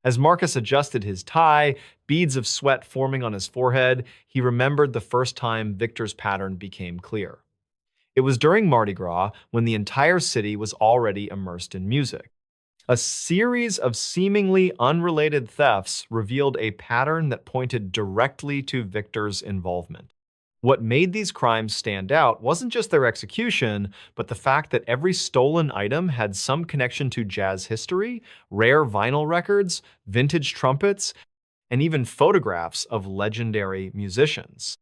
Speaker 1: As Marcus adjusted his tie, beads of sweat forming on his forehead, he remembered the first time Victor's pattern became clear. It was during Mardi Gras when the entire city was already immersed in music. A series of seemingly unrelated thefts revealed a pattern that pointed directly to Victor's involvement. What made these crimes stand out wasn't just their execution, but the fact that every stolen item had some connection to jazz history, rare vinyl records, vintage trumpets, and even photographs of legendary musicians.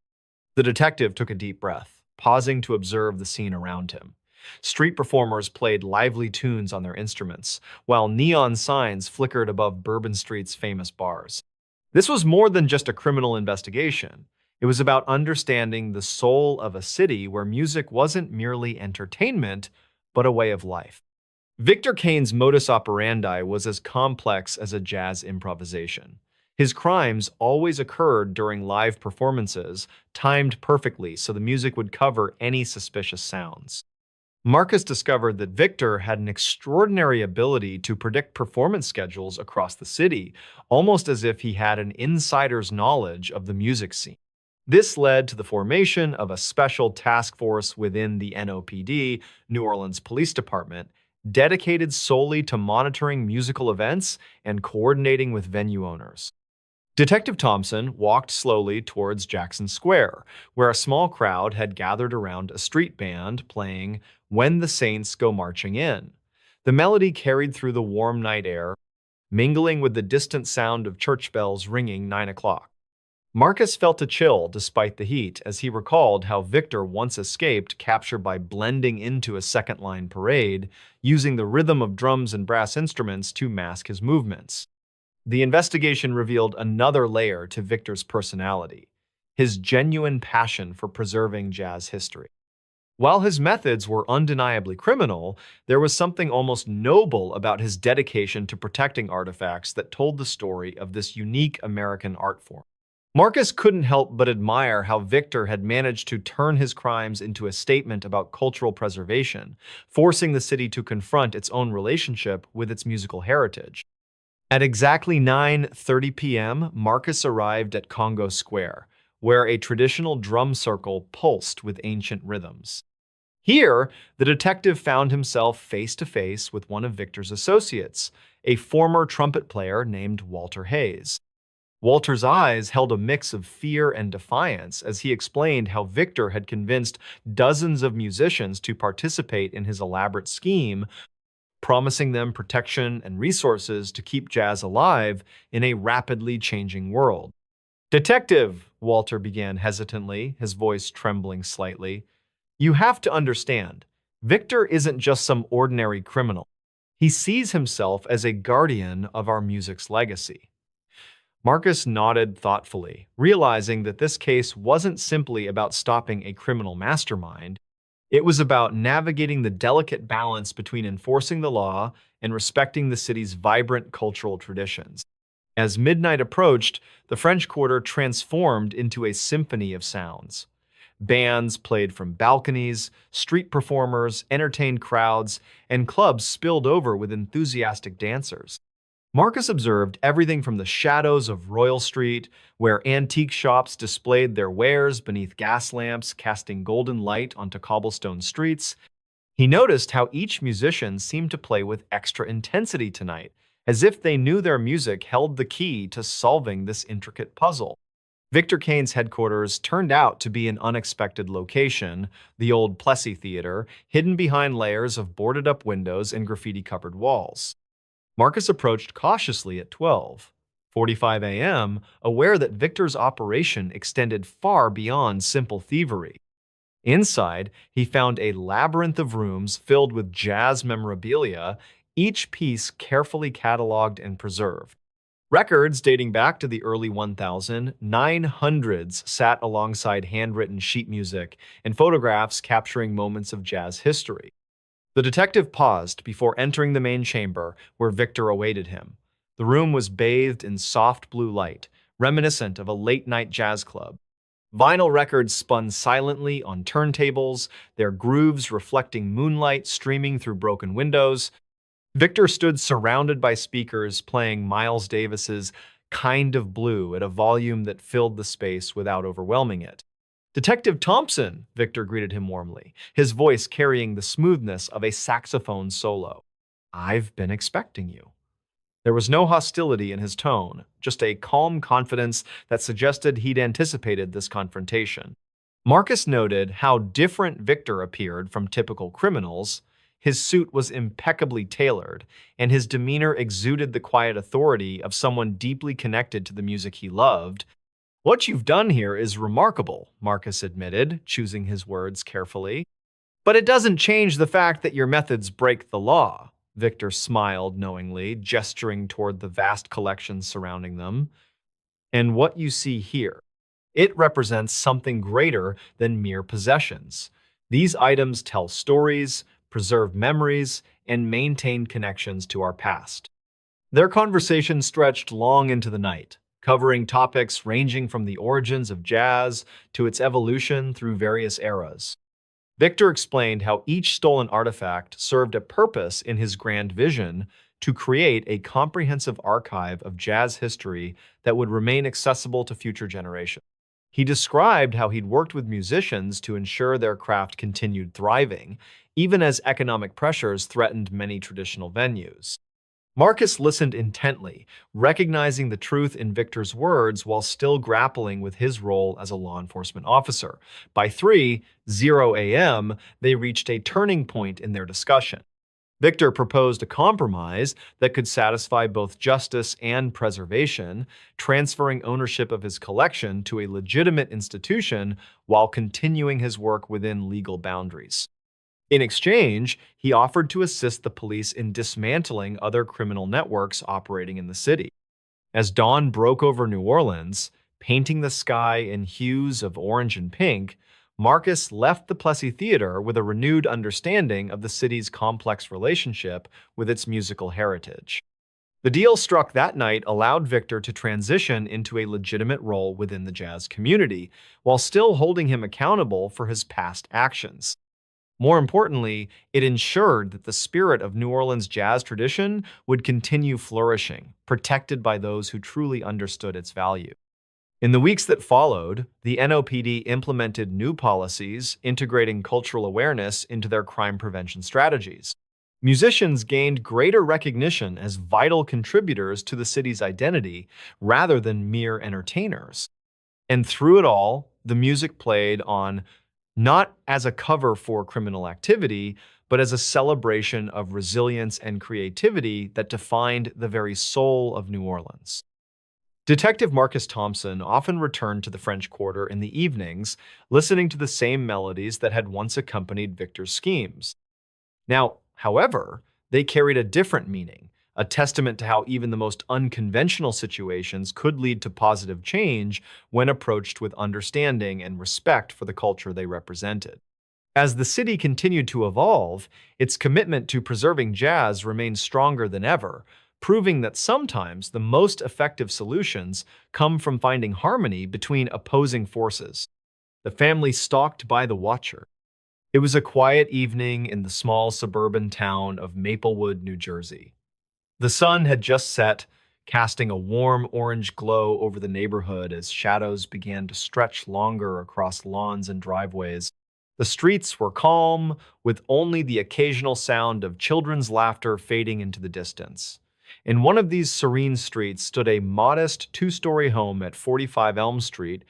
Speaker 1: The detective took a deep breath, pausing to observe the scene around him. Street performers played lively tunes on their instruments, while neon signs flickered above Bourbon Street's famous bars. This was more than just a criminal investigation. It was about understanding the soul of a city where music wasn't merely entertainment, but a way of life. Victor Kane's modus operandi was as complex as a jazz improvisation. His crimes always occurred during live performances, timed perfectly so the music would cover any suspicious sounds. Marcus discovered that Victor had an extraordinary ability to predict performance schedules across the city, almost as if he had an insider's knowledge of the music scene. This led to the formation of a special task force within the NOPD, New Orleans Police Department, dedicated solely to monitoring musical events and coordinating with venue owners. Detective Thompson walked slowly towards Jackson Square, where a small crowd had gathered around a street band playing "When the Saints Go Marching In." The melody carried through the warm night air, mingling with the distant sound of church bells ringing 9 o'clock. Marcus felt a chill despite the heat as he recalled how Victor once escaped capture by blending into a second-line parade, using the rhythm of drums and brass instruments to mask his movements. The investigation revealed another layer to Victor's personality, his genuine passion for preserving jazz history. While his methods were undeniably criminal, there was something almost noble about his dedication to protecting artifacts that told the story of this unique American art form. Marcus couldn't help but admire how Victor had managed to turn his crimes into a statement about cultural preservation, forcing the city to confront its own relationship with its musical heritage. At exactly 9:30 p.m., Marcus arrived at Congo Square, where a traditional drum circle pulsed with ancient rhythms. Here, the detective found himself face to face with one of Victor's associates, a former trumpet player named Walter Hayes. Walter's eyes held a mix of fear and defiance as he explained how Victor had convinced dozens of musicians to participate in his elaborate scheme, promising them protection and resources to keep jazz alive in a rapidly changing world. "Detective," Walter began hesitantly, his voice trembling slightly, "you have to understand, Victor isn't just some ordinary criminal. He sees himself as a guardian of our music's legacy." Marcus nodded thoughtfully, realizing that this case wasn't simply about stopping a criminal mastermind. It was about navigating the delicate balance between enforcing the law and respecting the city's vibrant cultural traditions. As midnight approached, the French Quarter transformed into a symphony of sounds. Bands played from balconies, street performers entertained crowds, and clubs spilled over with enthusiastic dancers. Marcus observed everything from the shadows of Royal Street, where antique shops displayed their wares beneath gas lamps casting golden light onto cobblestone streets. He noticed how each musician seemed to play with extra intensity tonight, as if they knew their music held the key to solving this intricate puzzle. Victor Kane's headquarters turned out to be an unexpected location, the old Plessy Theater, hidden behind layers of boarded-up windows and graffiti-covered walls. Marcus approached cautiously at 12:45 a.m., aware that Victor's operation extended far beyond simple thievery. Inside, he found a labyrinth of rooms filled with jazz memorabilia, each piece carefully cataloged and preserved. Records dating back to the early 1900s sat alongside handwritten sheet music and photographs capturing moments of jazz history. The detective paused before entering the main chamber where Victor awaited him. The room was bathed in soft blue light, reminiscent of a late-night jazz club. Vinyl records spun silently on turntables, their grooves reflecting moonlight streaming through broken windows. Victor stood surrounded by speakers playing Miles Davis's Kind of Blue at a volume that filled the space without overwhelming it. Detective Thompson, Victor greeted him warmly, his voice carrying the smoothness of a saxophone solo. I've been expecting you. There was no hostility in his tone, just a calm confidence that suggested he'd anticipated this confrontation. Marcus noted how different Victor appeared from typical criminals. His suit was impeccably tailored, and his demeanor exuded the quiet authority of someone deeply connected to the music he loved. What you've done here is remarkable, Marcus admitted, choosing his words carefully. But it doesn't change the fact that your methods break the law. Victor smiled knowingly, gesturing toward the vast collections surrounding them. And what you see here, it represents something greater than mere possessions. These items tell stories, preserve memories, and maintain connections to our past. Their conversation stretched long into the night, covering topics ranging from the origins of jazz to its evolution through various eras. Victor explained how each stolen artifact served a purpose in his grand vision to create a comprehensive archive of jazz history that would remain accessible to future generations. He described how he'd worked with musicians to ensure their craft continued thriving, even as economic pressures threatened many traditional venues. Marcus listened intently, recognizing the truth in Victor's words while still grappling with his role as a law enforcement officer. By 3:00 a.m., they reached a turning point in their discussion. Victor proposed a compromise that could satisfy both justice and preservation, transferring ownership of his collection to a legitimate institution while continuing his work within legal boundaries. In exchange, he offered to assist the police in dismantling other criminal networks operating in the city. As dawn broke over New Orleans, painting the sky in hues of orange and pink, Marcus left the Plessy Theater with a renewed understanding of the city's complex relationship with its musical heritage. The deal struck that night allowed Victor to transition into a legitimate role within the jazz community, while still holding him accountable for his past actions. More importantly, it ensured that the spirit of New Orleans' jazz tradition would continue flourishing, protected by those who truly understood its value. In the weeks that followed, the NOPD implemented new policies integrating cultural awareness into their crime prevention strategies. Musicians gained greater recognition as vital contributors to the city's identity rather than mere entertainers. And through it all, the music played on not as a cover for criminal activity, but as a celebration of resilience and creativity that defined the very soul of New Orleans. Detective Marcus Thompson often returned to the French Quarter in the evenings, listening to the same melodies that had once accompanied Victor's schemes. Now, however, they carried a different meaning, a testament to how even the most unconventional situations could lead to positive change when approached with understanding and respect for the culture they represented. As the city continued to evolve, its commitment to preserving jazz remained stronger than ever, proving that sometimes the most effective solutions come from finding harmony between opposing forces. The family stalked by the watcher. It was a quiet evening in the small suburban town of Maplewood, New Jersey. The sun had just set, casting a warm orange glow over the neighborhood as shadows began to stretch longer across lawns and driveways. The streets were calm, with only the occasional sound of children's laughter fading into the distance. In one of these serene streets stood a modest two-story home at 45 Elm Street.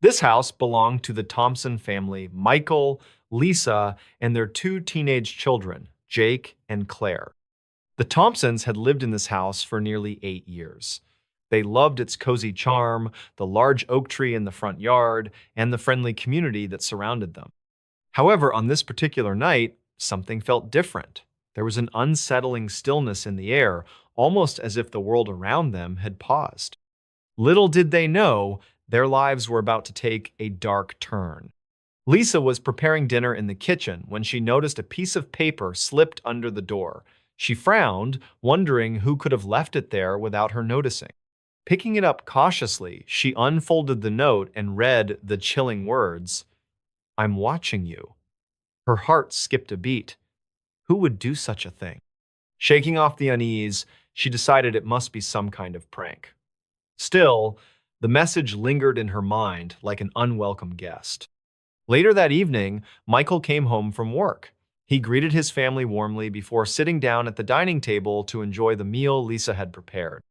Speaker 1: This house belonged to the Thompson family, Michael, Lisa, and their two teenage children, Jake and Claire. The Thompsons had lived in this house for nearly 8 years. They loved its cozy charm, the large oak tree in the front yard, and the friendly community that surrounded them. However, on this particular night, something felt different. There was an unsettling stillness in the air, almost as if the world around them had paused. Little did they know, their lives were about to take a dark turn. Lisa was preparing dinner in the kitchen when she noticed a piece of paper slipped under the door. She frowned, wondering who could have left it there without her noticing. Picking it up cautiously, she unfolded the note and read the chilling words, "I'm watching you." Her heart skipped a beat. Who would do such a thing? Shaking off the unease, she decided it must be some kind of prank. Still, the message lingered in her mind like an unwelcome guest. Later that evening, Michael came home from work. He greeted his family warmly before sitting down at the dining table to enjoy the meal Lisa had prepared.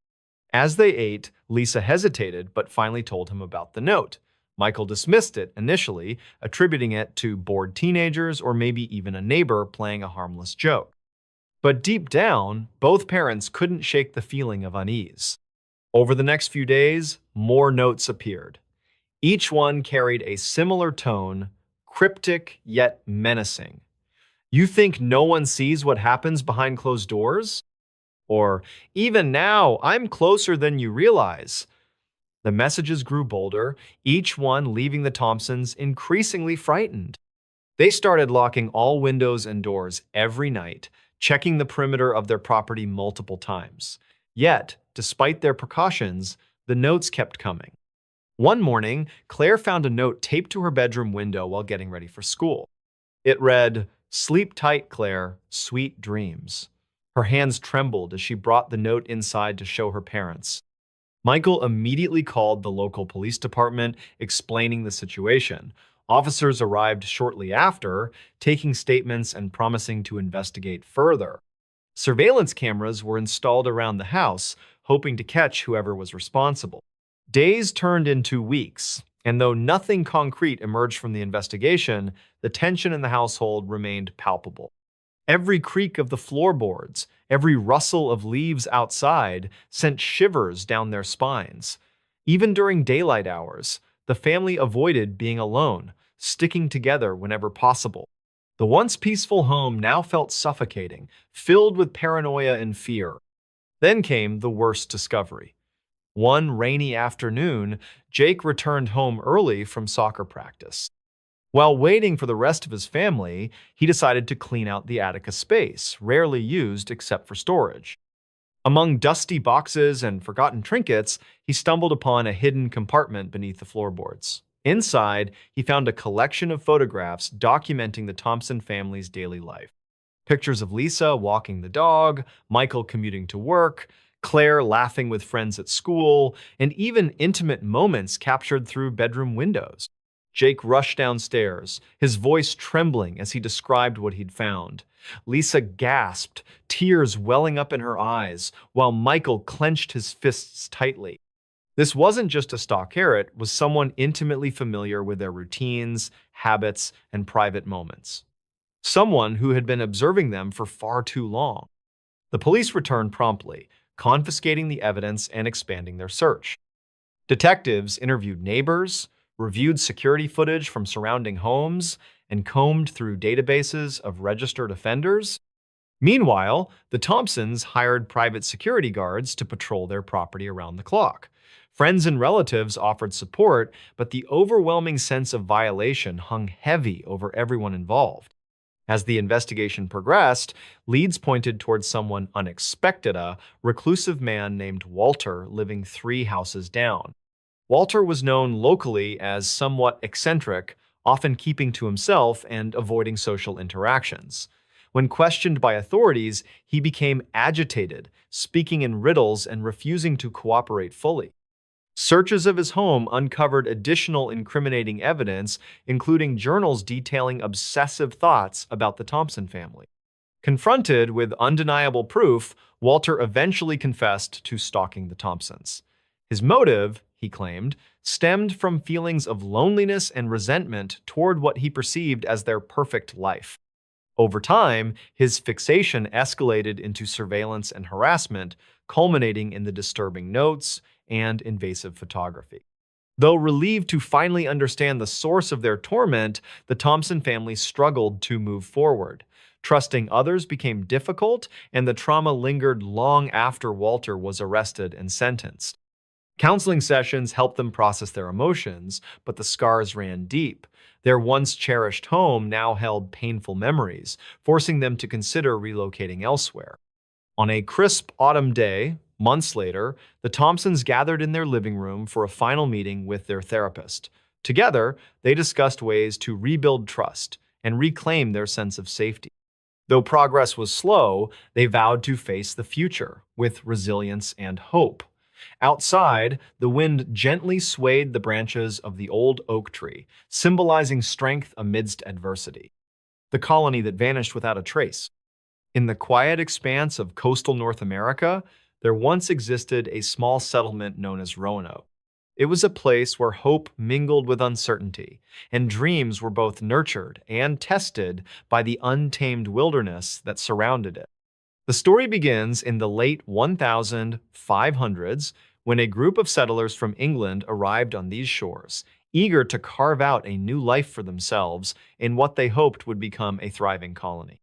Speaker 1: As they ate, Lisa hesitated but finally told him about the note. Michael dismissed it initially, attributing it to bored teenagers or maybe even a neighbor playing a harmless joke. But deep down, both parents couldn't shake the feeling of unease. Over the next few days, more notes appeared. Each one carried a similar tone, cryptic yet menacing. "You think no one sees what happens behind closed doors?" Or, "Even now, I'm closer than you realize." The messages grew bolder, each one leaving the Thompsons increasingly frightened. They started locking all windows and doors every night, checking the perimeter of their property multiple times. Yet, despite their precautions, the notes kept coming. One morning, Claire found a note taped to her bedroom window while getting ready for school. It read, "Sleep tight, Claire, sweet dreams." Her hands trembled as she brought the note inside to show her parents. Michael immediately called the local police department, explaining the situation. Officers arrived shortly after, taking statements and promising to investigate further. Surveillance cameras were installed around the house, hoping to catch whoever was responsible. Days turned into weeks, and though nothing concrete emerged from the investigation, the tension in the household remained palpable. Every creak of the floorboards, every rustle of leaves outside sent shivers down their spines. Even during daylight hours, the family avoided being alone, sticking together whenever possible. The once peaceful home now felt suffocating, filled with paranoia and fear. Then came the worst discovery. One rainy afternoon, Jake returned home early from soccer practice. While waiting for the rest of his family, he decided to clean out the attic space, rarely used except for storage. Among dusty boxes and forgotten trinkets, he stumbled upon a hidden compartment beneath the floorboards. Inside, he found a collection of photographs documenting the Thompson family's daily life. Pictures of Lisa walking the dog, Michael commuting to work, Claire laughing with friends at school, and even intimate moments captured through bedroom windows. Jake rushed downstairs, his voice trembling as he described what he'd found. Lisa gasped, tears welling up in her eyes, while Michael clenched his fists tightly. This wasn't just a stalker, it was someone intimately familiar with their routines, habits, and private moments. Someone who had been observing them for far too long. The police returned promptly, confiscating the evidence and expanding their search. Detectives interviewed neighbors, reviewed security footage from surrounding homes, and combed through databases of registered offenders. Meanwhile, the Thompsons hired private security guards to patrol their property around the clock. Friends and relatives offered support, but the overwhelming sense of violation hung heavy over everyone involved. As the investigation progressed, leads pointed towards someone unexpected, a reclusive man named Walter living 3 houses down. Walter was known locally as somewhat eccentric, often keeping to himself and avoiding social interactions. When questioned by authorities, he became agitated, speaking in riddles and refusing to cooperate fully. Searches of his home uncovered additional incriminating evidence, including journals detailing obsessive thoughts about the Thompson family. Confronted with undeniable proof, Walter eventually confessed to stalking the Thompsons. His motive, he claimed, stemmed from feelings of loneliness and resentment toward what he perceived as their perfect life. Over time, his fixation escalated into surveillance and harassment, culminating in the disturbing notes and invasive photography. Though relieved to finally understand the source of their torment, the Thompson family struggled to move forward. Trusting others became difficult, and the trauma lingered long after Walter was arrested and sentenced. Counseling sessions helped them process their emotions, but the scars ran deep. Their once cherished home now held painful memories, forcing them to consider relocating elsewhere. On a crisp autumn day, Months later, the Thompsons gathered in their living room for a final meeting with their therapist. Together, they discussed ways to rebuild trust and reclaim their sense of safety. Though progress was slow, they vowed to face the future with resilience and hope. Outside, the wind gently swayed the branches of the old oak tree, symbolizing strength amidst adversity. The colony that vanished without a trace. In the quiet expanse of coastal North America, there once existed a small settlement known as Roanoke. It was a place where hope mingled with uncertainty, and dreams were both nurtured and tested by the untamed wilderness that surrounded it. The story begins in the late 1500s when a group of settlers from England arrived on these shores, eager to carve out a new life for themselves in what they hoped would become a thriving colony.